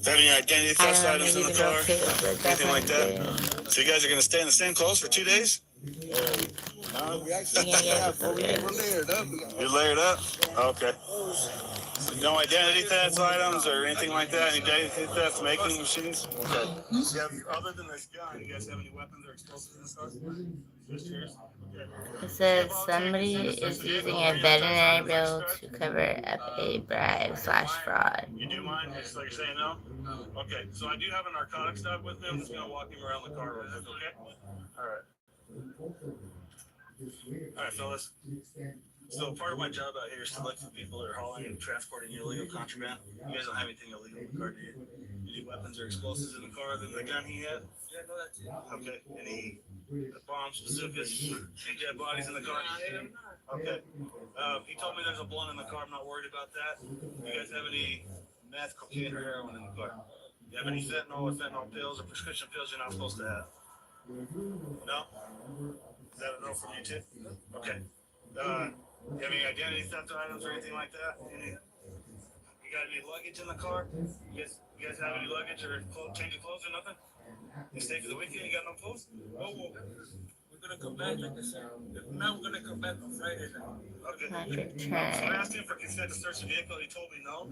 Do you have any identity theft items in the car? Anything like that? So you guys are going to stay in the same clothes for 2 days? We actually we're layered up. You're layered up? Okay. So no identity theft items or anything like that? Any identity theft making machines? Okay. You have, other than this gun, you guys have any weapons or explosives in this car? Just yours? Okay. It says somebody is using a veterinary bill to cover up a bribe/fraud. You do mind? It's like you're saying no? Okay. So I do have a narcotics dog with me. I'm just going to walk him around the car real quick, okay? All right. All right, fellas. So part of my job out here is to look for people that are hauling and transporting illegal contraband. You guys don't have anything illegal in the car, do you? Any weapons or explosives in the car other than the gun he had? Yeah, no, that's it. Okay. Any bombs, bazookas, any dead bodies in the car? Okay. He told me there's a blunt in the car. I'm not worried about that. You guys have any meth, cocaine, or heroin in the car? You have any fentanyl or fentanyl pills or prescription pills you're not supposed to have? No? Is that a no from you too? Okay. You have any identity theft items or anything like that? You got any luggage in the car? You guys have any luggage or change of clothes or nothing? You stay for the weekend? You got no clothes? Oh, we're gonna come back, like I said. Now we're gonna come back on Friday now. Okay. So I asked him for consent to search the vehicle. He told me no.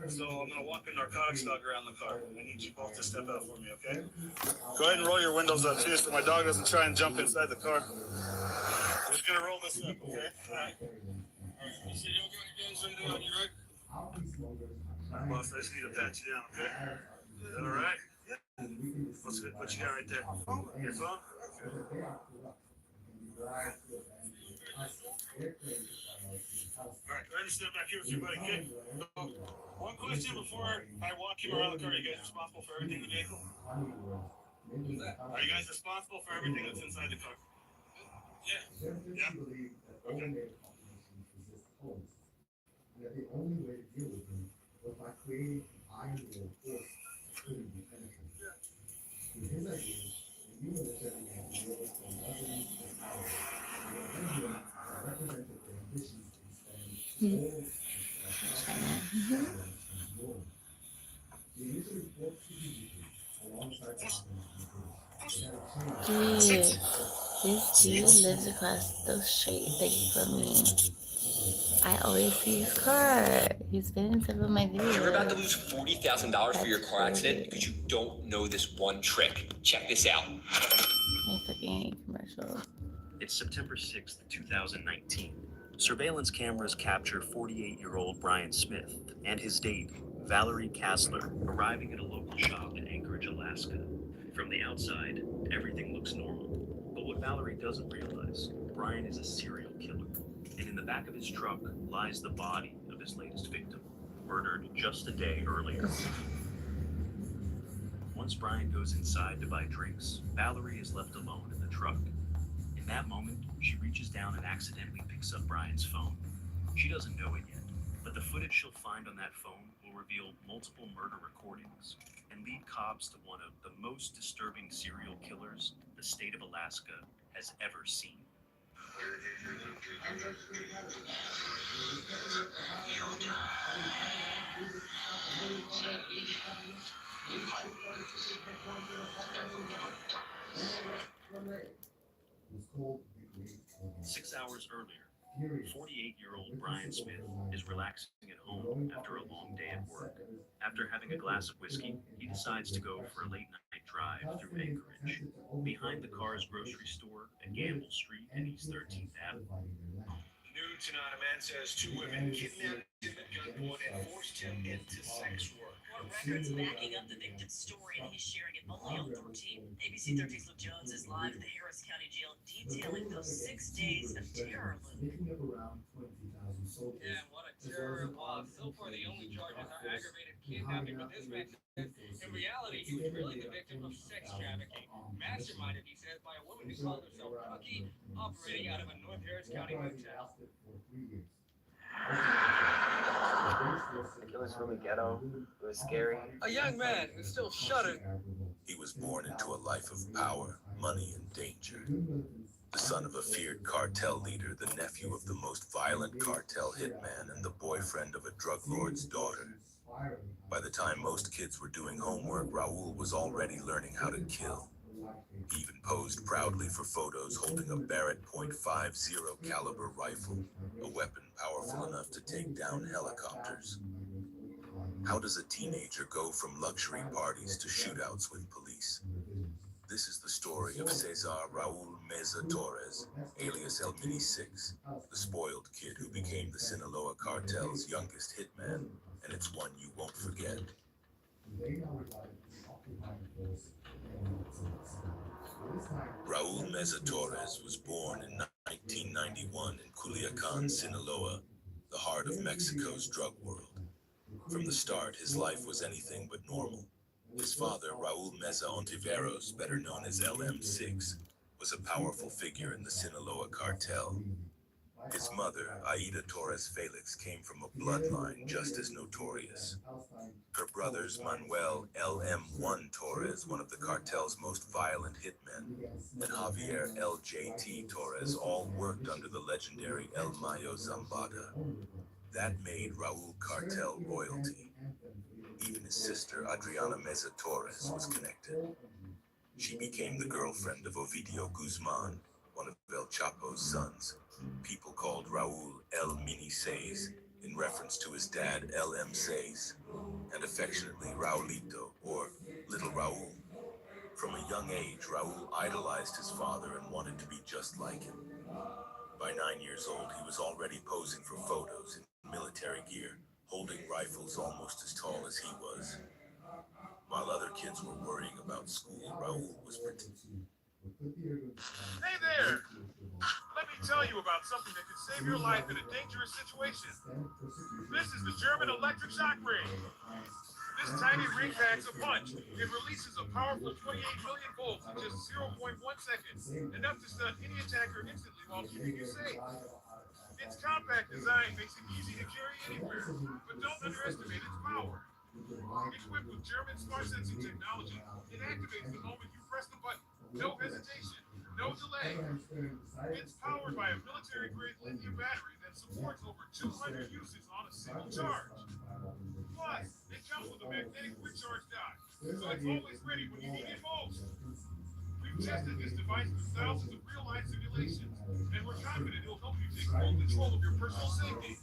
So I'm gonna walk a narcotics dog around the car. I need you both to step out for me, okay? Go ahead and roll your windows up too, so my dog doesn't try and jump inside the car. I'm just gonna roll this up, okay? All right. You see, you don't got any guns or anything on you, right? All right, boss. I just need to pat you down, okay? Is that all right? What you got right there? Your phone? Okay. All right, go ahead and step back here with your buddy, okay? So, one question before I walk you around the car. Are you guys responsible for everything in the vehicle? Are you guys responsible for everything that's inside the car? Yeah. Yeah. Okay. That the only way to deal with them was by creating an iron will force that couldn't be penetrated. With his ideas, the military had to deal with the Muslims and Arabs, and everyone represented the ambitions to expand all the initially forced strategically alongside Dude, this dude lives across the street from me. I always see his car. He's been in some of my videos. You're about to lose $40,000 for your car accident because you don't know this one trick. Check this out. I fucking hate commercials. It's September 6th, 2019. Surveillance cameras capture 48-year-old Brian Smith and his date, Valerie Kassler, arriving at a local shop in Anchorage, Alaska. From the outside, everything looks normal. But what Valerie doesn't realize, Brian is a serial killer. And in the back of his truck lies the body of his latest victim, murdered just a day earlier. Once Brian goes inside to buy drinks, Valerie is left alone in the truck. In that moment, she reaches down and accidentally picks up Brian's phone. She doesn't know it yet, but the footage she'll find on that phone will reveal multiple murder recordings and lead cops to one of the most disturbing serial killers the state of Alaska has ever seen. called 6 hours earlier, 48-year-old Brian Smith is relaxing at home after a long day at work. After having a glass of whiskey, he decides to go for a late-night drive through Anchorage. Behind the car's grocery store at Gamble Street and East 13th Avenue, Nudes Anonymous says two women kidnapped him at gunpoint and forced him into sex work. Court records backing up the victim's story, and he's sharing it only on 13. ABC 13's Luke Jones is live at the Harris County Jail, detailing those 6 days of terror. Picking up around 20,000 soldiers. Yeah, what a terror boss. So far, the only charges are aggravated kidnapping, but this man says in reality, he was really the victim of sex trafficking. Masterminded, he says, by a woman who called herself Cookie, operating out of a North Harris County motel. Killers from the ghetto. It was scary. A young man who still shuddered. He was born into a life of power, money, and danger. The son of a feared cartel leader, the nephew of the most violent cartel hitman, and the boyfriend of a drug lord's daughter. By the time most kids were doing homework, Raul was already learning how to kill. He even posed proudly for photos holding a Barrett .50 caliber rifle, a weapon powerful enough to take down helicopters. How does a teenager go from luxury parties to shootouts with police? This is the story of Cesar Raul Meza Torres, alias El Mini Six, the spoiled kid who became the Sinaloa cartel's youngest hitman, and it's one you won't forget. Raul Meza Torres was born in 1991 in Culiacan, Sinaloa, the heart of Mexico's drug world. From the start, his life was anything but normal. His father, Raul Meza Ontiveros, better known as LM6, was a powerful figure in the Sinaloa cartel. His mother, Aida Torres Felix, came from a bloodline just as notorious. Her brothers, Manuel LM1 Torres, one of the cartel's most violent hitmen, and Javier LJT Torres all worked under the legendary El Mayo Zambada. That made Raul cartel royalty. Even his sister, Adriana Meza Torres, was connected. She became the girlfriend of Ovidio Guzman, one of El Chapo's sons. People called Raul El Mini Seis in reference to his dad LM Seis, and affectionately Raulito, or Little Raul. From a young age, Raul idolized his father and wanted to be just like him. By 9 years old, he was already posing for photos in military gear, holding rifles almost as tall as he was. While other kids were worrying about school, Raul was Hey there! Let me tell you about something that could save your life in a dangerous situation. This is the German electric shock ring. This tiny ring packs a punch. It releases a powerful 28 million volts in just 0.1 seconds, enough to stun any attacker instantly while keeping you safe. Its compact design makes it easy to carry anywhere, but don't underestimate its power. Equipped with German smart sensing technology, it activates the moment you press the button. No hesitation, no delay. It's powered by a military-grade lithium battery that supports over 200 uses on a single charge. Plus, it comes with a magnetic quick charge dock, so it's always ready when you need it most. We've tested this device with thousands of real-life simulations, and we're confident it'll help you take full control of your personal safety.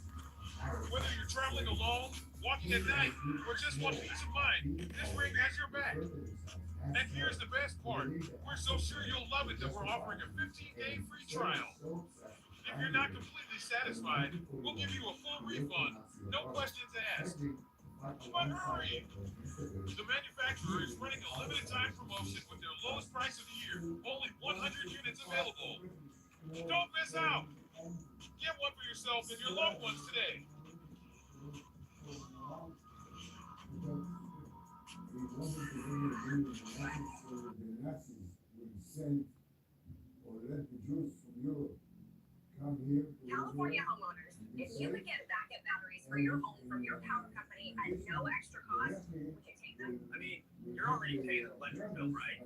Whether you're traveling alone, walking at night, or just want peace of mind, this ring has your back. And here's the best part. We're so sure you'll love it that we're offering a 15-day free trial. If you're not completely satisfied, we'll give you a full refund. No questions asked. But hurry! The manufacturer is running a limited time promotion with their lowest price of the year. Only 100 units available. Don't miss out. Get one for yourself and your loved ones today. California homeowners, if you could get backup batteries for your home from your power company at no extra cost, would you take them? I mean, you're already paying an electric bill, right?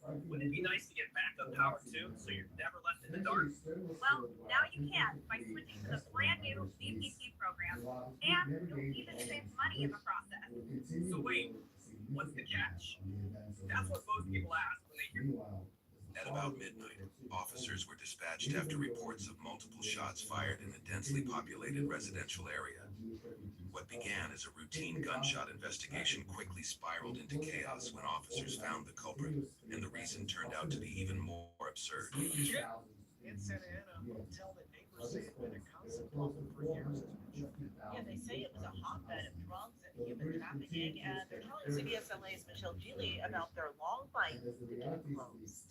Wouldn't it be nice to get backup power too, so you're never left in the dark? Well, now you can by switching to the brand new VPP program, and you'll even save money in the process. So wait, what's the catch? That's what most people ask when they hear. At about midnight, officers were dispatched after reports of multiple shots fired in a densely populated residential area. What began as a routine gunshot investigation quickly spiraled into chaos when officers found the culprit, and the reason turned out to be even more absurd. In Santa Ana, a motel that neighbors say had been a concert in Colton for years. Yeah, they say it was a hotbed of drugs and human trafficking, and they're telling CBS/LA's Michelle Geely about their long fight to keep it closed.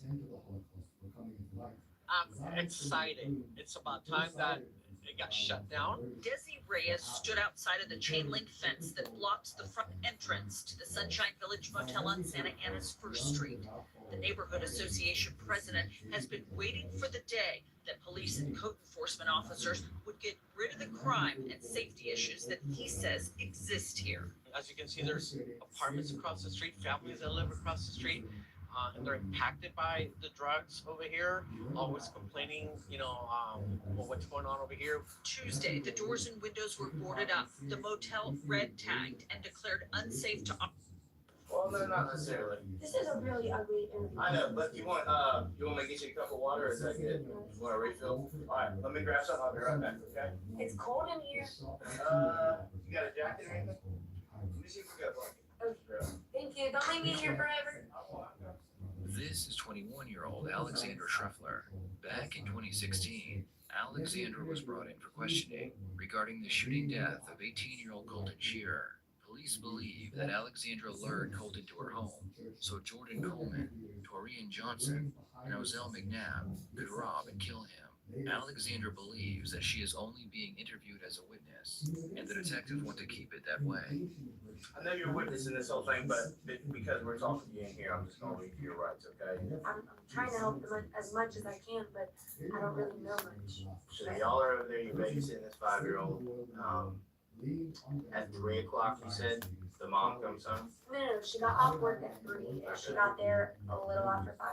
Exciting. It's about time that it got shut down. Desi Reyes stood outside of the chain link fence that blocks the front entrance to the Sunshine Village Motel on Santa Ana's First Street. The neighborhood association president has been waiting for the day that police and code enforcement officers would get rid of the crime and safety issues that he says exist here. As you can see, there's apartments across the street, families that live across the street, and they're impacted by the drugs over here, always complaining, well, what's going on over here. Tuesday, the doors and windows were boarded up, the motel red tagged and declared unsafe to Well, no, not necessarily. This is a really ugly interview. I know, but you want me to get you a cup of water, or is that good? You want a refill? All right, let me grab some, I'll be right back, okay? It's cold in here. You got a jacket or anything? Let me see if we got one. Okay. Thank you. Don't leave me in here forever. This is 21-year-old Alexandra Schreffler. Back in 2016, Alexandra was brought in for questioning regarding the shooting death of 18-year-old Colton Shearer. Police believe that Alexandra lured Colton to her home so Jordan Coleman, Torian Johnson, and Ozell McNabb could rob and kill him. Alexandra believes that she is only being interviewed as a witness, and the detectives want to keep it that way. I know you're witnessing this whole thing, but because we're talking to you in here, I'm just gonna leave you your rights, okay? I'm trying to help them as much as I can, but I don't really know much. So y'all are over there, you're babysitting this 5-year-old. At 3 o'clock, you said, the mom comes home? No, she got off work at 3, and she got there a little after 5.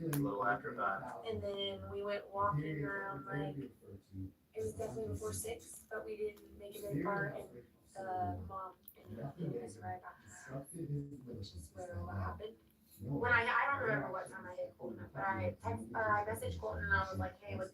A little after 5. And then we went walking around it was definitely before 6, but we didn't make it very far, and mom ended up giving us a ride back to her house, which is where what happened. When I don't remember what time I hit Colton, but I messaged Colton and I was like, hey, what's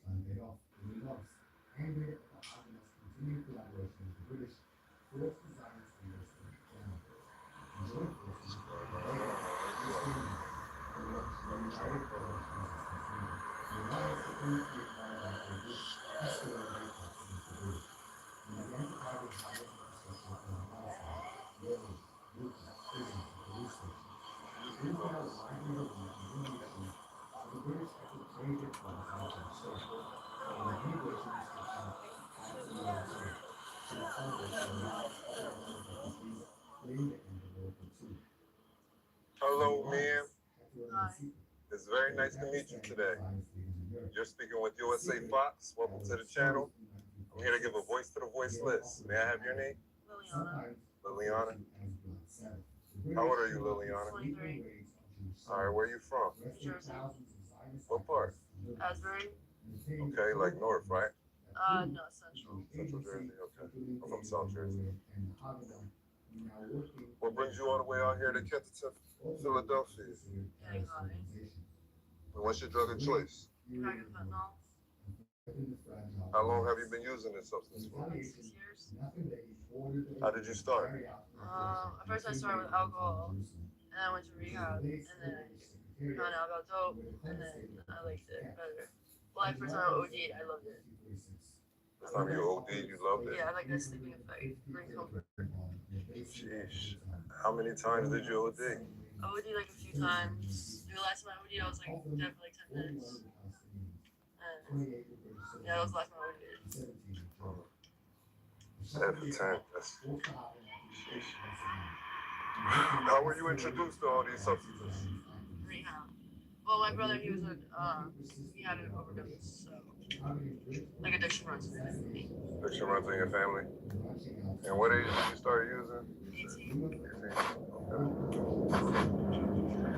Hello, ma'am. It's very nice to meet you today. You're speaking with USA Fox. Welcome to the channel. I'm here to give a voice to the voiceless. May I have your name? Liliana. How old are you, Liliana? 23. All right, where are you from? Jersey. What part? Asbury. Okay, like north, right? No, Central. Central Jersey, okay. I'm from South Jersey. What brings you all the way out here to Kensington, Philadelphia? Getting high. And what's your drug of choice? Crack and fentanyl. How long have you been using this substance for? 6 years. How did you start? At first I started with alcohol, and then I went to rehab, and then I found out about dope, and then I liked it better. Well, at first I OD'd, I loved it. The time you OD'd, you loved it? Yeah, I like the sleeping effect, bring comfort. Sheesh. How many times did you OD? I OD'd like a few times. The last time I OD'd, I was like dead for like 10 minutes. And yeah, that was the last time I OD'd. Dead for 10. That's... Sheesh. How were you introduced to all these substances? Rehab. Well, my brother, he had an overdose, so like addiction runs in my family. Addiction runs in your family? And what age did you start using? 18. Okay.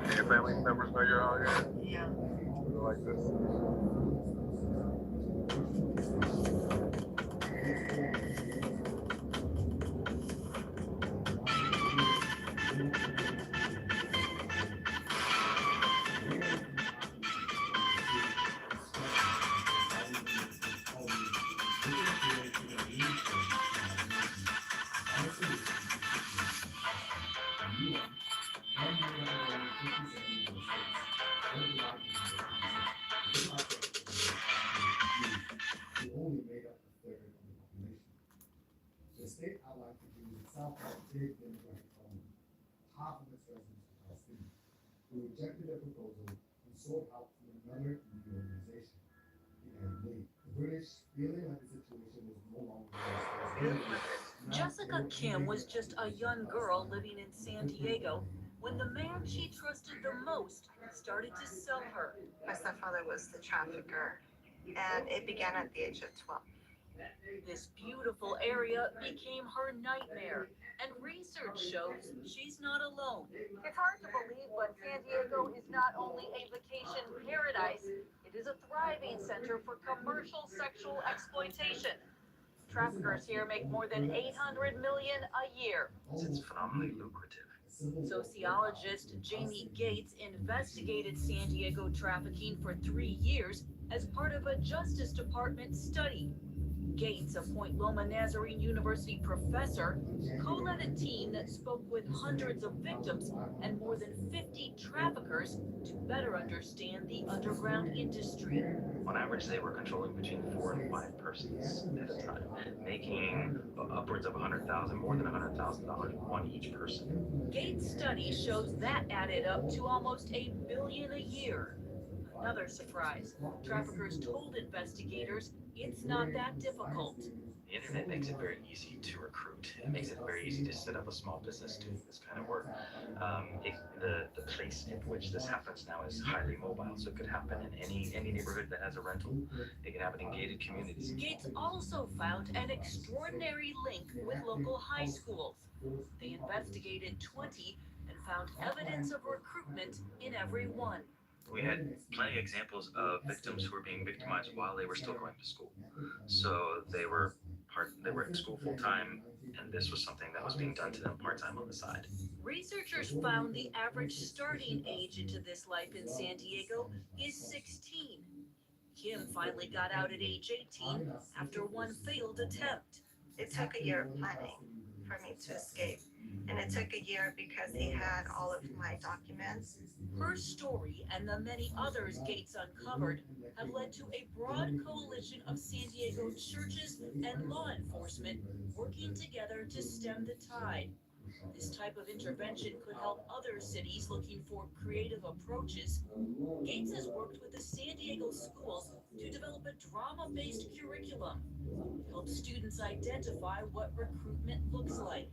Do your family members know you're out here? Yeah. Like this. itself a big demographic problem. Half of its residents are Palestinian, who rejected their proposal and sought help from another new organization, the Arab League. The British, feeling like the situation was no longer their responsibility. Jessica Kim was just a young girl living in San Diego when the man she trusted the most started to sell her. My stepfather was the trafficker, and it began at the age of 12. This beautiful area became her nightmare, and research shows she's not alone. It's hard to believe, but San Diego is not only a vacation paradise, it is a thriving center for commercial sexual exploitation. Traffickers here make more than $800 million a year. It's phenomenally lucrative. Sociologist Jamie Gates investigated San Diego trafficking for 3 years as part of a Justice Department study. Gates, a Point Loma Nazarene University professor, co-led a team that spoke with hundreds of victims and more than 50 traffickers to better understand the underground industry. On average, they were controlling between 4 and 5 persons at a time, making upwards of $100,000, more than $100,000 on each person. Gates' study shows that added up to almost $1 billion a year. Another surprise, traffickers told investigators it's not that difficult. The internet makes it very easy to recruit. It makes it very easy to set up a small business doing this kind of work. The place in which this happens now is highly mobile, so it could happen in any neighborhood that has a rental. It can happen in gated communities. Gates also found an extraordinary link with local high schools. They investigated 20 and found evidence of recruitment in every one. We had plenty of examples of victims who were being victimized while they were still going to school. So they were at school full time, and this was something that was being done to them part time on the side. Researchers found the average starting age into this life in San Diego is 16. Kim finally got out at age 18 after one failed attempt. It took a year of planning for me to escape. And it took a year because he had all of my documents. Her story and the many others Gates uncovered have led to a broad coalition of San Diego churches and law enforcement working together to stem the tide. This type of intervention could help other cities looking for creative approaches. Gates has worked with the San Diego schools to develop a drama-based curriculum. It helps students identify what recruitment looks like.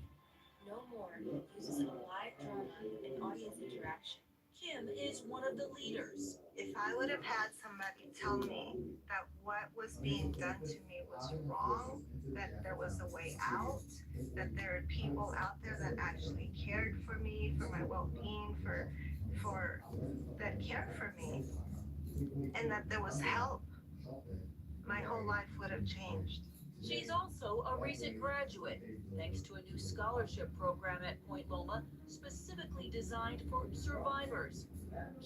No more uses a live drama and audience interaction. Kim is one of the leaders. If I would have had somebody tell me that what was being done to me was wrong, that there was a way out, that there are people out there that actually cared for me, for my well-being, for that cared for me, and that there was help, my whole life would have changed. She's also a recent graduate, thanks to a new scholarship program at Point Loma specifically designed for survivors.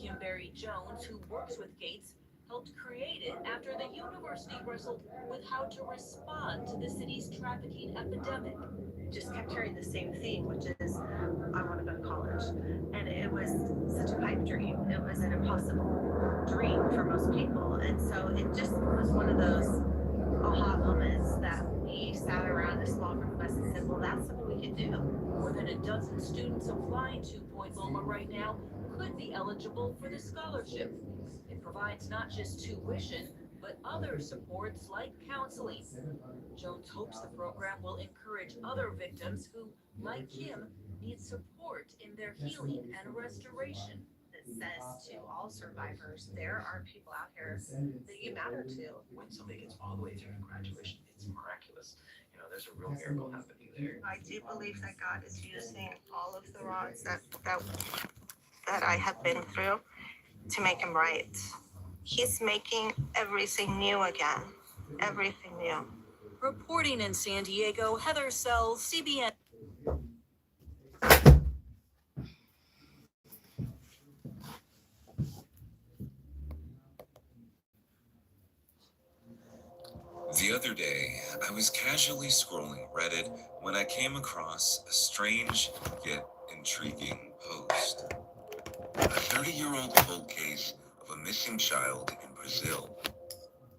Kimberly Jones, who works with Gates, helped create it after the university wrestled with how to respond to the city's trafficking epidemic. Just kept hearing the same theme, which is, I want to go to college. And it was such a pipe dream. It was an impossible dream for most people. And so it just was one of those aha moments that we sat around a small group of us and said, well, that's something we can do. More than a dozen students applying to Point Loma right now could be eligible for the scholarship. It provides not just tuition, but other supports like counseling. Jones hopes the program will encourage other victims who, like Kim, need support in their healing and restoration. Says to all survivors, there are people out here that you matter to. When somebody gets all the way through to graduation, it's miraculous. You know, there's a real miracle happening there. I do believe that God is using all of the wrongs that I have been through to make them right. He's making everything new again. Everything new. Reporting in San Diego, Heather Sells, CBN. The other day, I was casually scrolling Reddit when I came across a strange yet intriguing post. A 30-year-old cold case of a missing child in Brazil.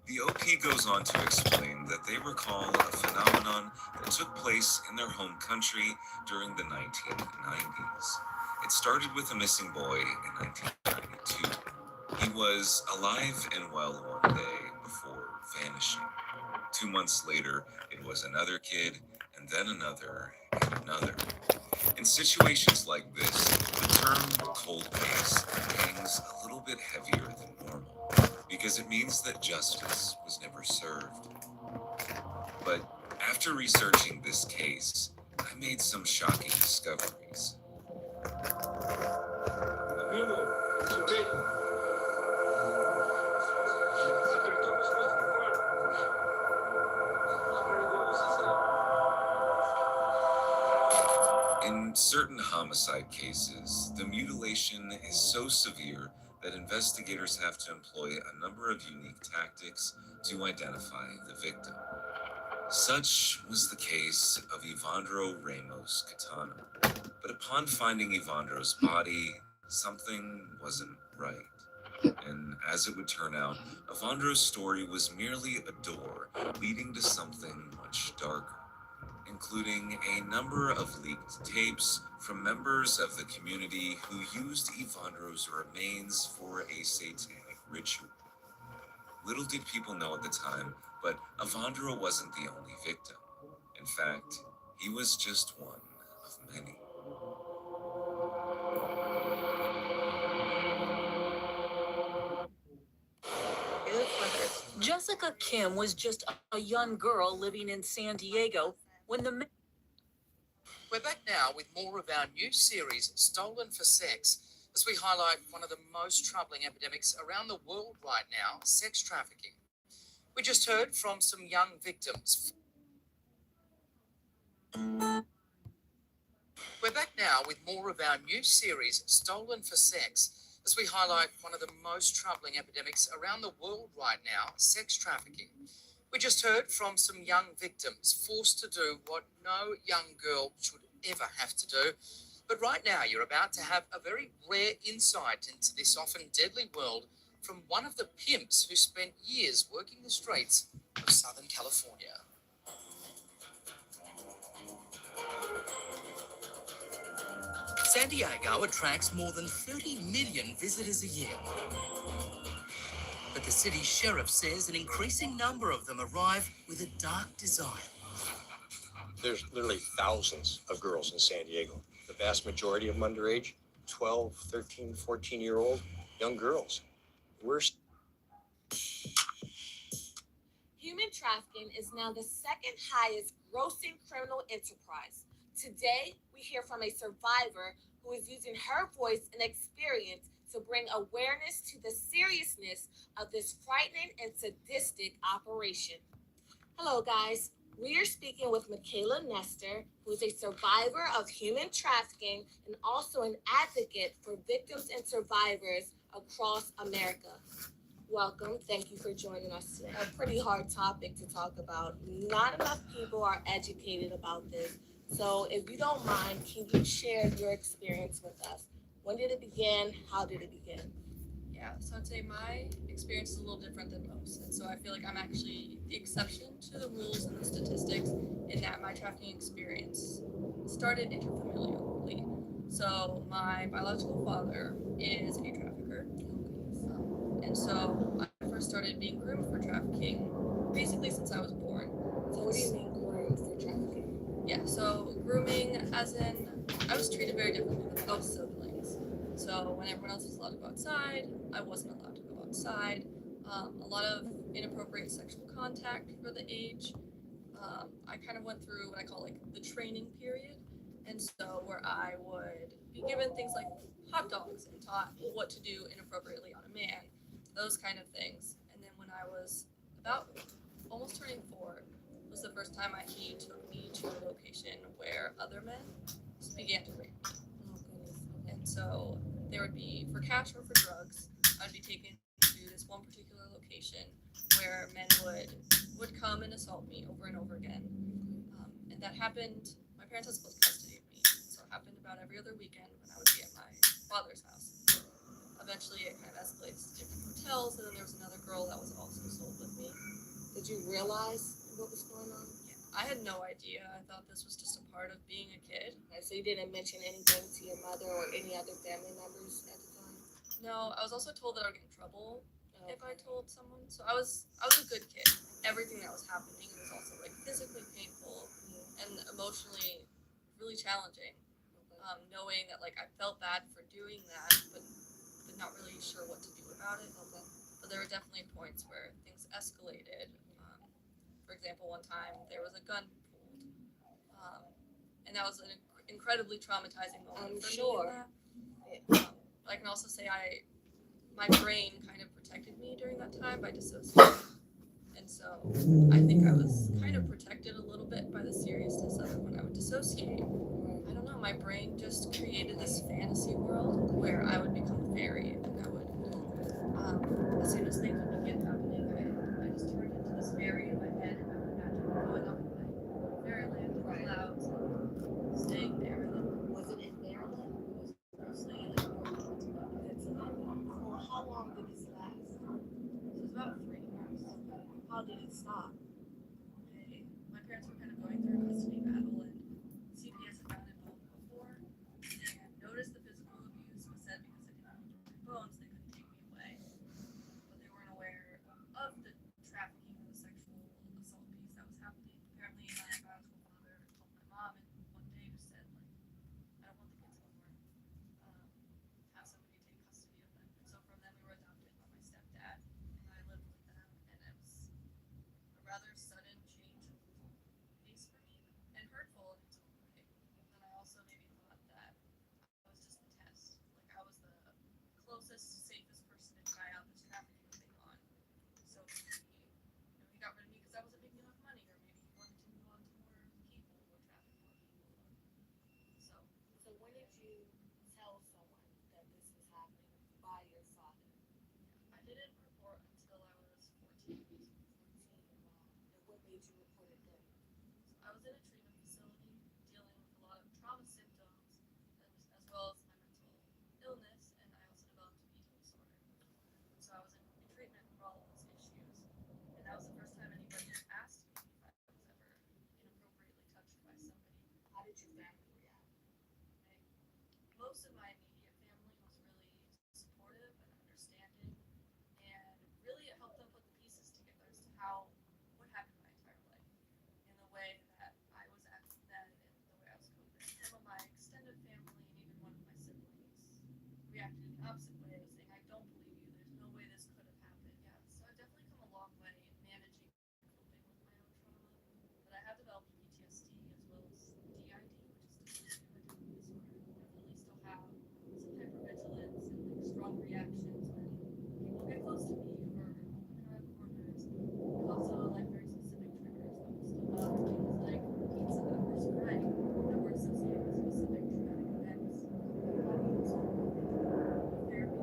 The OP goes on to explain that they recall a phenomenon that took place in their home country during the 1990s. It started with a missing boy in 1992. He was alive and well one day before vanishing. 2 months later, it was another kid, and then another, and another. In situations like this, the term cold case hangs a little bit heavier than normal, because it means that justice was never served. But after researching this case, I made some shocking discoveries. In certain homicide cases, the mutilation is so severe that investigators have to employ a number of unique tactics to identify the victim. Such was the case of Evandro Ramos Catano. But upon finding Evandro's body, something wasn't right. And as it would turn out, Evandro's story was merely a door leading to something much darker, including a number of leaked tapes from members of the community who used Evandro's remains for a satanic ritual. Little did people know at the time, but Evandro wasn't the only victim. In fact, he was just one of many. Jessica Kim was just a young girl living in San Diego when the We're back now with more of our new series, Stolen for Sex, as we highlight one of the most troubling epidemics around the world right now, sex trafficking. We just heard from some young victims. We're back now with more of our new series, Stolen for Sex, as we highlight one of the most troubling epidemics around the world right now, sex trafficking. We just heard from some young victims forced to do what no young girl should ever have to do. But right now, you're about to have a very rare insight into this often deadly world from one of the pimps who spent years working the streets of Southern California. San Diego attracts more than 30 million visitors a year. But the city's sheriff says an increasing number of them arrive with a dark desire. There's literally thousands of girls in San Diego. The vast majority of them underage, 12, 13, 14-year-old young girls. Human trafficking is now the second highest grossing criminal enterprise. Today, we hear from a survivor who is using her voice and experience to bring awareness to the seriousness of this frightening and sadistic operation. Hello, guys. We are speaking with Michaela Nestor, who is a survivor of human trafficking and also an advocate for victims and survivors across America. Welcome. Thank you for joining us today. A pretty hard topic to talk about. Not enough people are educated about this. So if you don't mind, can you share your experience with us? When did it begin? How did it begin? Yeah, so I'd say my experience is a little different than most. And so I feel like I'm actually the exception to the rules and the statistics in that my trafficking experience started intrafamilially. So my biological father is a trafficker. And so I first started being groomed for trafficking basically since I was born. So what do you mean groomed for trafficking? Yeah, so grooming as in I was treated very differently than most siblings. So when everyone else was allowed to go outside, I wasn't allowed to go outside. A lot of inappropriate sexual contact for the age. I kind of went through what I call like the training period. And so where I would be given things like hot dogs and taught what to do inappropriately on a man, those kind of things. And then when I was about almost turning 4, was the first time he took me to a location where other men began to rape me. And so there would be, for cash or for drugs, I'd be taken to this one particular location where men would come and assault me over and over again. And that happened, my parents had split custody of me, so it happened about every other weekend when I would be at my father's house. Eventually it kind of escalated to different hotels, and then there was another girl that was also sold with me. Did you realize what was going on? Yeah, I had no idea. I thought this was just a part of being a kid. And so you didn't mention anything to your mother or any other family members at the time? No, I was also told that I would get in trouble if I told someone. So I was a good kid. Everything that was happening was also like physically painful and emotionally really challenging. Knowing that like I felt bad for doing that, but not really sure what to do about it. But there were definitely points where things escalated. For example, one time there was a gun pulled, and that was an incredibly traumatizing moment for me. I can also say my brain kind of protected me during that time by dissociating, and so I think I was kind of protected a little bit by the seriousness of it when I would dissociate. I don't know, my brain just created this fantasy world where I would become a fairy, and I would, as soon as things would begin happening, I just turned into this fairy in my head, and I would imagine going up in my fairyland in the clouds, and staying there, and then Was it in Maryland? mostly like Well, how long did this last? it was about 3 years. How did it stop? My parents were kind of going through a custody battle, and CPS had gotten involved before. They had noticed the physical abuse, but said because I didn't have broken bones, they couldn't take me away. But they weren't aware of the trafficking or the sexual assault piece that was happening. Apparently, my biological father told my mom, and one day just said, like, I don't want the kids anymore. Have somebody take custody of them. And so from then we were adopted by my stepdad, and I lived with them, and it was a rather sudden change of pace for me and hurtful in its own way. And I also maybe thought that I was just the test. Like I was the closest, safest person to try out this trafficking thing on. So maybe, he got rid of me because I wasn't making enough money, or maybe he wanted to move on to more people or traffic more people. So So when did you tell someone that this was happening by your father? I didn't report until I was 14. And what made you report it then? I was in a treatment facility dealing with a lot of trauma symptoms, as well as my mental illness, and I also developed an eating disorder. So I was in treatment for all of those issues, and that was the first time anybody had asked me if I was ever inappropriately touched by somebody. How did your family react? Most of my immediate family was really supportive and understanding, and really it helped them put the pieces together as to what happened my entire life, in the way that I was acting then, and the way I was coping. Some of my extended family and even one of my siblings reacted in the opposite way, of saying, I don't believe you, there's no way this could have happened. Yeah, so I've definitely come a long way in managing and coping with my own trauma, but I have developed PTSD as well as DID, which is dissociative identity disorder. I really still have some hypervigilance and like strong reactions when people get close to me or I'm in around corners. There's also like very specific triggers that will still not things like pizza or Sprite that were associated with specific traumatic events. How do you respond? Therapy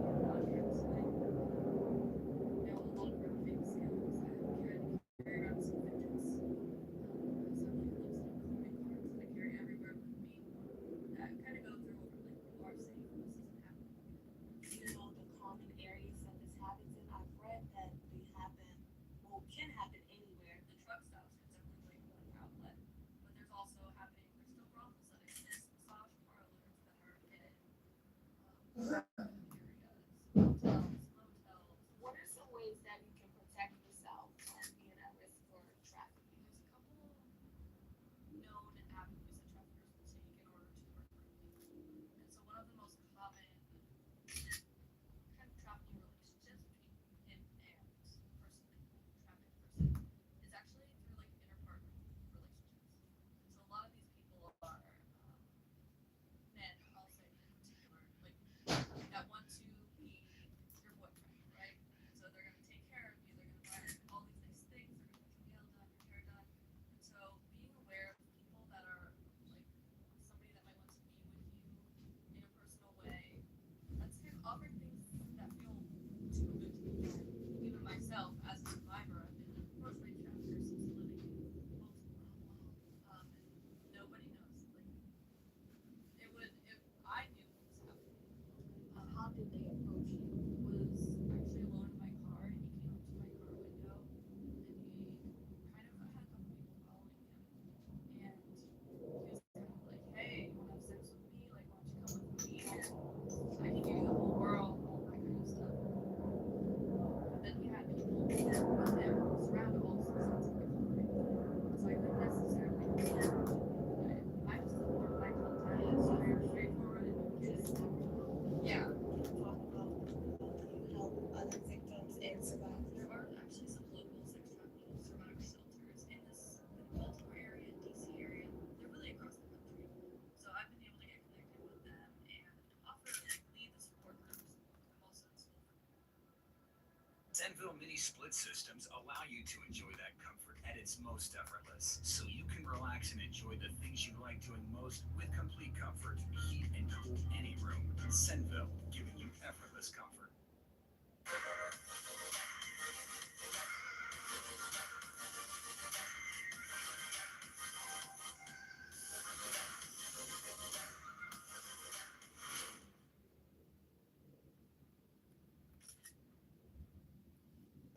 Sandville mini split systems allow you to enjoy that comfort at its most effortless, so you can relax and enjoy the things you like doing most with complete comfort. Heat and cool any room. Sandville, giving you effortless comfort.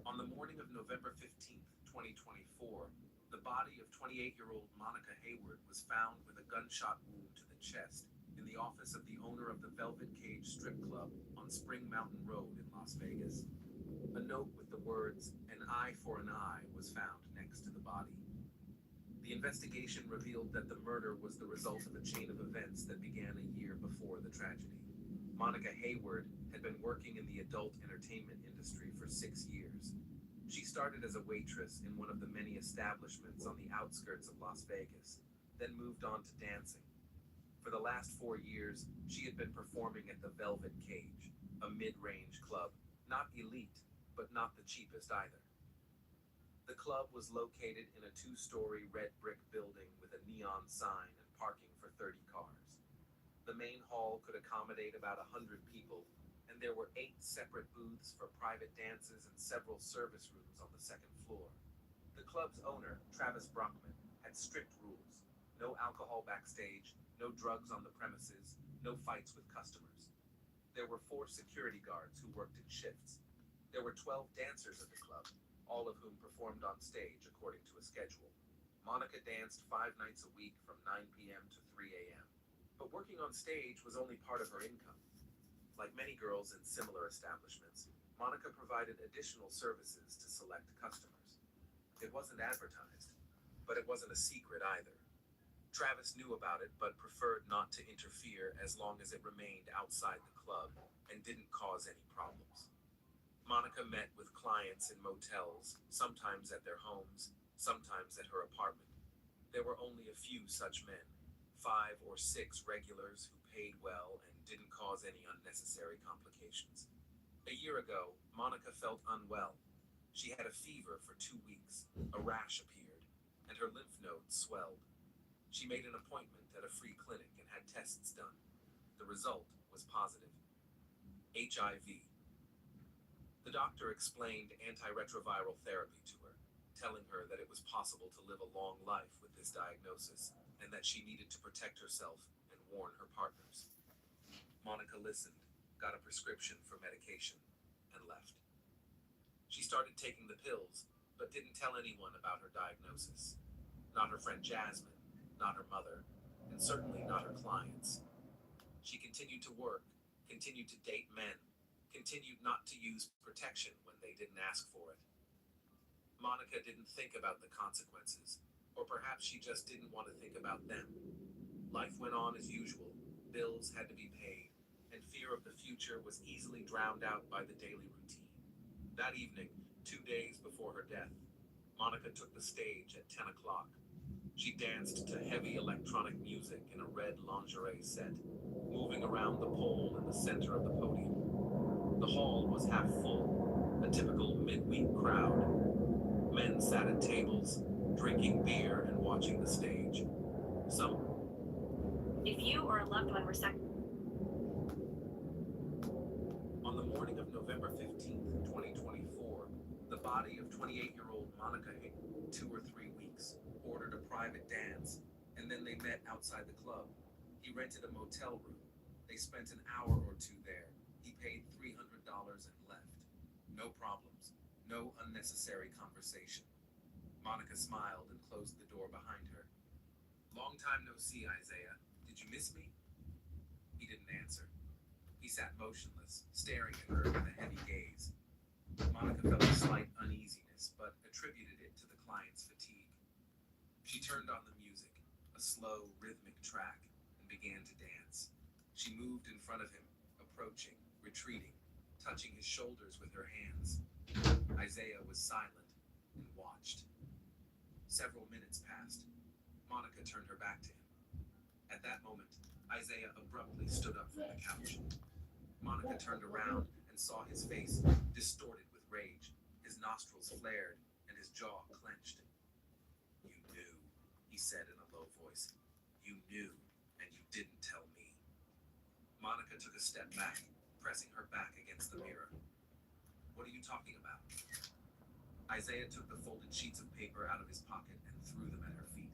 On the morning of November 15th, 2024, the body of 28-year-old Monica Hayward was found with a gunshot wound to the chest in the office of the owner of the Velvet Cage Strip Club on Spring Mountain Road in Las Vegas. A note with the words, "An eye for an eye," was found next to the body. The investigation revealed that the murder was the result of a chain of events that began a year before the tragedy. Monica Hayward had been working in the adult entertainment industry for 6 years. She started as a waitress in one of the many establishments on the outskirts of Las Vegas, then moved on to dancing. For the last 4 years, she had been performing at the Velvet Cage, a mid-range club, not elite, but not the cheapest either. The club was located in a 2-story red brick building with a neon sign and parking for 30 cars. The main hall could accommodate about 100 people, and there were 8 separate booths for private dances and several service rooms on the second floor. The club's owner, Travis Brockman, had strict rules. No alcohol backstage, no drugs on the premises, no fights with customers. There were 4 security guards who worked in shifts. There were 12 dancers at the club, all of whom performed on stage according to a schedule. Monica danced 5 nights a week from 9 p.m. to 3 a.m. But working on stage was only part of her income. Like many girls in similar establishments, Monica provided additional services to select customers. It wasn't advertised, but it wasn't a secret either. Travis knew about it, but preferred not to interfere as long as it remained outside the club and didn't cause any problems. Monica met with clients in motels, sometimes at their homes, sometimes at her apartment. There were only a few such men, 5 or 6 regulars who paid well and didn't cause any unnecessary complications. A year ago, Monica felt unwell. She had a fever for 2 weeks, a rash appeared, and her lymph nodes swelled. She made an appointment at a free clinic and had tests done. The result was positive. HIV. The doctor explained antiretroviral therapy to her, telling her that it was possible to live a long life with this diagnosis, and that she needed to protect herself and warn her partners. Monica listened, got a prescription for medication, and left. She started taking the pills, but didn't tell anyone about her diagnosis. Not her friend Jasmine, not her mother, and certainly not her clients. She continued to work, continued to date men, continued not to use protection when they didn't ask for it. Monica didn't think about the consequences, or perhaps she just didn't want to think about them. Life went on as usual, bills had to be paid, and fear of the future was easily drowned out by the daily routine. That evening, 2 days before her death, Monica took the stage at 10 o'clock. She danced to heavy electronic music in a red lingerie set, moving around the pole in the center of the podium. The hall was half full, a typical midweek crowd. Men sat at tables, drinking beer and watching the stage. Some. If you or a loved one were On the morning of November 15th, 2024, the body of 28-year-old Monica Hayward, 2 or 3 weeks, ordered a private dance, and then they met outside the club. He rented a motel room. They spent an hour or 2 there. He paid $300 and left. No problems, no unnecessary conversation. Monica smiled and closed the door behind her. "Long time no see, Isaiah. Did you miss me?" He didn't answer. He sat motionless, staring at her with a heavy gaze. Monica felt a slight uneasiness, but attributed it to the client's fatigue. She turned on the music, a slow, rhythmic track, and began to dance. She moved in front of him, approaching, retreating, touching his shoulders with her hands. Isaiah was silent and watched. Several minutes passed. Monica turned her back to him. At that moment, Isaiah abruptly stood up from the couch. Monica turned around and saw his face distorted with rage. nostrils flared and his jaw clenched. You knew, he said in a low voice. You knew, and you didn't tell me. Monica took a step back, pressing her back against the mirror. What are you talking about? Isaiah took the folded sheets of paper out of his pocket and threw them at her feet.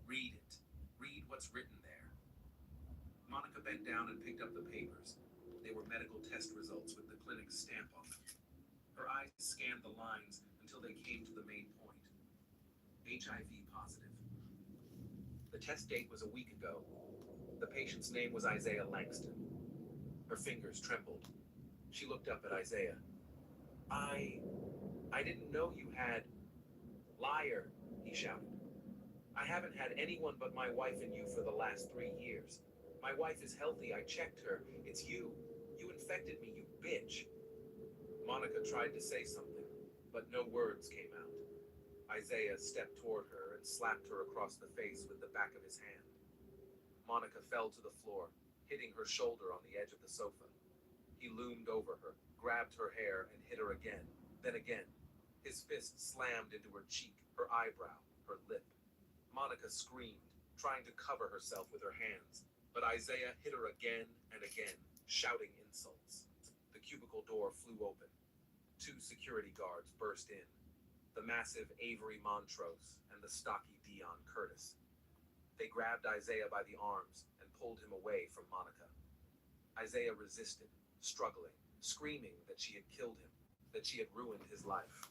Read it. Read what's written there. Monica bent down and picked up the papers. They were medical test results with the clinic's stamp on them. Her eyes scanned the lines until they came to the main point. HIV positive. The test date was a week ago. The patient's name was Isaiah Langston. Her fingers trembled. She looked up at Isaiah. I didn't know you had... Liar, he shouted. I haven't had anyone but my wife and you for the last 3 years. My wife is healthy. I checked her. It's you. You infected me, you bitch. Monica tried to say something, but no words came out. Isaiah stepped toward her and slapped her across the face with the back of his hand. Monica fell to the floor, hitting her shoulder on the edge of the sofa. He loomed over her, grabbed her hair, and hit her again, then again. His fist slammed into her cheek, her eyebrow, her lip. Monica screamed, trying to cover herself with her hands, but Isaiah hit her again and again, shouting insults. The cubicle door flew open. 2 security guards burst in, the massive Avery Montrose and the stocky Dion Curtis. They grabbed Isaiah by the arms and pulled him away from Monica. Isaiah resisted, struggling, screaming that she had killed him, that she had ruined his life.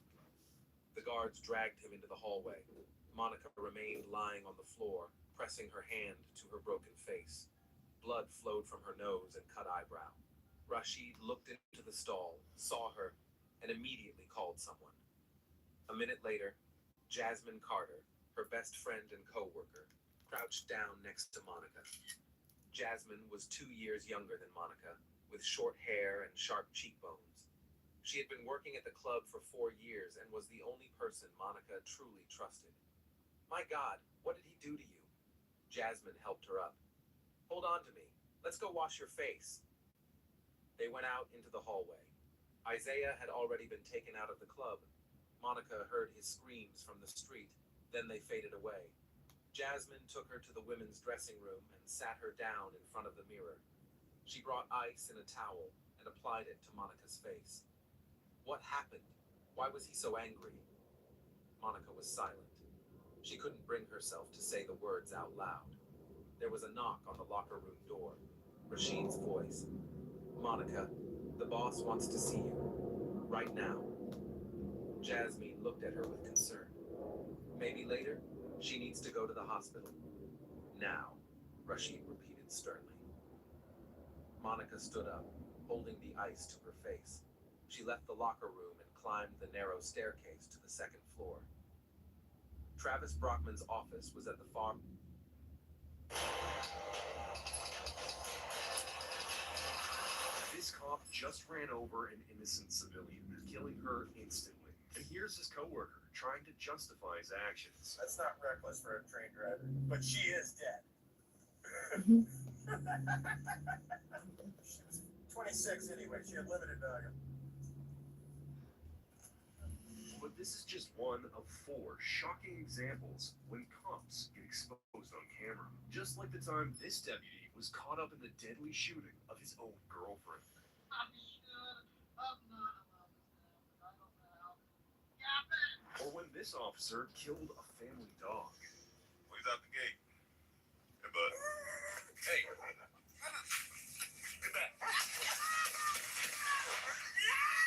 The guards dragged him into the hallway. Monica remained lying on the floor, pressing her hand to her broken face. Blood flowed from her nose and cut eyebrow. Rashid looked into the stall, saw her, and immediately called someone. A minute later, Jasmine Carter, her best friend and co-worker, crouched down next to Monica. Jasmine was 2 years younger than Monica, with short hair and sharp cheekbones. She had been working at the club for 4 years and was the only person Monica truly trusted. My God, what did he do to you? Jasmine helped her up. Hold on to me. Let's go wash your face. They went out into the hallway. Isaiah had already been taken out of the club. Monica heard his screams from the street. Then they faded away. Jasmine took her to the women's dressing room and sat her down in front of the mirror. She brought ice in a towel and applied it to Monica's face. What happened? Why was he so angry? Monica was silent. She couldn't bring herself to say the words out loud. There was a knock on the locker room door. Rashid's voice. Monica, the boss wants to see you. Right now. Jasmine looked at her with concern. Maybe later? She needs to go to the hospital. Now, Rashid repeated sternly. Monica stood up, holding the ice to her face. She left the locker room and climbed the narrow staircase to the 2nd floor. Travis Brockman's office was at the far... This cop just ran over an innocent civilian, killing her instantly. And here's his coworker, trying to justify his actions. That's not reckless for a train driver, but she is dead. She was 26 anyway. She had limited value. But this is just one of 4 shocking examples when cops get exposed on camera. Just like the time this deputy was caught up in the deadly shooting of his own girlfriend. Or when this officer killed a family dog. Who's out the gate? Hey, bud. Hey. Get back.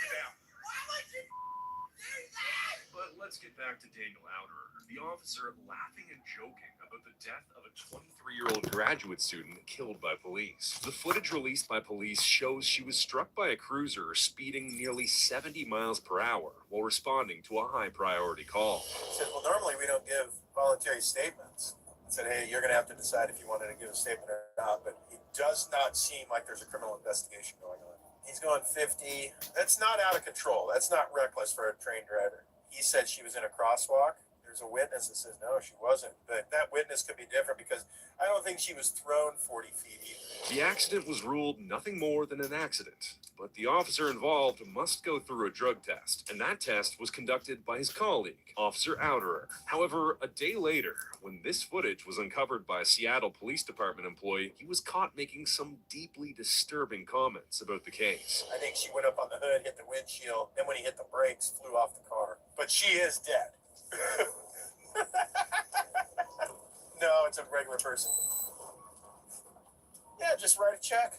Get down. Why would you do that? But let's get back to Daniel Outerer, the officer laughing and joking about the death of a 23-year-old graduate student killed by police. The footage released by police shows she was struck by a cruiser speeding nearly 70 miles per hour while responding to a high-priority call. He said, well, normally we don't give voluntary statements. I said, hey, you're going to have to decide if you wanted to give a statement or not, but it does not seem like there's a criminal investigation going on. He's going 50. That's not out of control. That's not reckless for a train driver. He said she was in a crosswalk. There's a witness that says, no, she wasn't. But that witness could be different because I don't think she was thrown 40 feet either. The accident was ruled nothing more than an accident, but the officer involved must go through a drug test, and that test was conducted by his colleague, Officer Outerer. However, a day later, when this footage was uncovered by a Seattle Police Department employee, he was caught making some deeply disturbing comments about the case. I think she went up on the hood, hit the windshield, then when he hit the brakes, flew off the car. But she is dead. No, it's a regular person. Yeah, just write a check.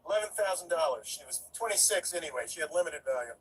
$11,000. She was 26 anyway. She had limited value.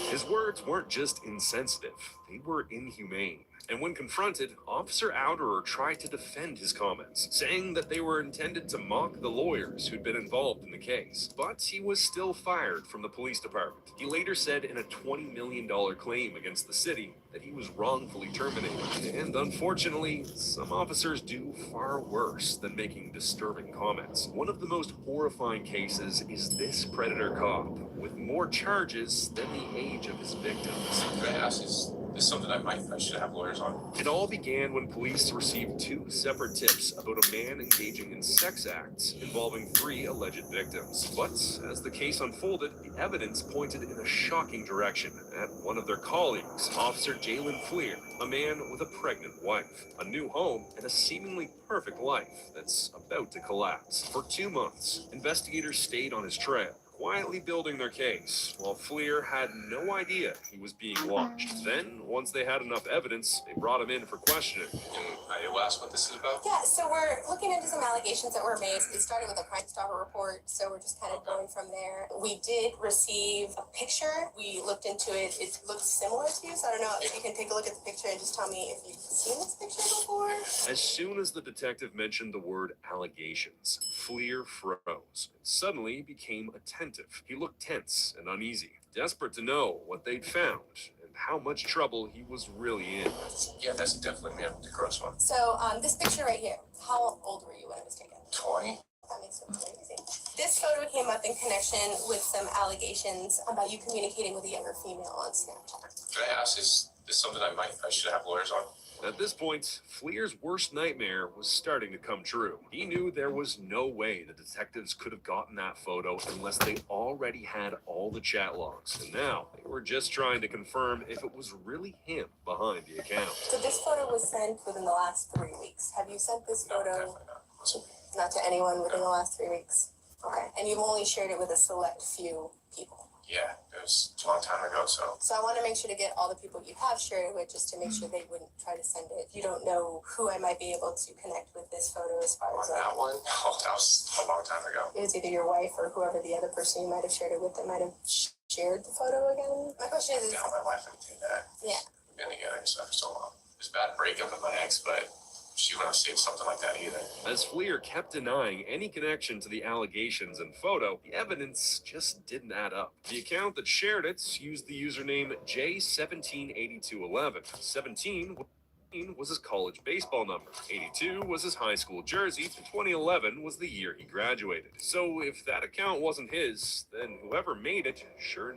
His words weren't just insensitive, they were inhumane. And when confronted, Officer Outerer tried to defend his comments, saying that they were intended to mock the lawyers who'd been involved in the case. But he was still fired from the police department. He later said in a $20 million claim against the city that he was wrongfully terminated. And unfortunately, some officers do far worse than making disturbing comments. One of the most horrifying cases is this predator cop, with more charges than the age of his victims. Could I ask, is something I should have lawyers on? It all began when police received 2 separate tips about a man engaging in sex acts involving 3 alleged victims. But as the case unfolded, the evidence pointed in a shocking direction at one of their colleagues, Officer Jalen Fleer, a man with a pregnant wife, a new home, and a seemingly perfect life that's about to collapse. For 2 months, investigators stayed on his trail, quietly building their case, while Fleer had no idea he was being watched. Then, once they had enough evidence, they brought him in for questioning. Can I ask what this is about? Yeah, so we're looking into some allegations that were made. It started with a Crime Stopper report, so we're just kind of going from there. We did receive a picture. We looked into it. It looks similar to you, so I don't know if you can take a look at the picture and just tell me if you've seen this picture before. As soon as the detective mentioned the word allegations, Fleer froze and suddenly became attentive. He looked tense and uneasy, desperate to know what they'd found and how much trouble he was really in. Yeah, that's definitely me, the gross one. So this picture right here, how old were you when it was taken? 20. That makes it crazy. This photo came up in connection with some allegations about you communicating with a younger female on Snapchat. Could I ask, is this something I should have lawyers on? At this point, Fleer's worst nightmare was starting to come true. He knew there was no way the detectives could have gotten that photo unless they already had all the chat logs. And now, they were just trying to confirm if it was really him behind the account. So this photo was sent within the last 3 weeks. Have you sent this photo? No, definitely not. Not to anyone within the last 3 weeks? Okay. And you've only shared it with a select few people? Yeah, it was a long time ago, so. So I want to make sure to get all the people you have shared it with, just to make sure they wouldn't try to send it. You don't know who I might be able to connect with this photo as far as that one? No, that was a long time ago. It was either your wife or whoever the other person you might have shared it with that might have shared the photo again. My question is, Yeah, my wife would do that. Yeah. We've been together for so long. It was a bad breakup with my ex, but she wouldn't have seen something like that either. As Fleer kept denying any connection to the allegations and photo, the evidence just didn't add up. The account that shared it used the username J178211. 17 was his college baseball number, 82 was his high school jersey, and 2011 was the year he graduated. So if that account wasn't his, then whoever made it sure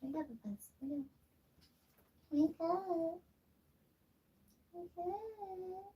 Wake up, Puppets. Wake up. Wake up. Wake up.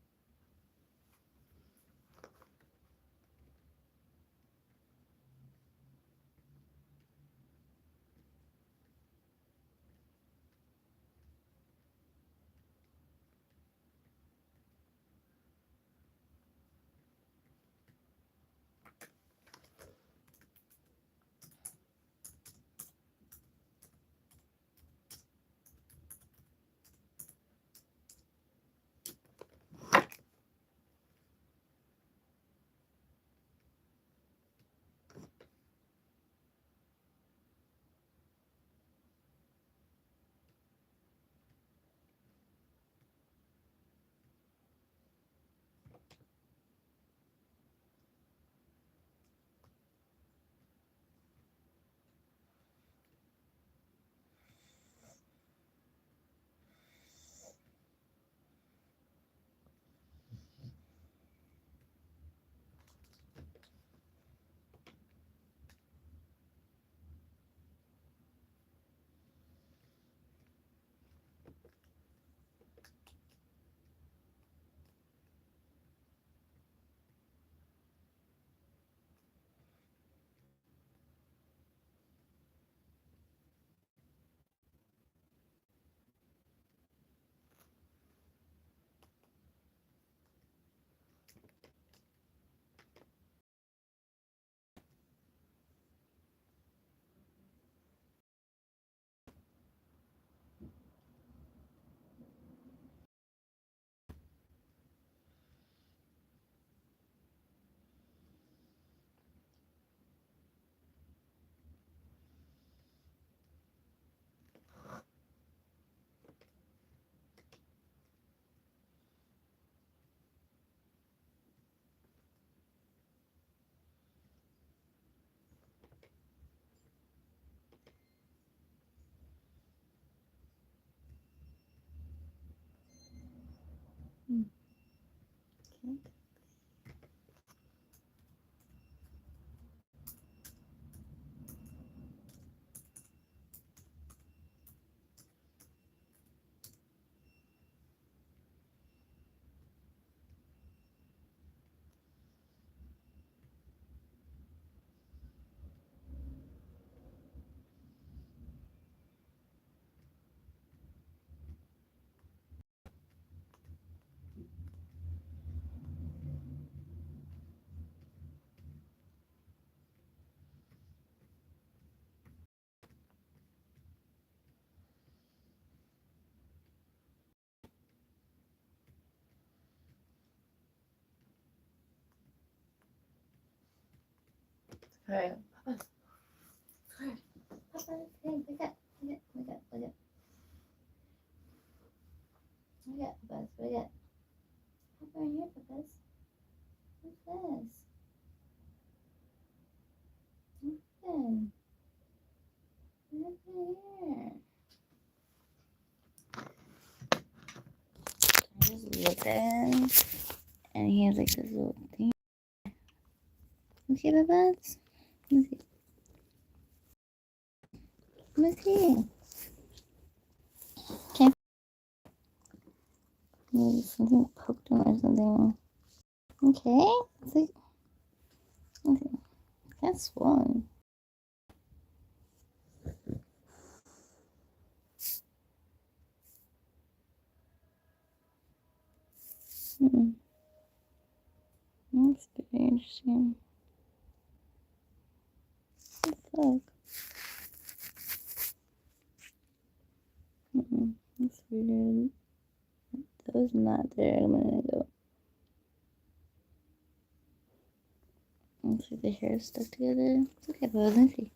Okay. Alright, Papa. Alright, Papa, hey, wake up, wake up, wake up, wake up. Wake up, Papas, wake up. Papa in here, Papas. What's this? Open. Open here. I just looked at him, and he has like this little thing. Okay, Papas. Let me see. Let me see. Okay. Maybe something poked him or something. Okay. It's like, okay. That's swollen. That's very interesting. What the fuck? That's weird. That was not there a minute ago. Looks like the hair is stuck together. It's okay, Papas. Let me see.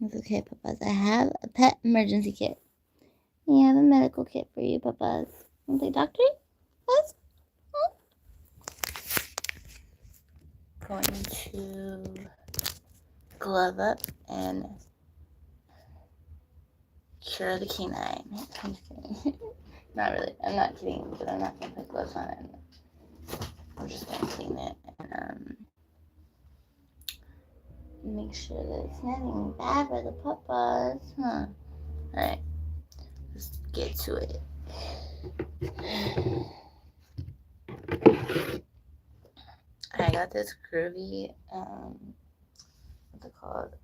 It's okay, Papas. I have a pet emergency kit. I have a medical kit for you, Papas. Want to play doctor? Papas? Going to glove up and cure the canine. I'm just kidding. Not really. I'm not kidding, but I'm not going to put gloves on it. I'm just going to clean it make sure that it's nothing bad for the papas, huh? Alright, let's get to it. I got this groovy, what's it called?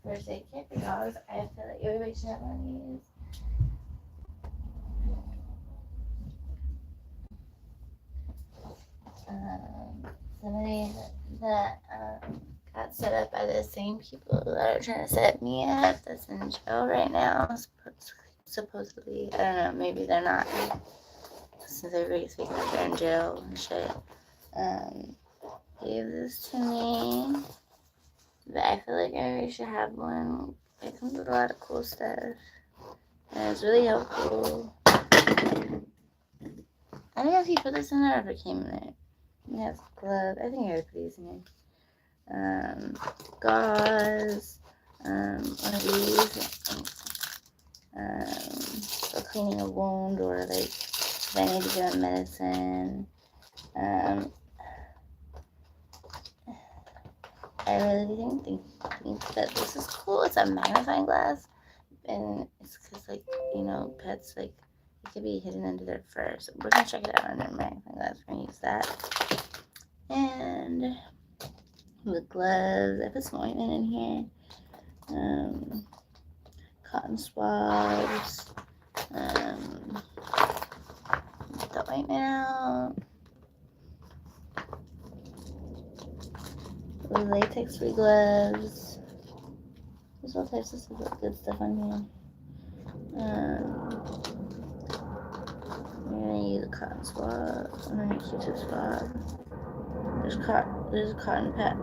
First aid kit for dogs. I feel like everybody should have one of these. Somebody that got set up by the same people that are trying to set me up that's in jail right now. Supposedly, I don't know, maybe they're not. Since everybody's speaking like they're in jail and shit. Gave this to me. But I feel like everybody should have one. It comes with a lot of cool stuff. And it's really helpful. I don't know if he put this in there or if it came in there. It has gloves. I think I would put these in here. Gauze. One of these. For cleaning a wound or like if I need to give him medicine. I really think that this is cool. It's a magnifying glass. And it's because, like, you know, pets, like, it could be hidden under their fur. So we're going to check it out under magnifying glass. We're going to use that. And the gloves. I put some ointment in here. Cotton swabs. Get the ointment out. Latex-free gloves. There's all types of good stuff on here. We're gonna use a cotton swab. I'm gonna use a Q-tip swab. There's a cotton pad.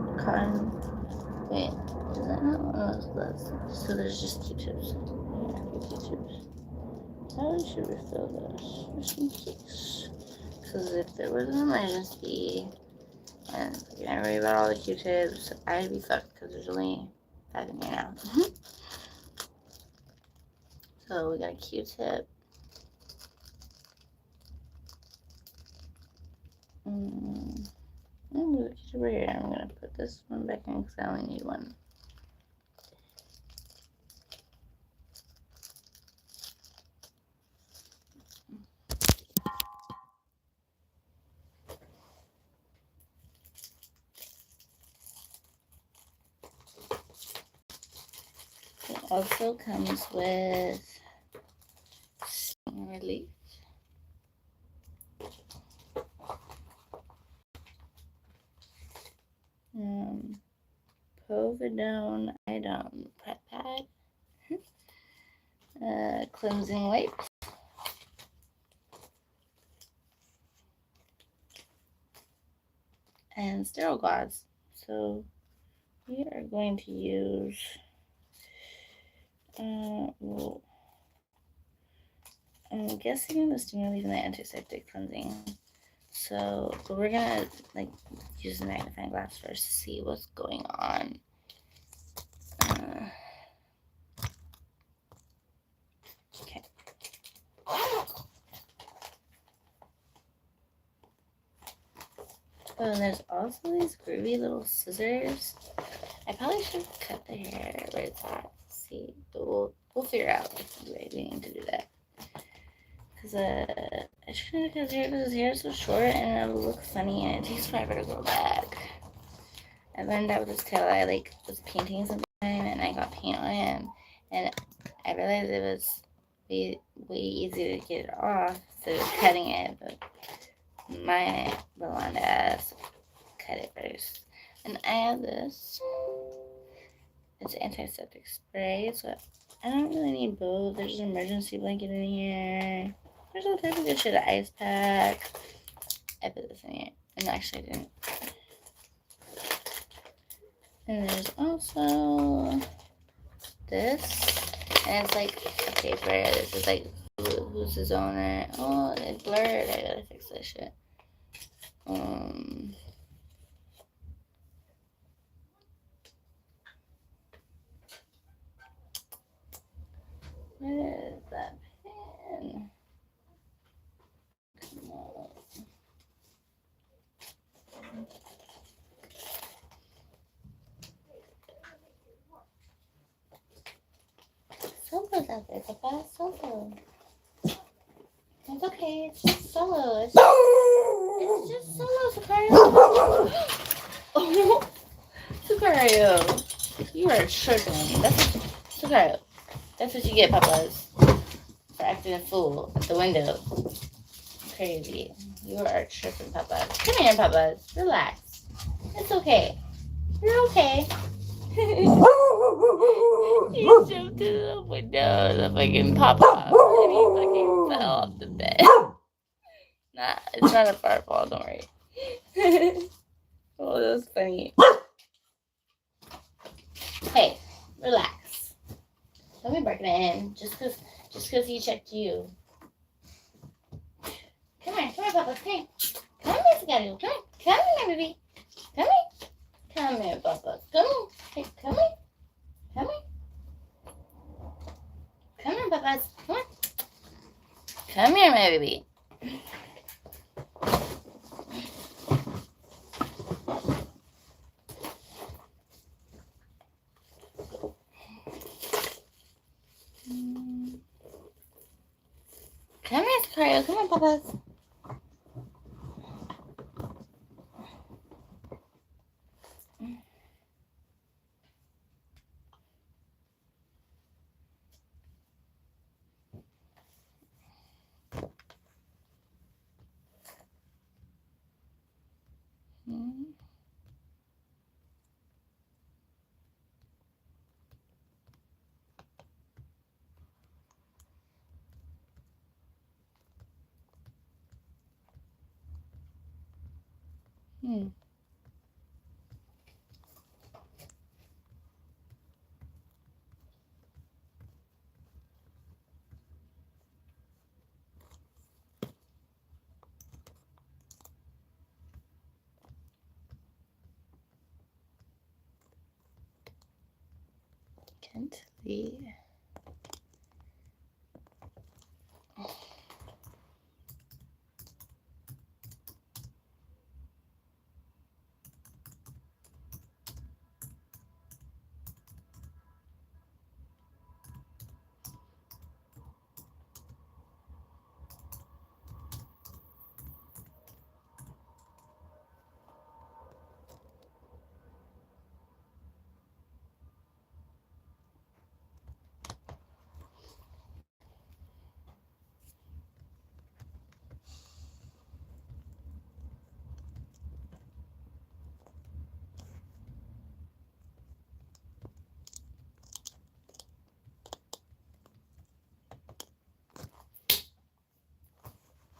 Wait, is that not one of those gloves? So there's just Q-tips. Yeah, Q-tips. Probably should refill those just in case. Because if there was an emergency and you gotta worry about all the Q-tips, I'd be fucked because there's only 5 in here now. So we got a Q-tip. I'm gonna move the Q-tip right here. I'm gonna put this one back in because I only need one. It also comes with sting relief. Povidone iodine pet pad. Cleansing wipes. And sterile gauze. So we are going to use well, I'm guessing the sting relief and the antiseptic cleansing. So, but we're gonna like use the magnifying glass first to see what's going on. Okay. Oh, and there's also these groovy little scissors. I probably should cut the hair where it's at. See, but we'll figure out the way we need to do that. Cause I shouldn't have cut his hair is so short and it'll look funny and it takes forever to grow back. I learned that with this tail. I like was painting sometime and I got paint on it and I realized it was way easier to get it off instead of cutting it, but my blonde ass cut it first. And I have this. It's antiseptic spray, so I don't really need both. There's an emergency blanket in here. There's all types of good shit. An ice pack. I put this in here. And actually I didn't. And there's also this. And it's like a paper. This is like who's his owner. Oh, it's blurred. I gotta fix that shit. Where is that pen? Come on. Solo's out there, Papa. Solo. It's okay. It's just Solo. It's just Solo, Sicario. Oh, Sicario. You are tripping. Sicario. That's what you get, Papas. For acting a fool at the window. Crazy. You are tripping, Papas. Come here, Papas. Relax. It's okay. You're okay. He jumped to the window, the fucking pop-up, and he fucking fell off the bed. Nah, it's not a fireball, don't worry. Oh, that was funny. Hey, relax. Don't be breaking it in just cause he checked you. Come here, Papa. Come here, Sicario. Come here, my baby. Come here. Come here, Papa. Come here. Hey, come here. Come here. Come here, Papas. Come on. Come here, my baby. Come here, Sicario. Come on, Papas. Kentley.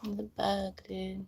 The bug, dude.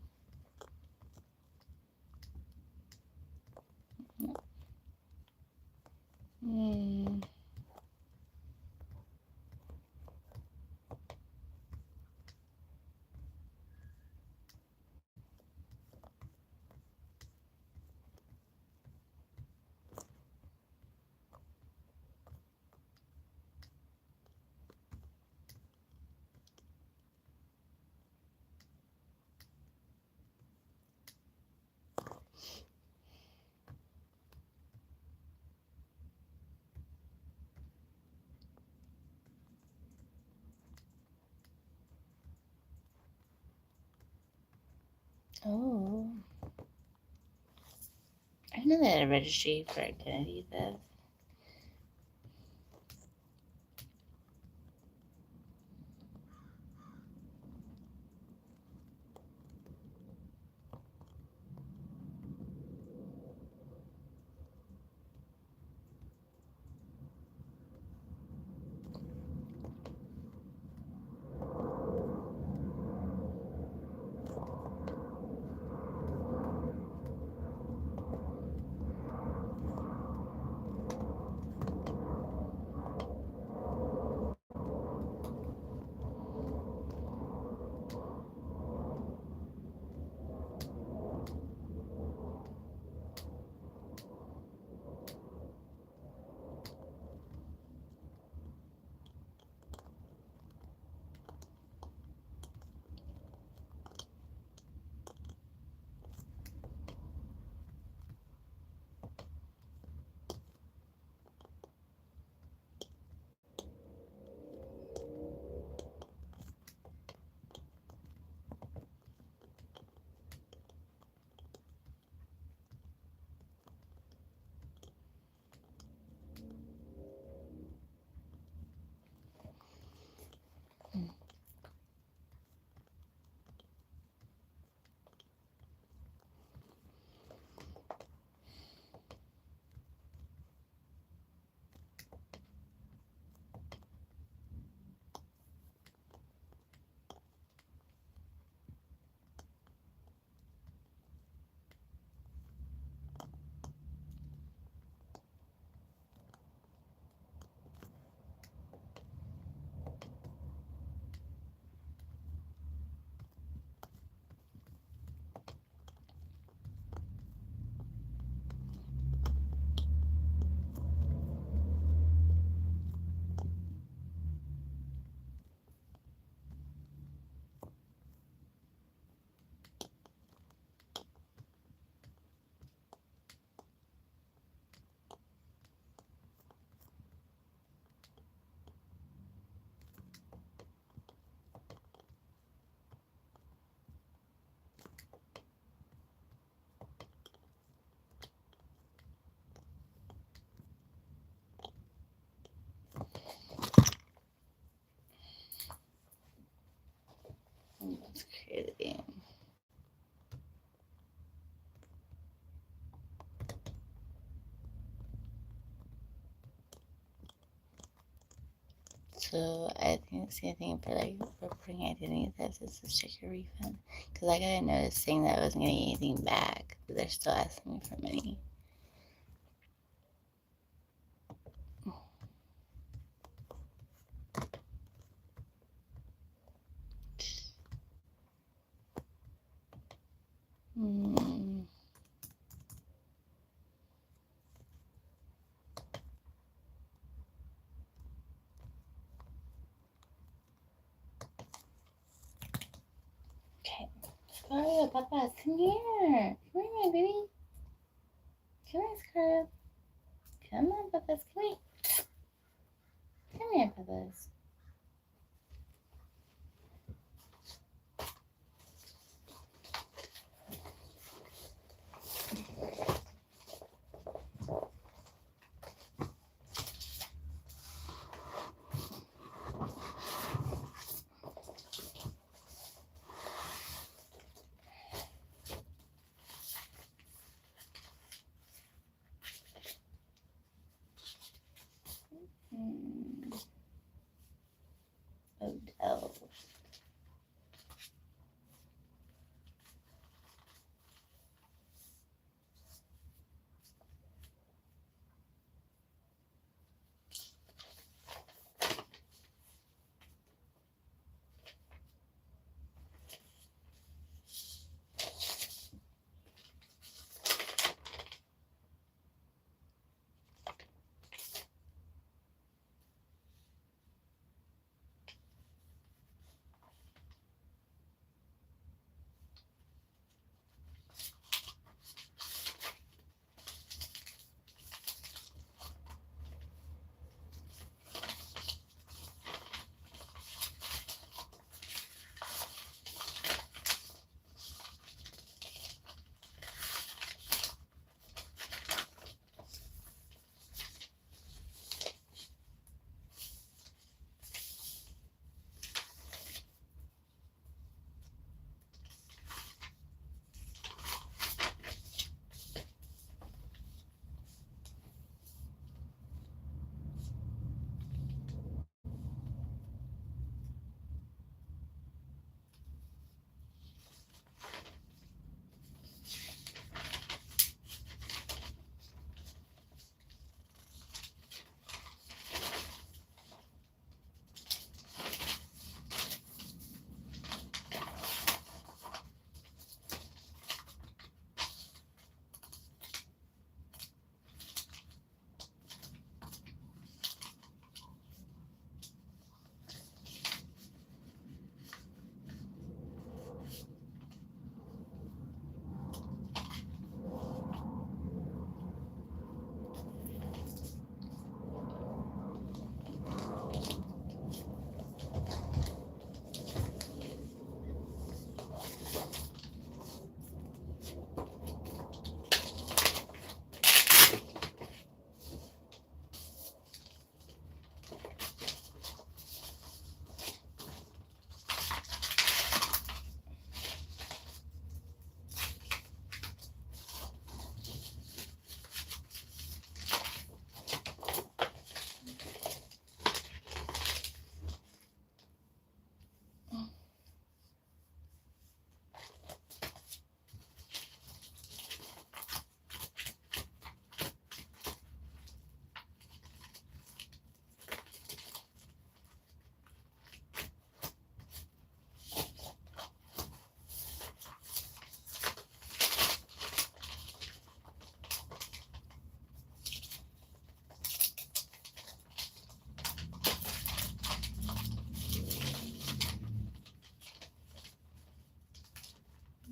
Oh. I know they had a registry for identity theft. It's crazy. So I think the same thing for like reporting identity thefts is to check your refund. Because I got a notice saying that I wasn't getting anything back, but they're still asking me for money. Hmm. Okay. Scarlet, Papa, come here. Come here, my baby. Come here, Scarlet. Come on, Papas, come here. Come here, Papas. Odell.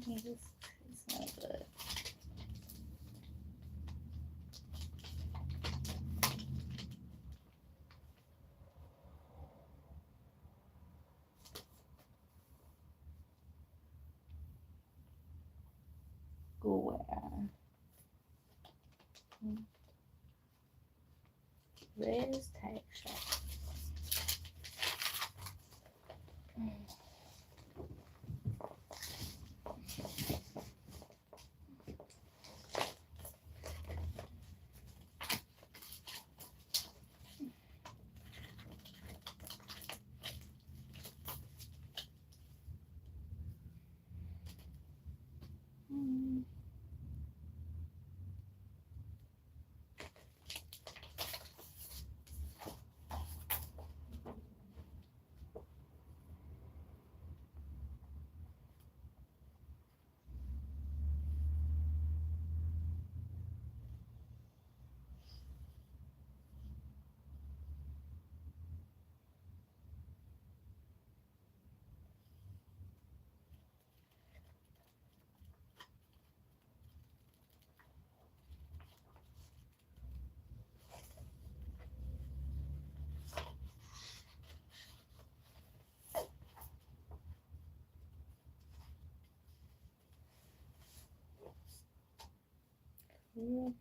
This is not good. Where's Tag Shop? weird.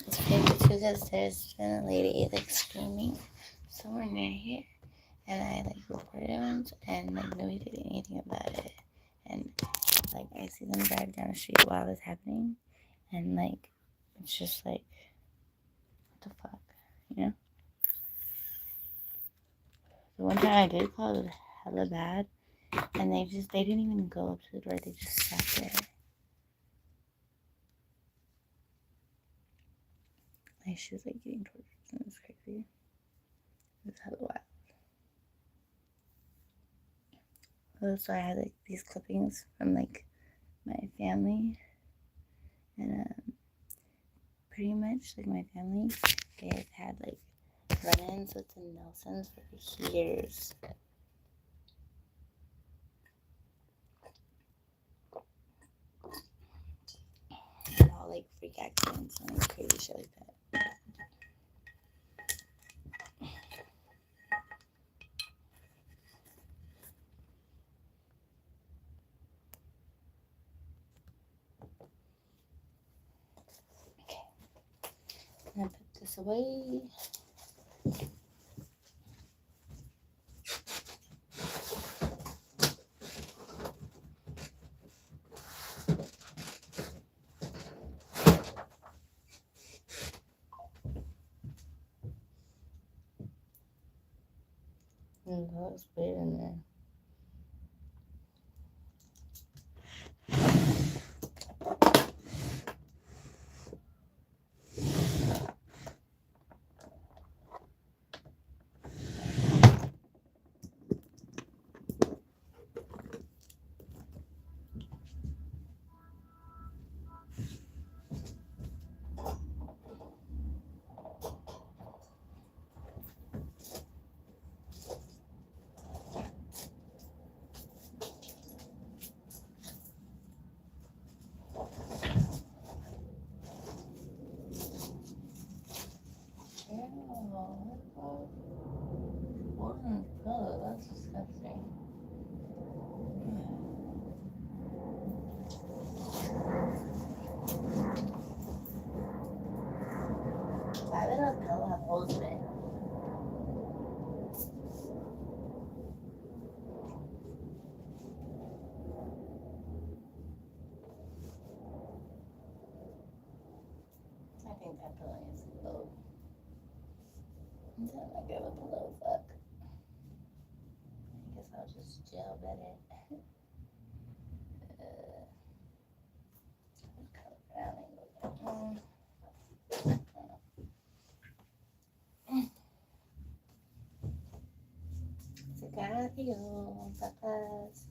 It's crazy too because there's been a lady like screaming somewhere near here, and I like reported it and like nobody did anything about it. And like I see them drive down the street while it's happening, and like it's just like what the fuck, you know? The one time I did call, it was hella bad, and they didn't even go up to the door. They just sat there. Like she was like getting tortured, and it was crazy. It was hella wild. So I had like these clippings from like my family, and pretty much like my family, they have had like run-ins with the Nelsons for years. And all like freak accidents and like crazy shit like that. I'm gonna put this away. And that was weird in there. Oh, that's disgusting. Why would a pillow have holes in it? I think that pillow needs to go. I'm not good with pillow, fuck. I guess I'll just gel bed it. video. Papas.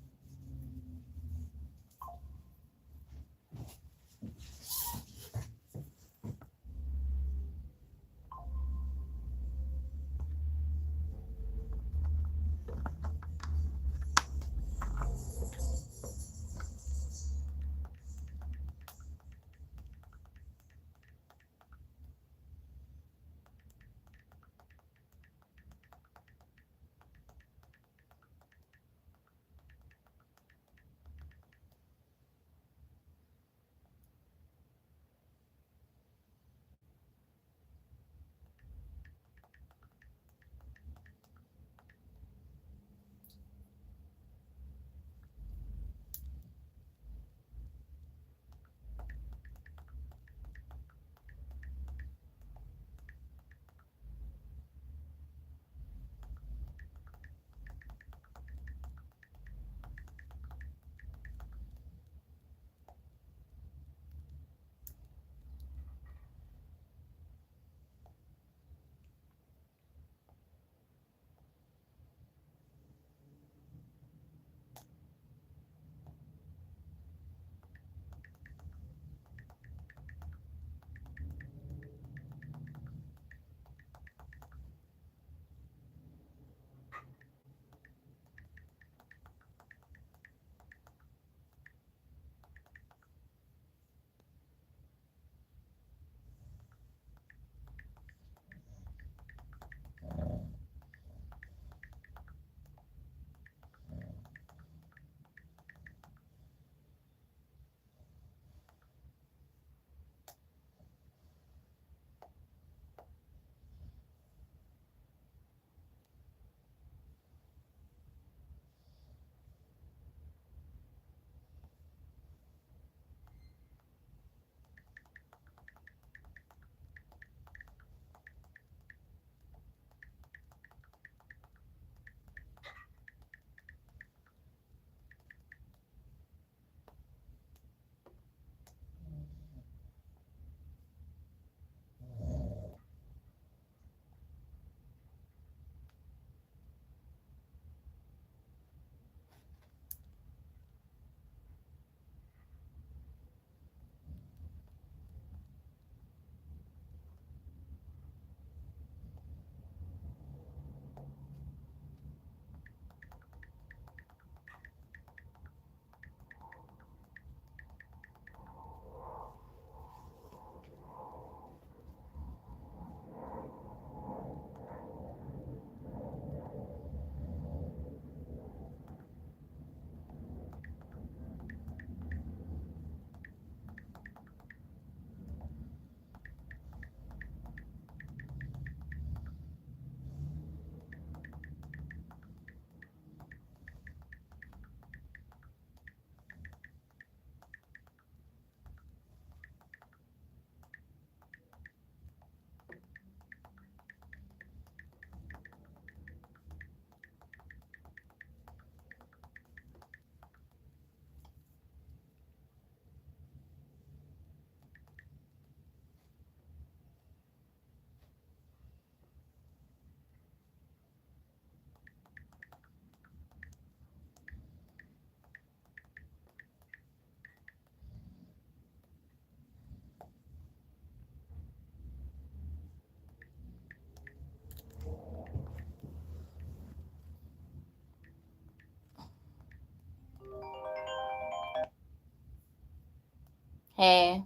Hey.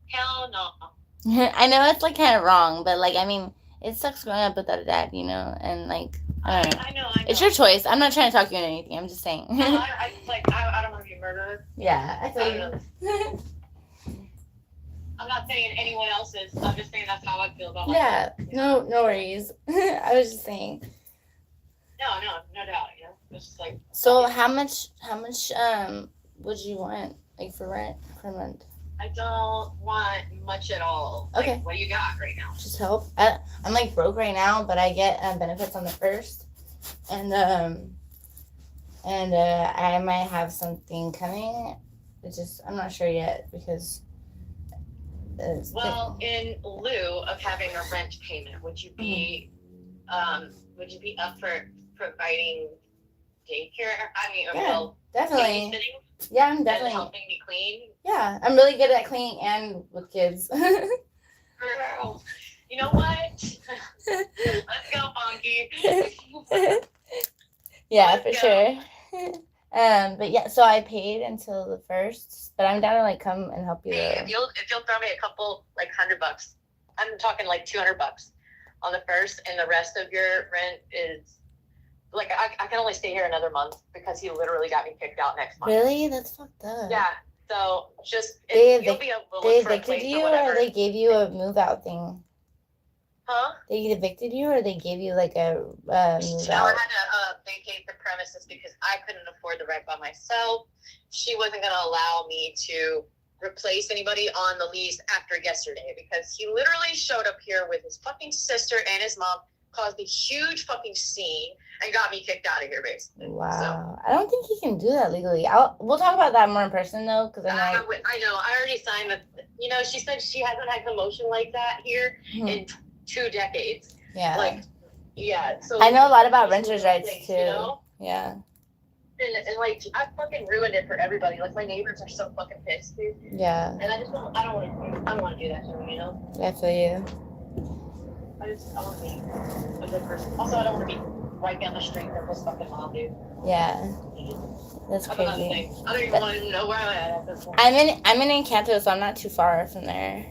Hell no. I know it's like kind of wrong, but like, I mean, it sucks growing up without a dad, you know, and like, I don't know. I know. It's your choice. I'm not trying to talk you into anything. I'm just saying. No, I don't want to be murdered. Yeah, I feel you. I'm not saying anyone else's. I'm just saying that's how I feel about Yeah, myself. no worries. I was just saying. No doubt. You know, it's just like. So how much would you want like for rent per month? I don't want much at all. Like, Okay. what do you got right now? Just help. I'm like broke right now, but I get benefits on the first, and I might have something coming. It's just I'm not sure yet because. Well, in lieu of having a rent payment, would you be up for providing daycare? I mean, Yeah, well, definitely. babysitting Yeah, I'm and definitely. helping me clean. Yeah, I'm really good at cleaning and with kids. Girl, you know what? Let's go, Funky. Yeah, for sure. But yeah, so I paid until the 1st, but I'm down to like come and help you Hey, though. if you'll throw me a couple like $100, I'm talking like $200 on the 1st, and the rest of your rent is like I can only stay here another month because he literally got me kicked out next month. Really? That's fucked up. Yeah. So just They you'll be able to they look for a evicted place you, or or whatever. they gave you a move out thing? Huh? They evicted you, or they gave you like a move No, I out? had to vacate the premises because I couldn't afford the rent by myself. She wasn't going to allow me to replace anybody on the lease after yesterday because he literally showed up here with his fucking sister and his mom, caused a huge fucking scene, and got me kicked out of here, basically. Wow, I don't think he can do that legally. We'll talk about that more in person though, because I know. I know. I already signed the. You know, she said she hasn't had commotion like that here in 2 decades. Yeah. Like, yeah. So I know a lot about renters' rights too. You know? Yeah. And like, I fucking ruined it for everybody. Like, my neighbors are so fucking pissed, dude. Yeah. And I don't want to do that to them, you know? I feel you. I want to be a good person. Also, I don't want to be right down the street from this fucking mom, dude. Yeah. That's That's another crazy. thing. I don't even want to know where I'm at this point. I'm in Encanto, so I'm not too far from there.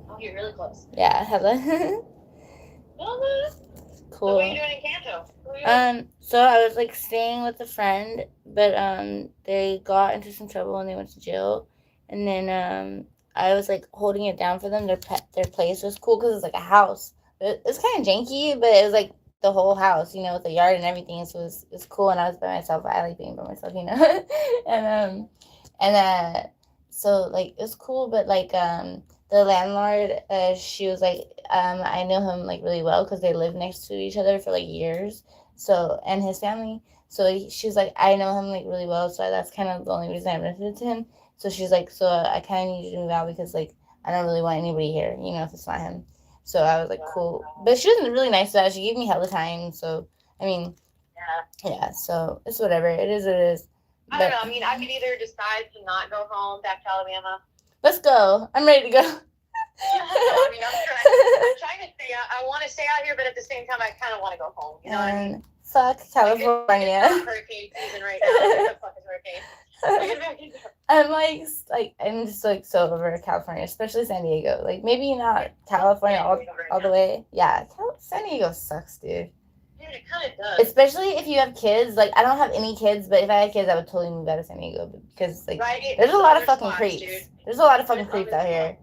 Oh, you're really close. Yeah, hella. Cool. So what are you doing in Canto? Who are you So I was like staying with a friend, but they got into some trouble and they went to jail, and then I was like holding it down for them. Their place was cool because it's like a house. It's kind of janky, but it was like the whole house, you know, with the yard and everything. So it was cool, and I was by myself. I like being by myself, you know. So like it was cool, but like the landlord, she was like, I know him like really well because they lived next to each other for like years. So, and his family. So she's like, I know him like really well. So that's kind of the only reason I rented it to him. So she's like, so I kind of need you to move out because like I don't really want anybody here, you know, if it's not him. So I was like, cool. But she was really nice about it. She gave me hella time. So I mean, yeah. So it's whatever. It is what it is. I don't know. I mean, I could either decide to not go home back to Alabama. Let's go. I'm ready to go. I mean, I'm trying to stay out. I want to stay out here, but at the same time, I kind of want to go home. You know what I mean? Fuck California. It's hurricane season right now. What the fuck is hurricane? I'm just like so over California, especially San Diego. Like maybe not California all the way. Yeah, San Diego sucks, dude. Dude, it kind of does. Especially if you have kids. Like I don't have any kids, but if I had kids, I would totally move out of San Diego because like there's a lot of fucking creeps. There's a lot of fucking creeps out here.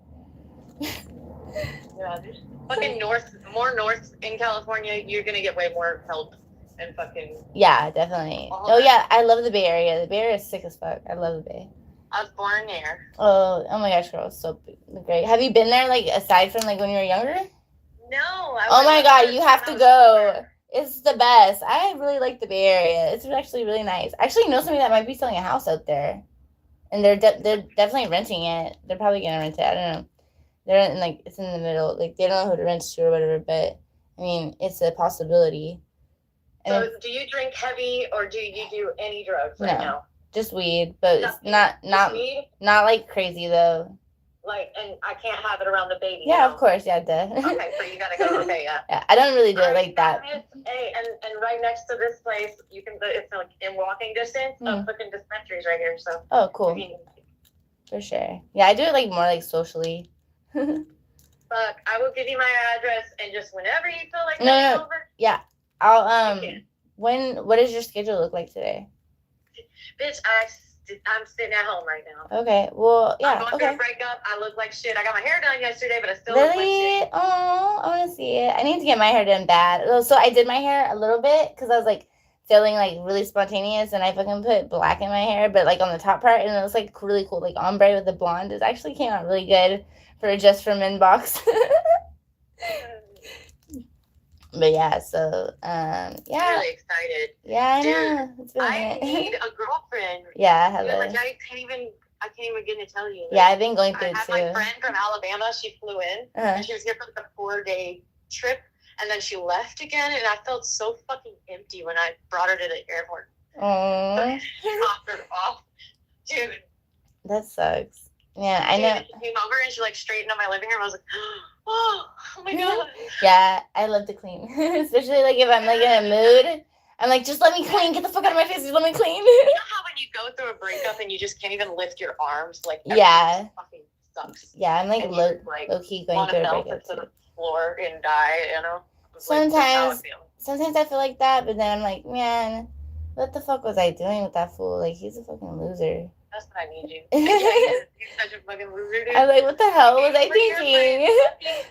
Yeah, there's fucking more north in California, you're gonna get way more help and fucking. Yeah, definitely. Oh yeah, I love the Bay Area. The Bay Area is sick as fuck. I love the Bay. I was born there. Oh my gosh, girl, it's so great. Have you been there like aside from like when you were younger? No. Oh my god, you have to go. It's the best. I really like the Bay Area. It's actually really nice. I actually know somebody that might be selling a house out there, and they're definitely renting it. They're probably gonna rent it. I don't know. They're in like it's in the middle. Like they don't know who to rent to or whatever. But I mean, it's a possibility. And So, do you drink heavy or do you do any drugs right now? just weed, but it's not weed? not like crazy though. Like, and I can't have it around the baby. Yeah, you know? of course, yeah, duh. Okay, so you gotta go. Okay, yeah. Yeah, I don't really do it like that. Hey, and right next to this place, you can. It's like in walking distance of fucking dispensaries right here. So. Oh, cool. I mean, For sure. Yeah, I do it like more like socially. fuck, I will give you my address and just whenever you feel like No, coming no. over. Yeah, I'll what does your schedule look like today? Bitch, I'm sitting at home right now. Okay, well, yeah, I'm going through okay. a breakup. I look like shit. I got my hair done yesterday, but I still look like Really? shit. Oh, I want to see it. I need to get my hair done bad. So I did my hair a little bit because I was like feeling like really spontaneous, and I fucking put black in my hair, but like on the top part, and it was like really cool, like ombre with the blonde. It actually came out really good for just for men box. But yeah, so yeah. I'm really excited. Yeah, I Dude, know. It's been a I minute. need a girlfriend. Yeah, I have Dude, a- like I can't even begin to tell you. Yeah, I've been going through I it had too. my friend from Alabama. She flew in, Uh-huh. and she was here for like a 4-day trip. And then she left again, and I felt so fucking empty when I brought her to the airport. Aww. Dropped her off. Dude. That sucks. Yeah, I know. She came over and she like straightened up my living room. I was like, oh my god. Yeah, I love to clean. Especially like if I'm like in a mood. I'm like, just let me clean. Get the fuck out of my face. Just let me clean. You know how when you go through a breakup and you just can't even lift your arms? Like, Yeah. just fucking sucks. Yeah, I'm like And you low, just, like, low key going want through to a melt breakup into too. the floor and die, you know? It's like, that's how I Sometimes I feel like that, but then I'm like, man, what the fuck was I doing with that fool? Like, he's a fucking loser. That's what I need you. He's such a fucking loser, dude. I'm like, what the hell was I Bring your thinking?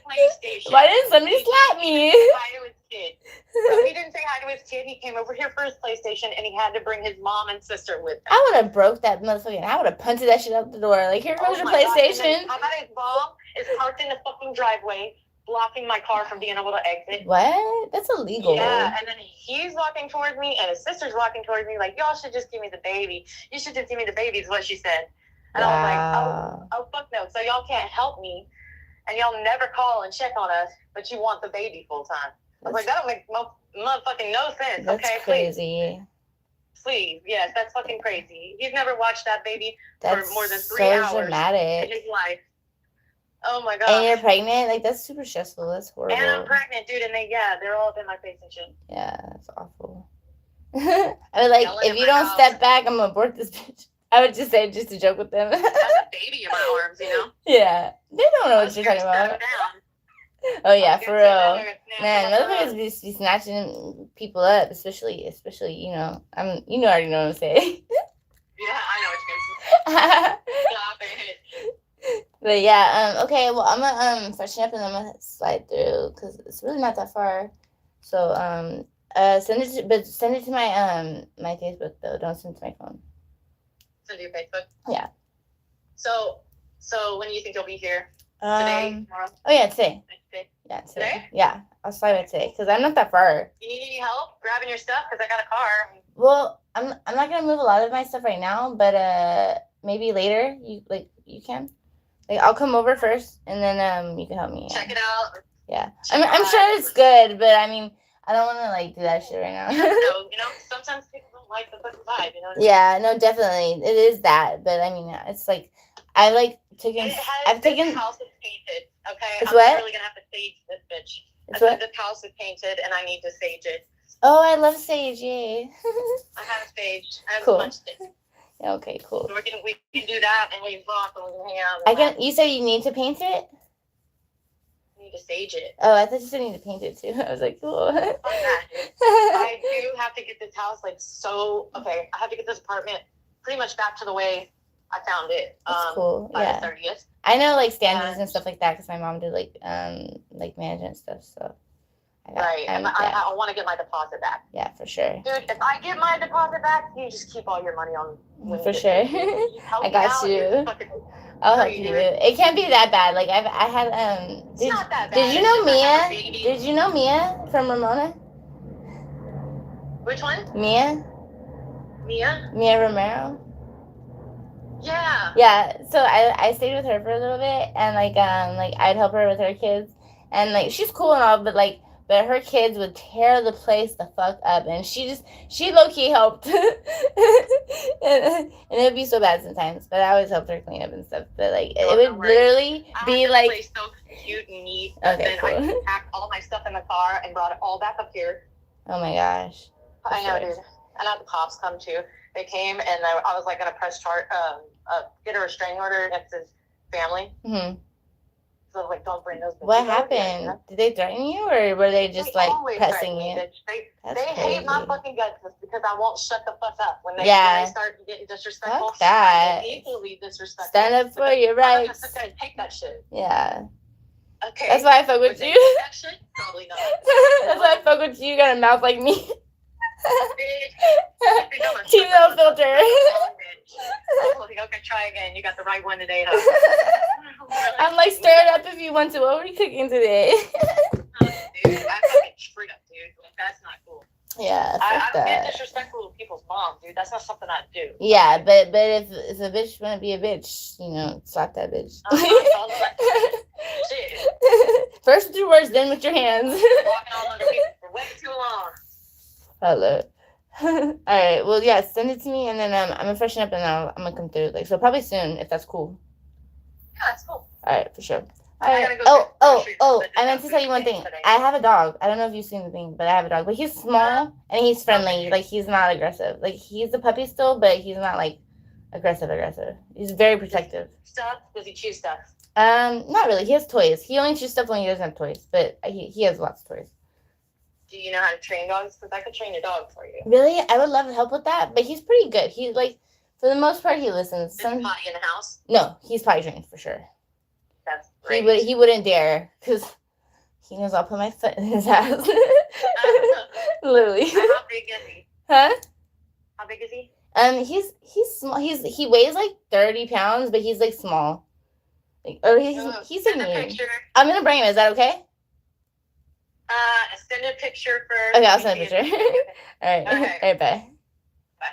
PlayStation. Why didn't somebody slap me? Hi to his kid. So he didn't say hi to his kid. He came over here for his PlayStation, and he had to bring his mom and sister with him. I would have broke that motherfucker. I would have punted that shit out the door. Like, here goes your my God. And PlayStation. then how about his mom is parked in the fucking driveway, blocking my car from being able to exit? What? That's illegal. Yeah, and then he's walking towards me, and his sister's walking towards me, like, y'all should just give me the baby. You should just give me the baby, is what she said. And I was like, oh, fuck no. So y'all can't help me, and y'all never call and check on us, but you want the baby full time. I was like, that don't make motherfucking no sense. That's Okay, crazy. Please, yes, that's fucking crazy. He's never watched that baby That's for more than 3 so hours dramatic. in his life. Oh my god. And you're pregnant? Like, that's super stressful. That's horrible. And I'm pregnant, dude, and they're all up in my face and shit. Yeah, that's awful. I would like, Yelling if in you my don't house. step back, I'm gonna abort this bitch. I would just say just to joke with them. That's a baby in my arms, you know? Yeah, they don't know what you're talking about. Oh yeah, for real. Man, motherfuckers be snatching people up, especially you know. You already know what I'm saying. Yeah, I know what you're gonna say. Stop it. But yeah, okay. Well, I'm gonna freshen up and I'm gonna slide through because it's really not that far. So send it to my my Facebook though. Don't send it to my phone. Send to your Facebook. Yeah. So when do you think you'll be here? Today, tomorrow? Oh yeah, today. Today? Yeah, today. Today? Yeah, I'll slide by today because I'm not that far. You need any help grabbing your stuff? Because I got a car. Well, I'm not gonna move a lot of my stuff right now, but maybe later you can. Like I'll come over first and then you can help me. Check it out. Yeah. I'm sure it's good, but I mean I don't wanna like do that shit right now. So, you know, sometimes people don't like the fucking vibe, you know what I mean? Yeah, no, definitely. It is that, but I mean it's like I've taken This house is painted, okay? It's I'm what? really gonna have to sage this bitch. It's I what? said this house is painted and I need to sage it. Oh, I love sage, yay. I have a sage. I have Cool. a bunch of it. Yeah, okay, cool. So we can do that and we can talk and we can hang out. You said you need to paint it? I need to sage it. Oh, I thought you said you need to paint it too. I was like, cool. Fuck that, dude. I do have to get this house I have to get this apartment pretty much back to the way I found it. That's cool. By Yeah. the 30th. I know standards and stuff like that because my mom did management stuff. So I want to get my deposit back. Yeah, for sure. Dude, if I get my deposit back, you just keep all your money on. For sure. Help I me got out, you. dude. Fucking- I'll No, help you you. do it. It can't be that bad. Like I had It's not that bad. Did you It's know just I have a Mia? baby. Did you know Mia from Ramona? Which one? Mia Romero. Yeah. Yeah, so I stayed with her for a little bit, and I'd help her with her kids, and she's cool and all, but her kids would tear the place the fuck up, and she low key helped, and it would be so bad sometimes, but I always helped her clean up and stuff. But it would literally be I had this place so cute and neat. And Okay, then cool. I packed all my stuff in the car and brought it all back up here. Oh my gosh. I know, sure. dude. And I had the cops come too. They came and I was gonna press get a restraining order against his family. Hmm. So don't bring those. What bitches over here, you know? happened? Did they threaten you, or were they just always pressing threaten me, you? bitch. That's They hate my crazy. fucking guts because I won't shut the fuck up when they start getting disrespectful. Fuck that. I get equally disrespectful. Stand up for your I'm rights. gonna sit there and take that shit. Yeah. Okay. That's why I fuck with Would they you. take that shit? Probably not. That's why I fuck with you. You got a mouth like me. Bitch. T-Mel filter. Okay, try again. You got the right one today, huh? I'm stirred up if you want to. What were you cooking today? Dude, I fucking screwed up, dude. That's not cool. Yeah, I fuck don't get that. disrespectful to people's moms, dude. dude. That's not something I do. Yeah, but if a bitch wanna be a bitch, you know, slap that bitch. Shit. First with your words, then with your hands. Walking all under people for way too long. Hello. All right. Well, yeah. Send it to me, and then I'm gonna freshen up, and I'm gonna come through. Like, so probably soon, if that's cool. Yeah, that's cool. All right, for sure. I All right. gotta go get groceries, Oh! but I meant to tell you one thing. I have a dog. I don't know if you've seen the thing, but I have a dog. But he's small and he's friendly. Like, he's not aggressive. Like, he's a puppy still, but he's not like aggressive. He's very protective. Stuff? Does he chew stuff? Not really. He has toys. He only chews stuff when he doesn't have toys, but he has lots of toys. Do you know how to train dogs? Because I could train a dog for you. Really, I would love to help with that, but he's pretty good. He's like, for the most part, he listens. Is he potty in the house? No, he's potty trained for sure. That's great. He wouldn't dare because he knows I'll put my foot in his ass. Literally. How big is he? Huh? How big is he? He's small. He weighs like 30 pounds, but he's like small. Like, or he's like Send a medium. picture. I'm gonna bring him. Is that okay? Send a picture first. Okay, I'll send a picture. All right. Okay. All right. Bye. Bye.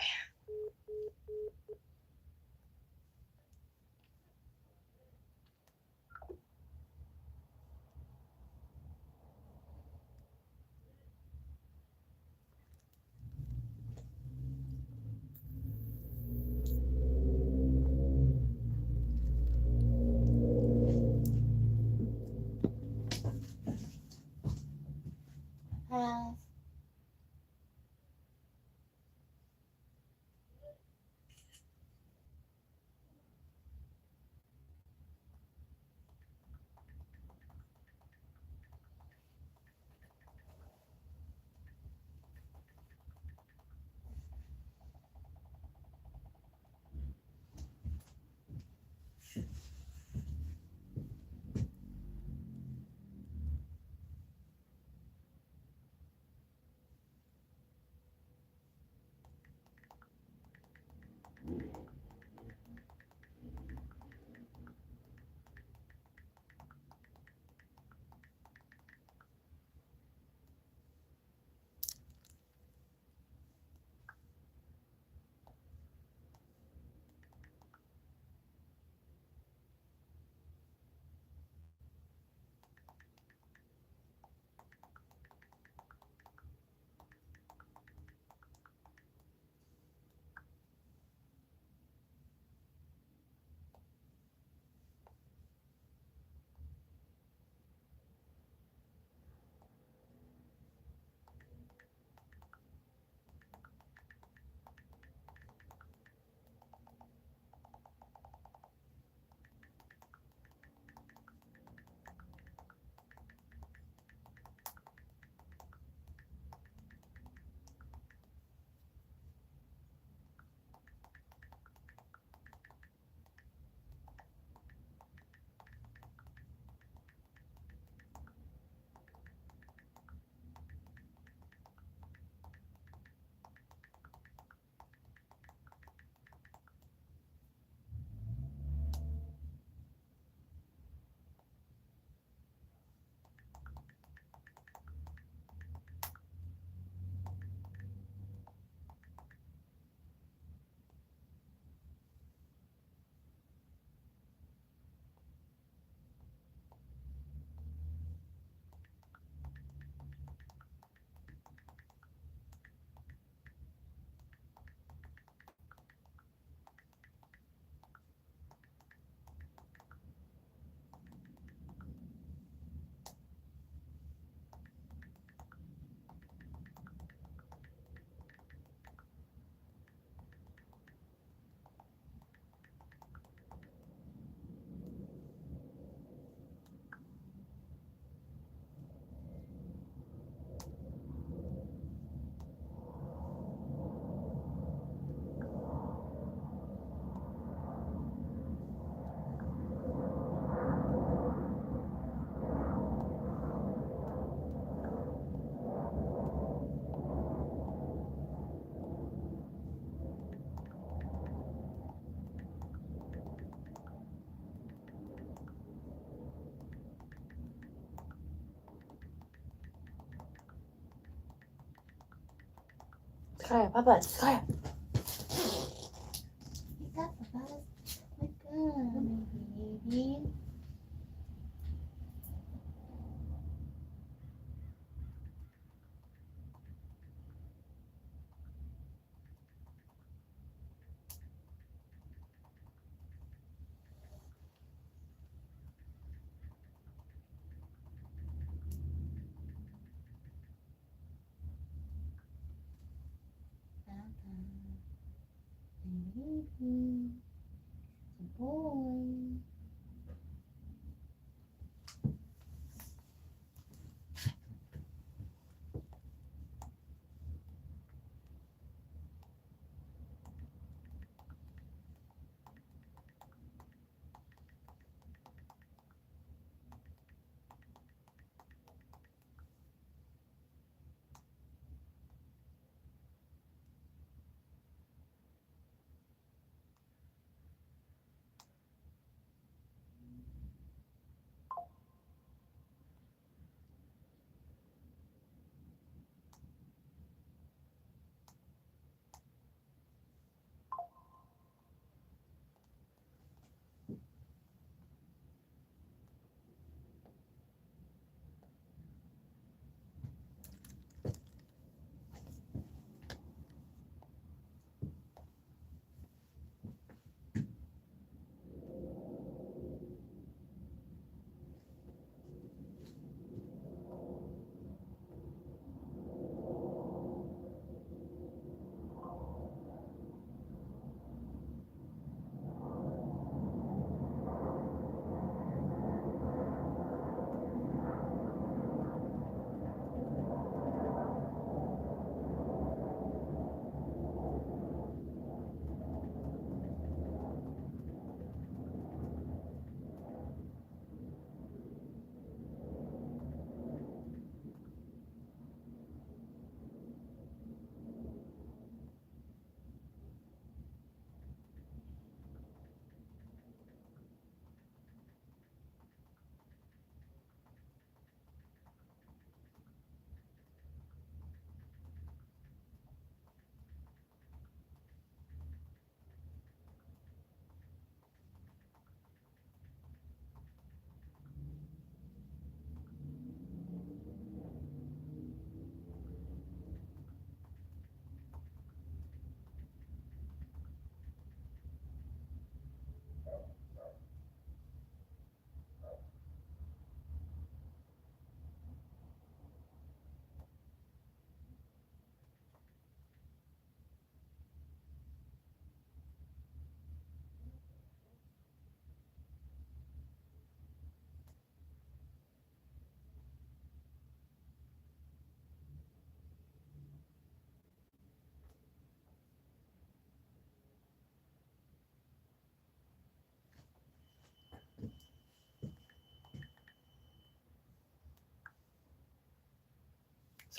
Skyra, Papa, Skyra. Baby. Boy.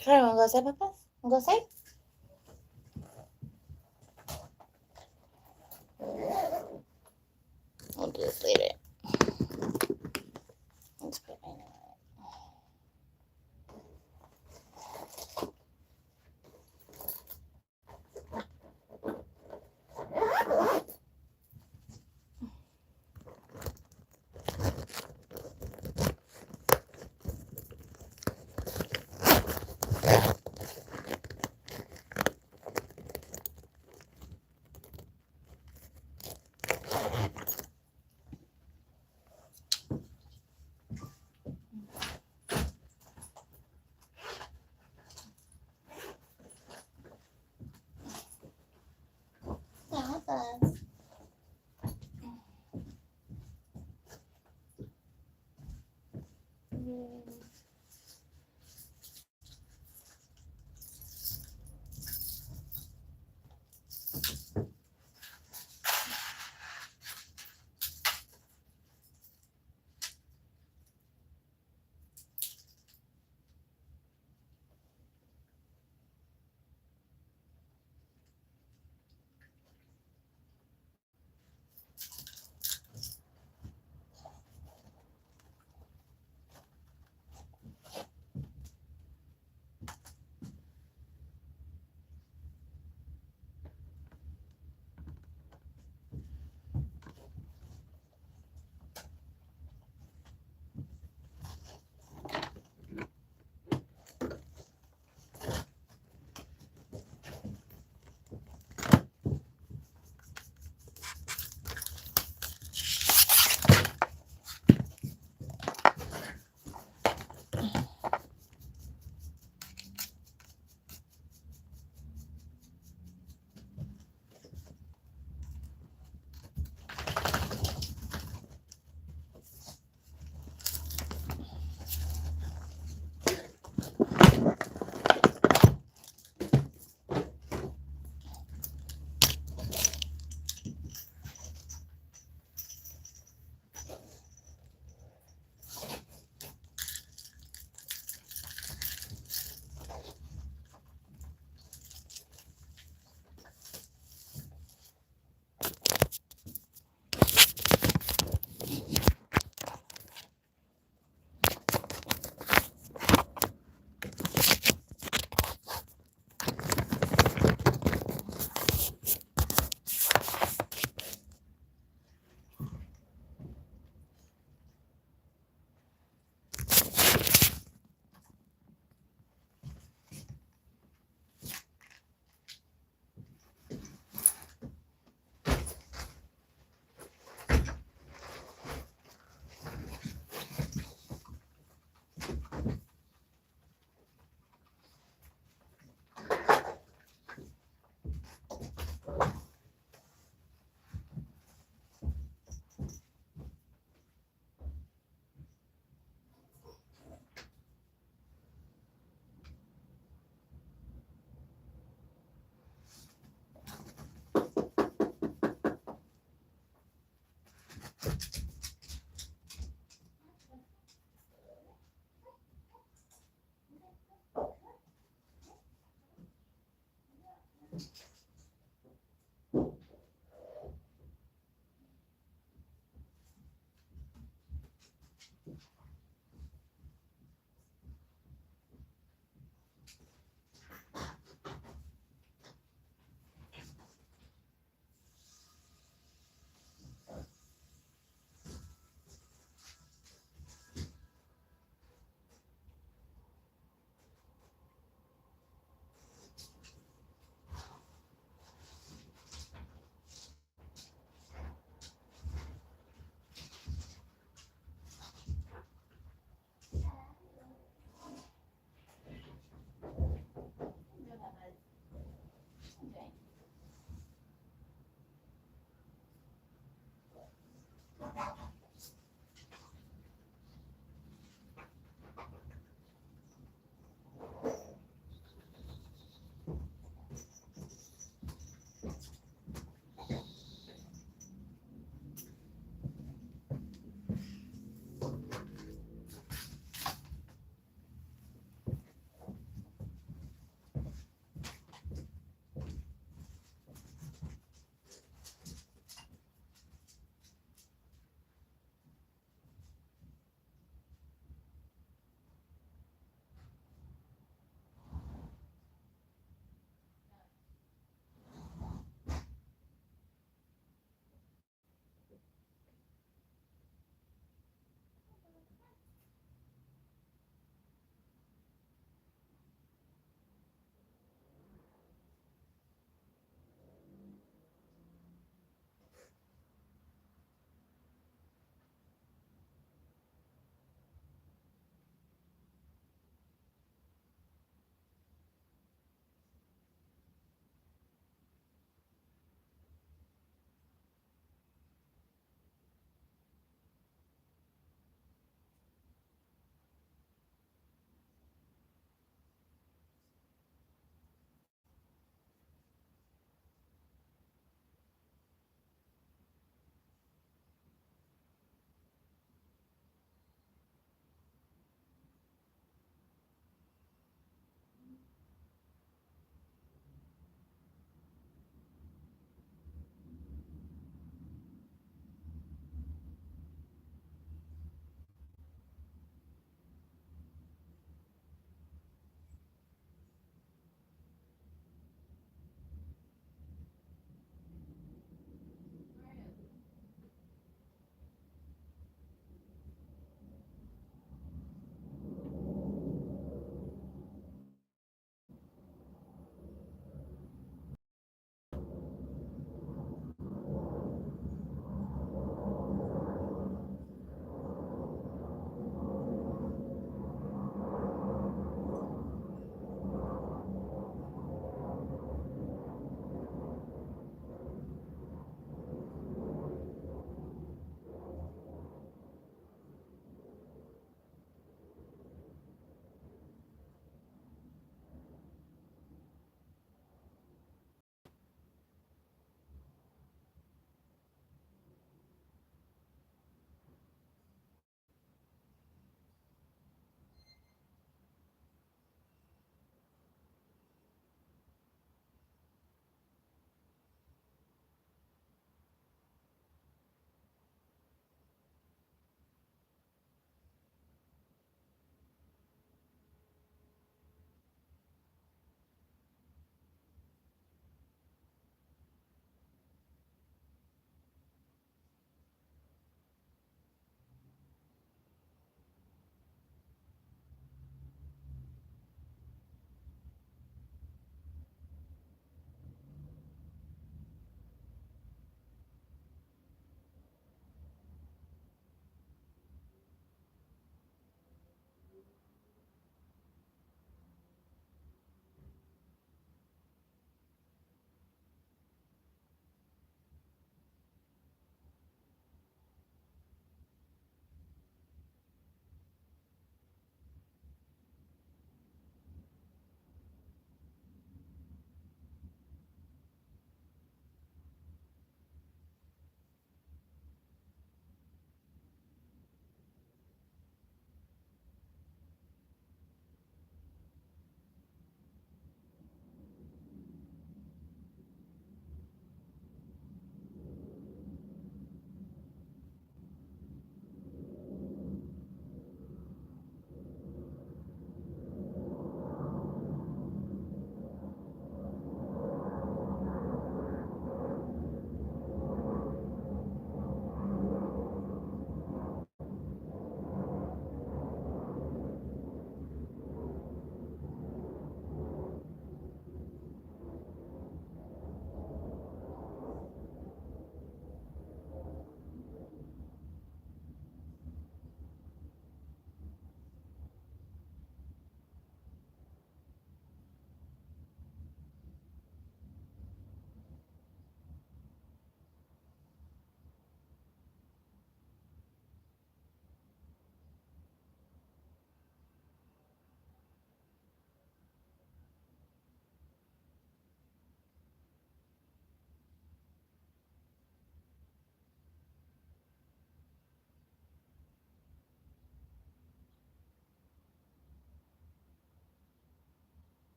Scarlett, wanna go outside, Papa? Wanna go outside? We'll do this later. Let's put my name on it. Papa.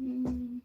Mm.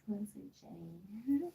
Was it Jenny?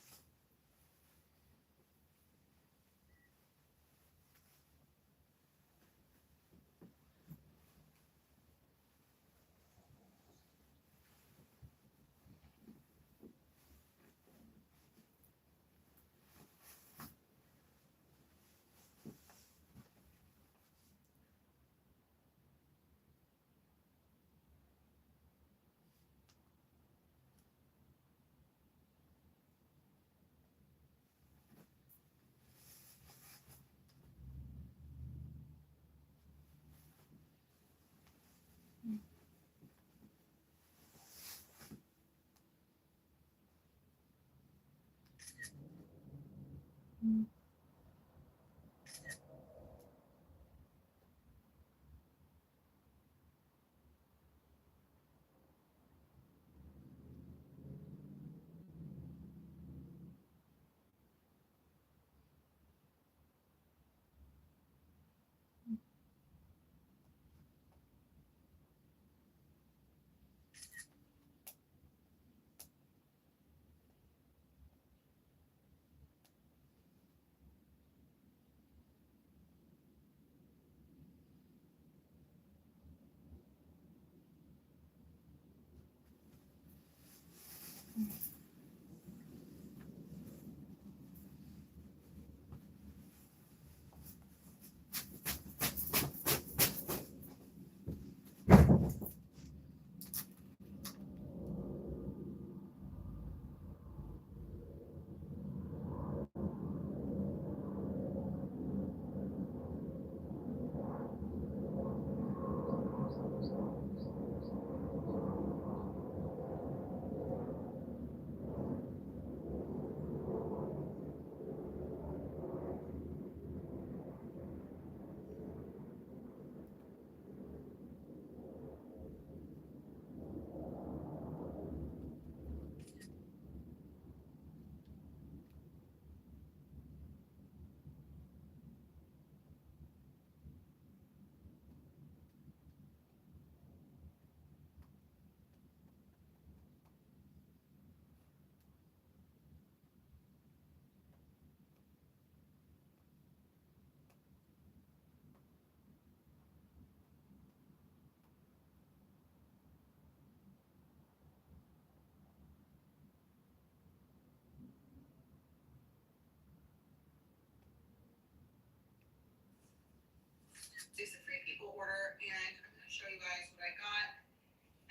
It's a free people order, and I'm gonna show you guys what I got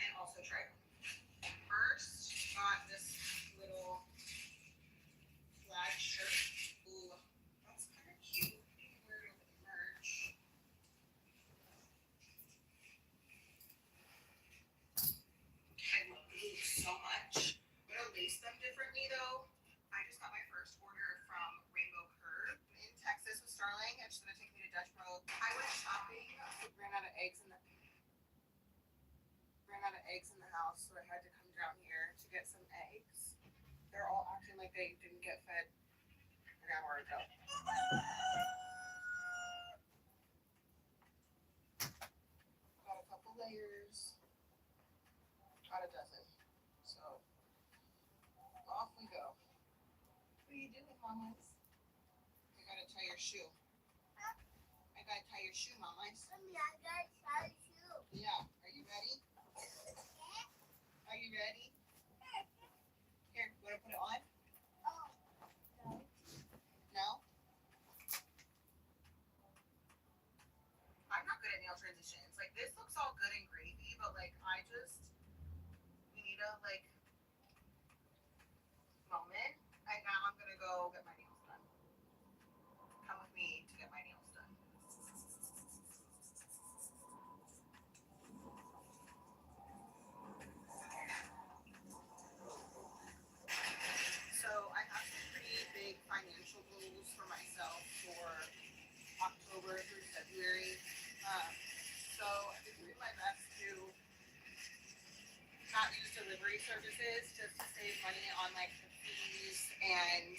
and also try them. First, got this little flag shirt. Ooh, that's kind of cute. You can wear it over the merch. I love blue so much. I'm gonna lace them differently though. I just got my first order from Rainbow Curve in Texas with Starling. It's gonna take me to Dutch Bro. I went shopping, ran out of eggs in the house, so I had to come down here to get some eggs. They're all acting like they didn't get fed an hour ago. Got a couple layers. Got a dozen. So off we go. What are you doing, mamas? You gotta tie your shoe. I gotta tie your shoe, mamas. Yeah. Are you ready? Are you ready? Here, you wanna put it on? No? I'm not good at nail transitions. Like, this looks all good and gravy, but like, we need a like moment. And now I'm gonna go get my nails done. Come with me to get my nails done. So I have some pretty big financial goals for myself for October through February. So I've been doing my best to not use delivery services just to save money on like the fees and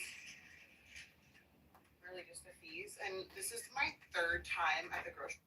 really just the fees. And this is my third time at the grocery.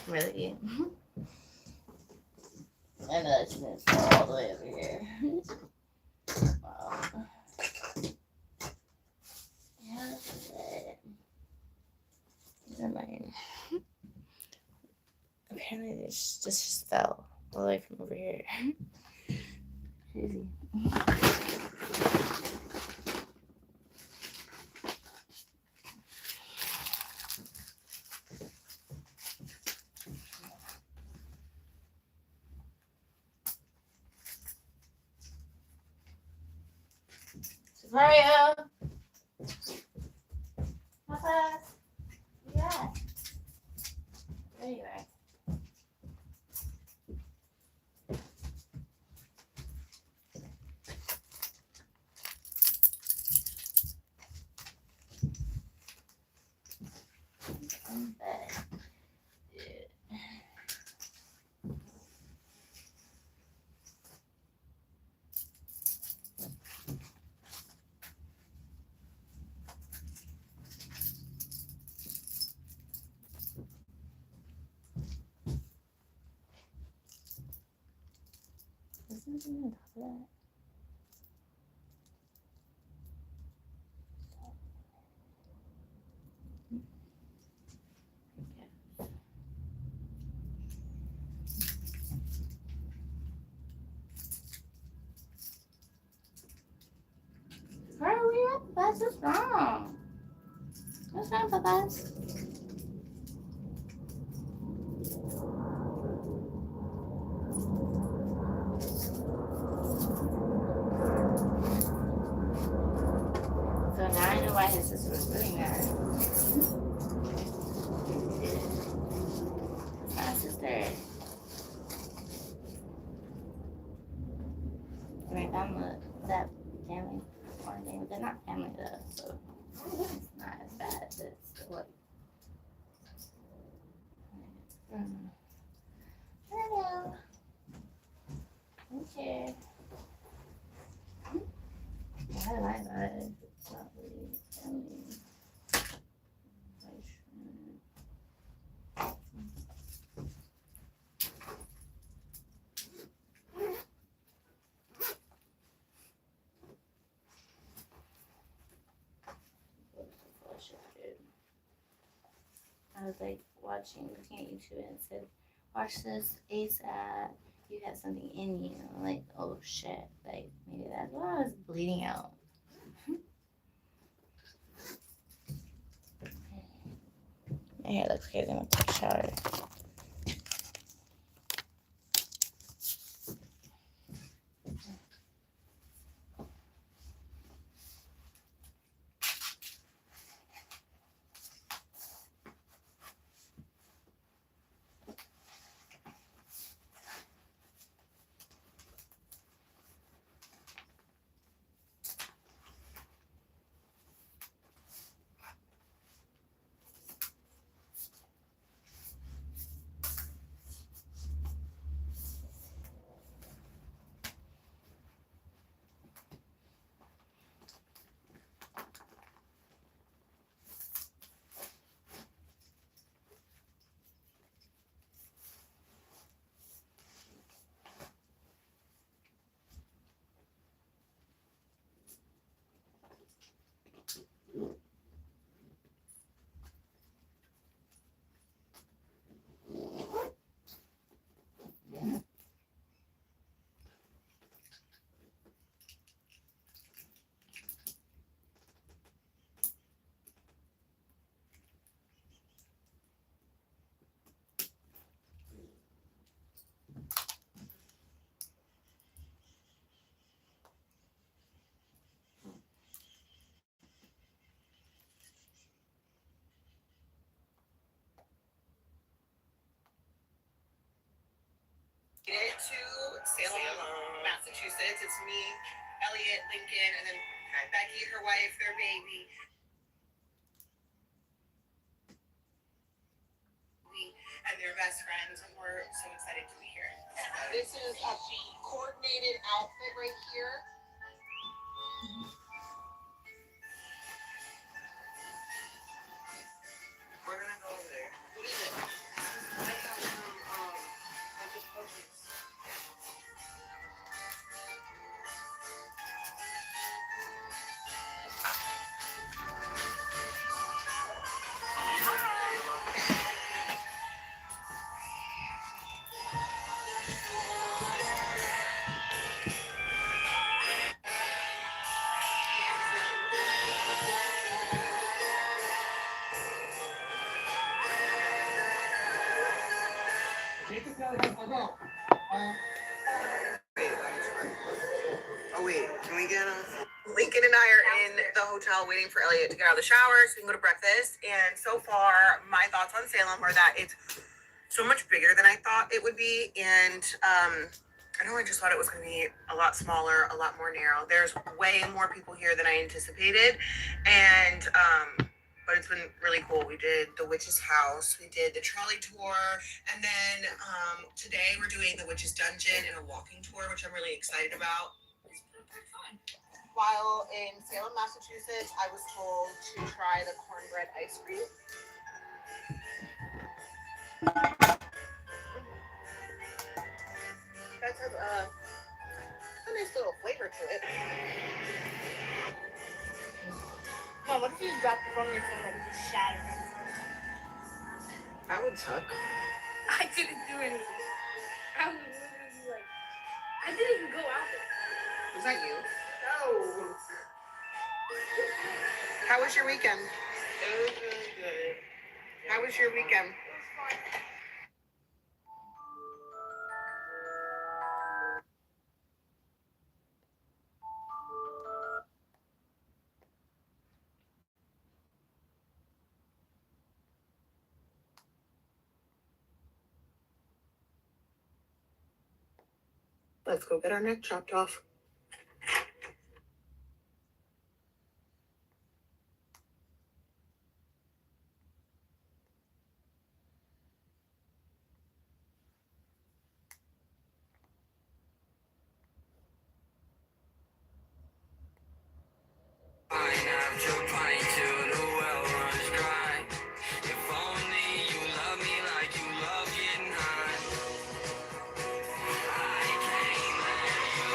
Really? I know that you didn't fall all the way over here. Wow. Yeah, never mind. Apparently, this just fell all the way from over here. Crazy. Mario! Papa! Yeah. There you are. I'm back. Yeah. There's nothing on top of that. Hurry up, Buzz. What's wrong? What's wrong, Buzz? So now I know why his sister was doing that. It's not a sister. And I found that family one day, but they're not family though, so it's not as bad as it's what. Hello. Okay. Why do I got it? It's not really family. I was like looking at YouTube and it said, watch this ASAP. You have something in you. I'm like, oh shit. Like, maybe that's why I was bleeding out. My hair looks crazy. I'm gonna take a shower. It to Salem, Massachusetts. It's me, Elliot, Lincoln, and then Becky, her wife, their baby. And their best friends, and we're so excited to be here. This is a coordinated outfit right here. We're gonna go over there. What is it? I got some bunch of potions. Oh wait, can we get Lincoln and I are in the hotel waiting for Elliot to get out of the shower so we can go to breakfast. And so far, my thoughts on Salem are that it's so much bigger than I thought it would be. And I know I just thought it was going to be a lot smaller, a lot more narrow. There's way more people here than I anticipated. And but it's been really cool. We did the witch's house, we did the trolley tour, and then today we're doing the witch's dungeon and a walking tour, which I'm really excited about. While in Salem, Massachusetts, I was told to try the cornbread ice cream. That has a nice little flavor to it. Mom, what if you drop the phone and your phone like just shattered? That would suck. I didn't do anything. I was literally like, I didn't even go out there. Was that you? No. How was your weekend? It was really good. How was your weekend? Let's go get our neck chopped off.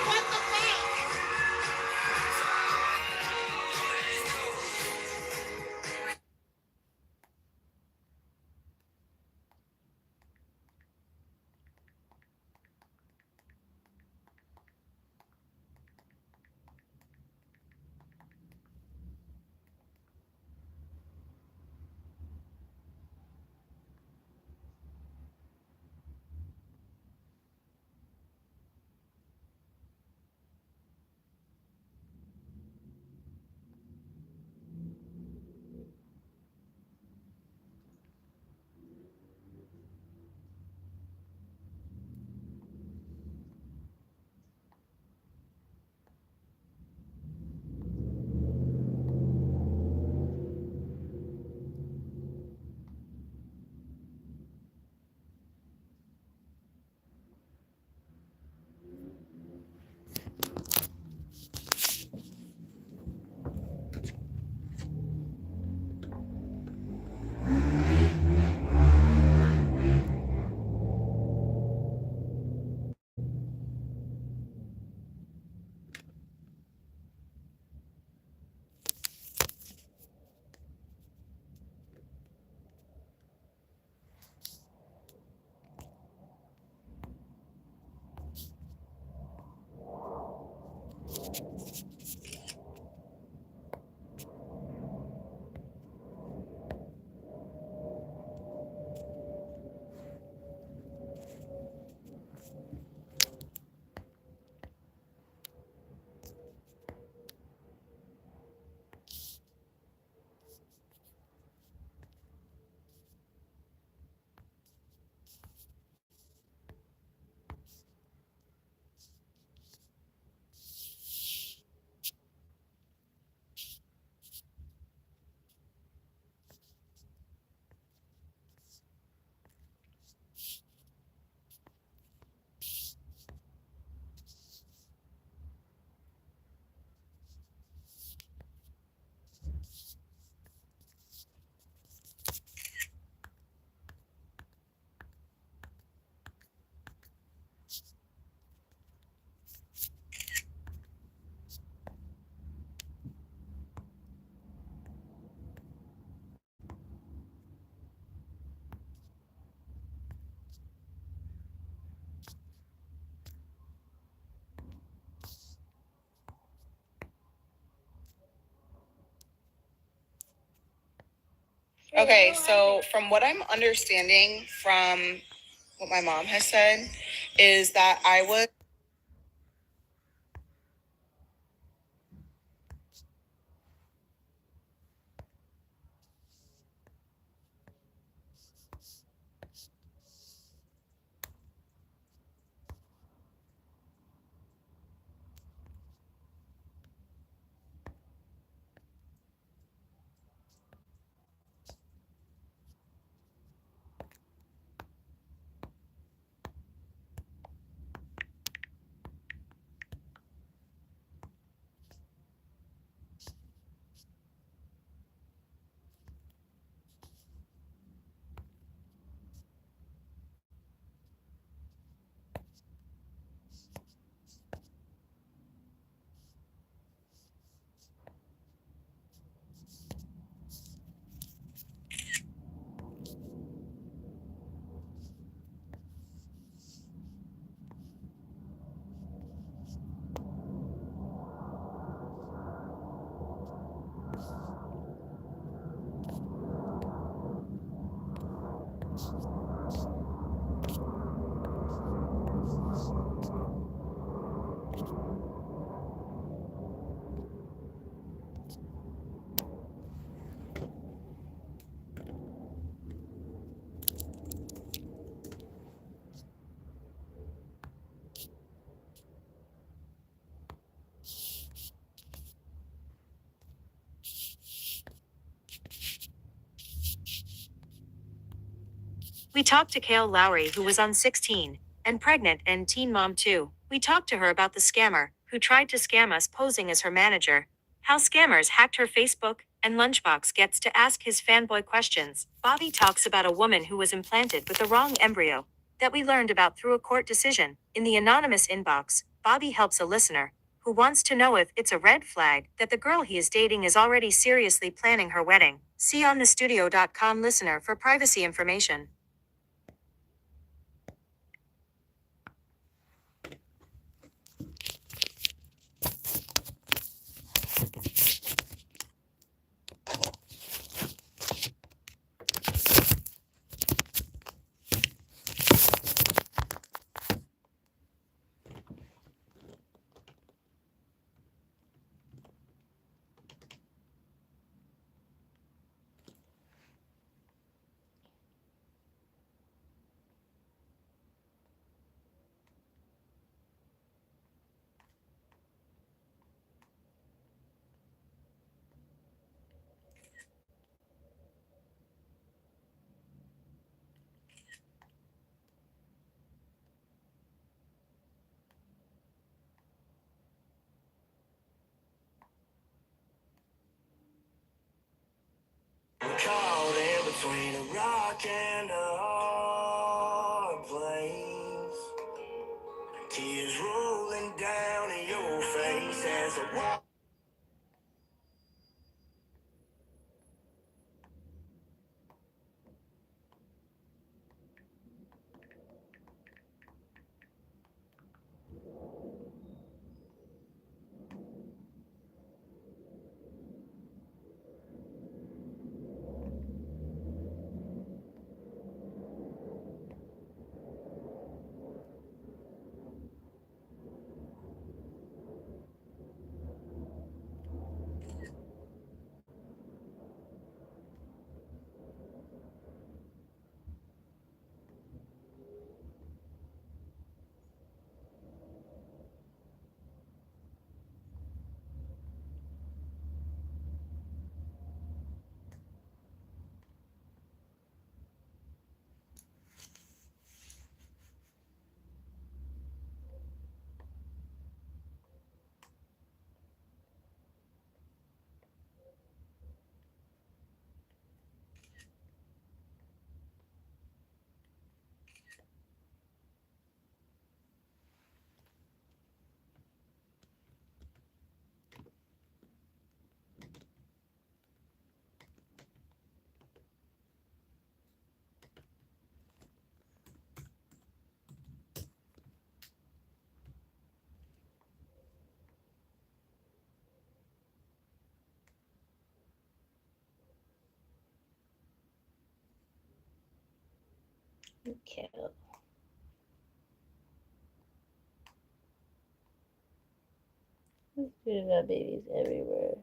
What the fuck? Okay, so from what I'm understanding from what my mom has said is that I was We talked to Kale Lowry, who was on 16 and pregnant and teen mom too. We talked to her about the scammer who tried to scam us posing as her manager, how scammers hacked her Facebook, and Lunchbox gets to ask his fanboy questions. Bobby talks about a woman who was implanted with the wrong embryo that we learned about through a court decision. In the anonymous inbox, Bobby helps a listener who wants to know if it's a red flag that the girl he is dating is already seriously planning her wedding. See onthestudio.com listener for privacy information. Caught in between a rock and a hard place. Tears rolling down in your face as I walk. Okay. We got babies everywhere.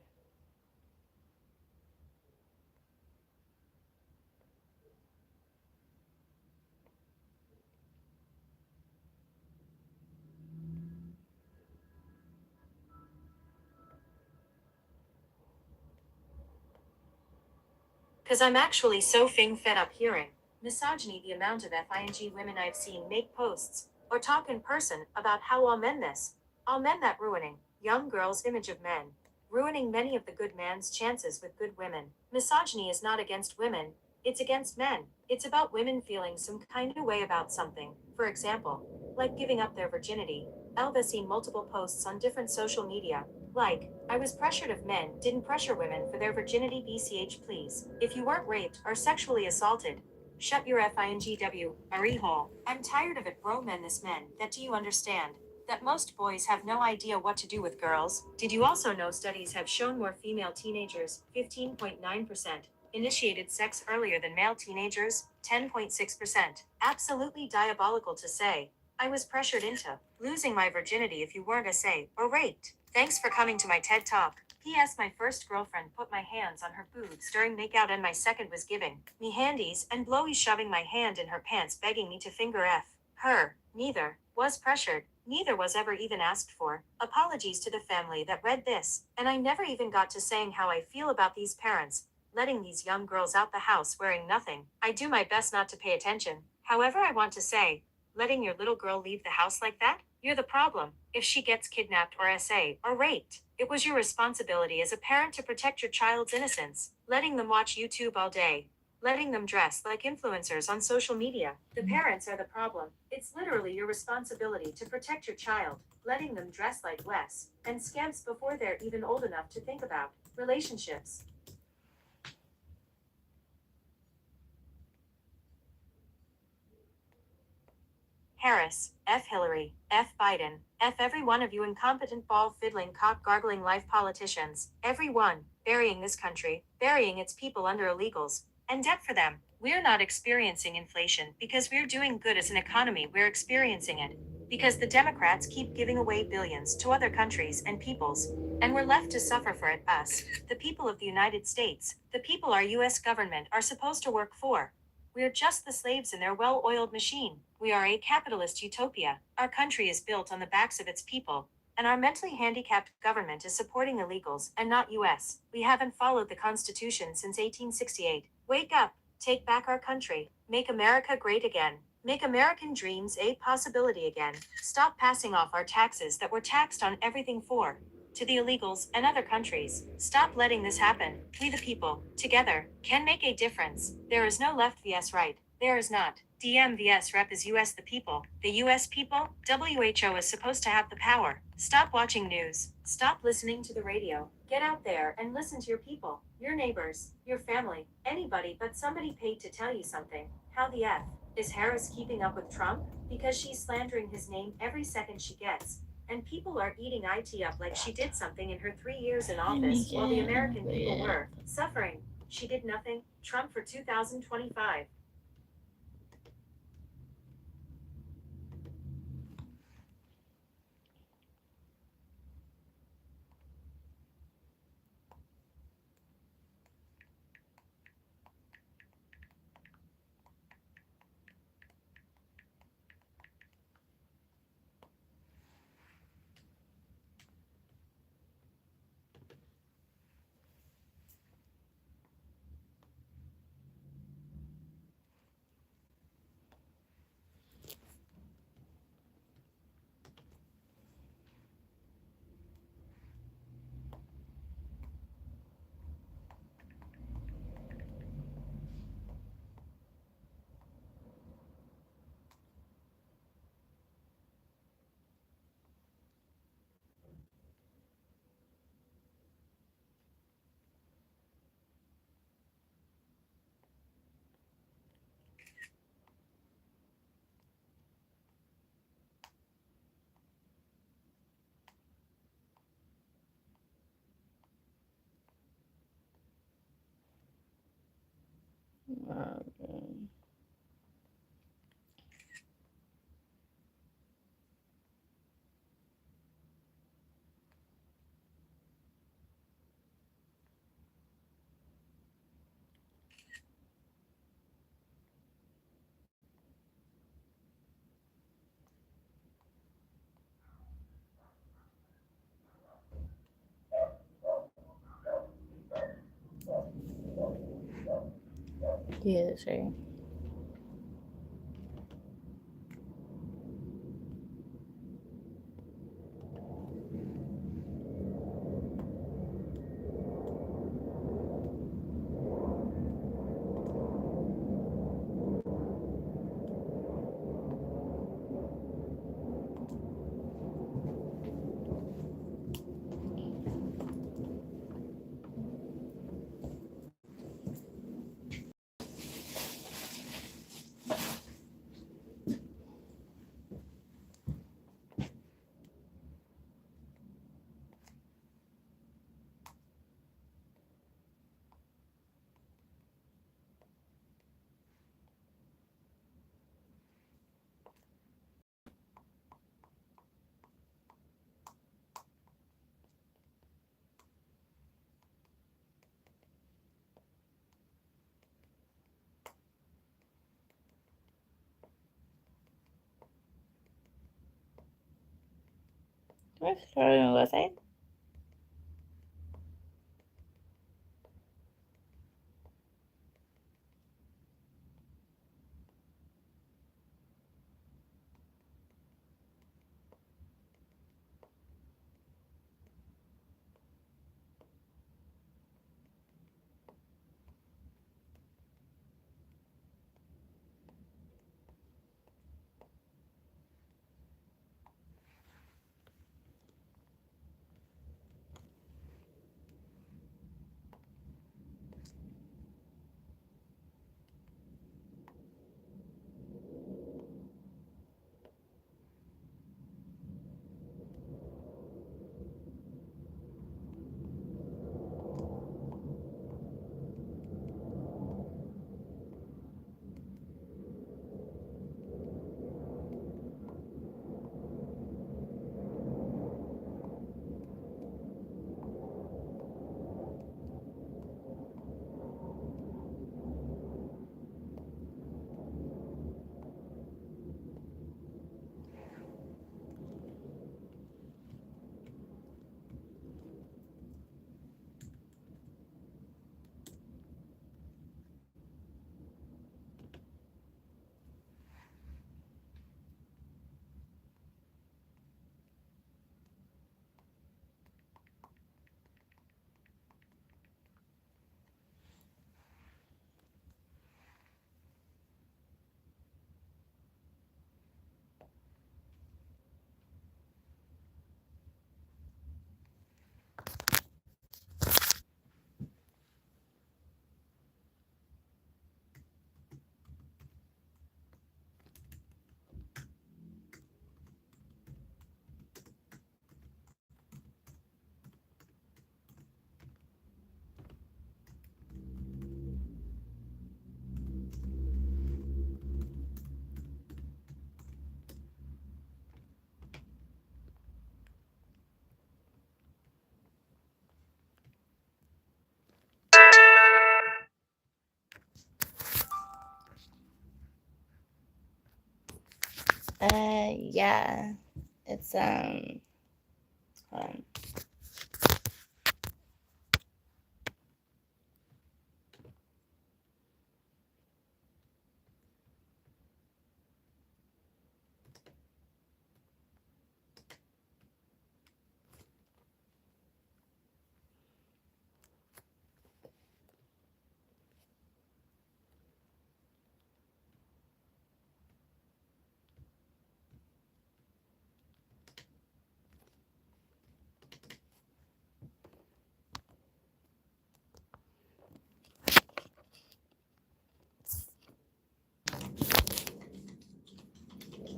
Cause I'm actually so fed up hearing misogyny, the amount of FING women I've seen make posts or talk in person about how all men this, all men that, ruining young girls' image of men, ruining many of the good man's chances with good women. Misogyny is not against women, it's against men. It's about women feeling some kind of way about something. For example, like giving up their virginity. Elva seen multiple posts on different social media. Like, I was pressured if men didn't pressure women for their virginity. BCH, please. If you weren't raped or sexually assaulted, shut your FINGW, Marie hole. I'm tired of it, bro. Men, this men. That, do you understand? That most boys have no idea what to do with girls. Did you also know studies have shown more female teenagers, 15.9%, initiated sex earlier than male teenagers, 10.6%. Absolutely diabolical to say. I was pressured into losing my virginity if you weren't assay or raped. Thanks for coming to my TED Talk. P.S. My first girlfriend put my hands on her boobs during makeout, and my second was giving me handies and blowies, shoving my hand in her pants, begging me to finger her. Neither was pressured. Neither was ever even asked for. Apologies to the family that read this. And I never even got to saying how I feel about these parents letting these young girls out the house wearing nothing. I do my best not to pay attention. However, I want to say, letting your little girl leave the house like that? You're the problem. If she gets kidnapped or SA or raped, it was your responsibility as a parent to protect your child's innocence. Letting them watch YouTube all day, letting them dress like influencers on social media. The parents are the problem. It's literally your responsibility to protect your child, letting them dress like less and scamps before they're even old enough to think about relationships. Harris, F. Hillary, F. Biden, F. every one of you incompetent ball fiddling cock gargling life politicians, every one, burying this country, burying its people under illegals, and debt for them. We're not experiencing inflation because we're doing good as an economy, we're experiencing it because the Democrats keep giving away billions to other countries and peoples, and we're left to suffer for it, us, the people of the United States, the people our US government are supposed to work for. We're just the slaves in their well-oiled machine. We are a capitalist utopia. Our country is built on the backs of its people, and our mentally handicapped government is supporting illegals and not US. We haven't followed the Constitution since 1868. Wake up, take back our country, make America great again. Make American dreams a possibility again. Stop passing off our taxes that were taxed on everything to the illegals and other countries. Stop letting this happen. We the people, together, can make a difference. There is no left vs right. There is not. DM vs rep is US the people. The US people, WHO is supposed to have the power. Stop watching news. Stop listening to the radio. Get out there and listen to your people, your neighbors, your family, anybody but somebody paid to tell you something. How the F is Harris keeping up with Trump? Because she's slandering his name every second she gets. And people are eating IT up like she did something in her 3 years in office while the American people were suffering. She did nothing. Trump for 2025. Yeah, that's right. What's going on the website? Yeah. It's hold on.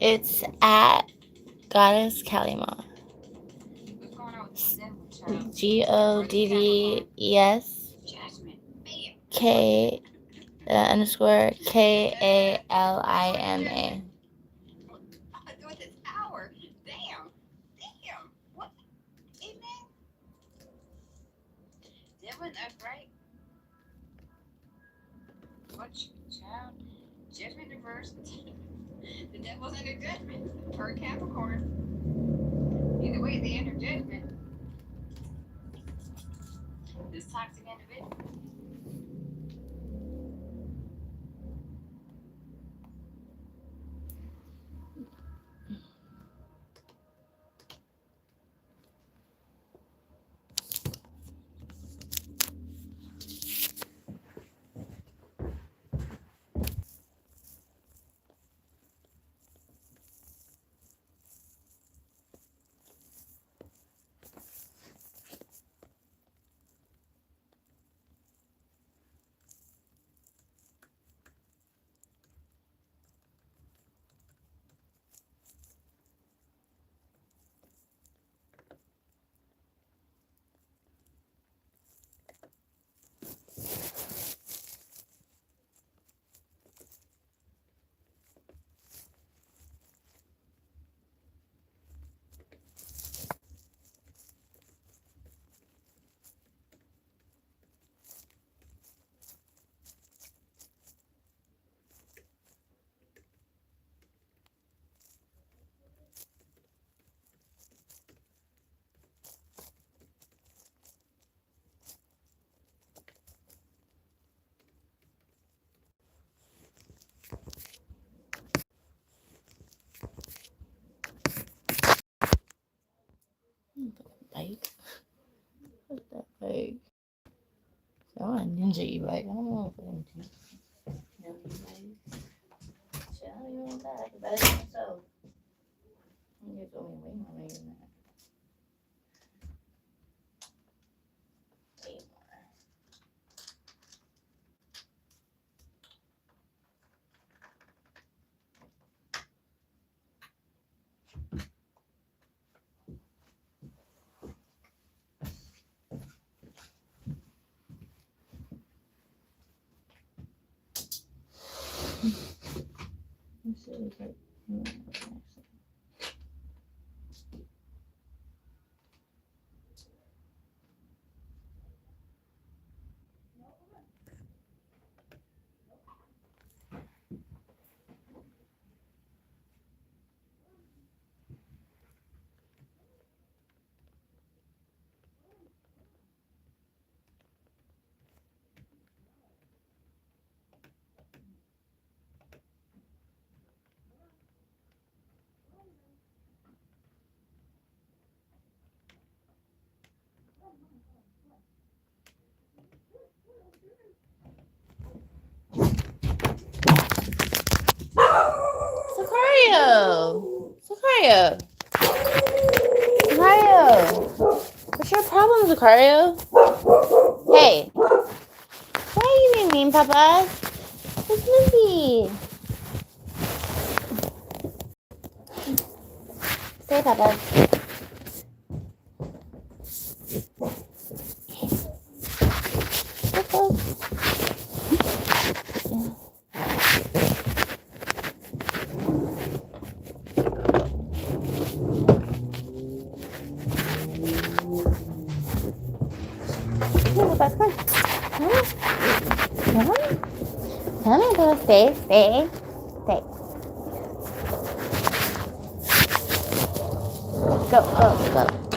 It's at Goddess Kalima. GODDES K _KALIMA. With this hour. Damn. What evening? Devin, that's right. What child? Judgment reversed. The devil's under judgment. For Capricorn. Either way, they enter judgment. This toxic individual. Ninja e-bike. I don't know if I'm shit, I don't even know that. But I think so. You told me way more money than that. Way more. Let's see, it's like, actually. Sicario! What's your problem, Sicario? Hey! Why are you being mean, Papa? It's Mindy! Say, Papa. Come on, Papa. Stay. Go.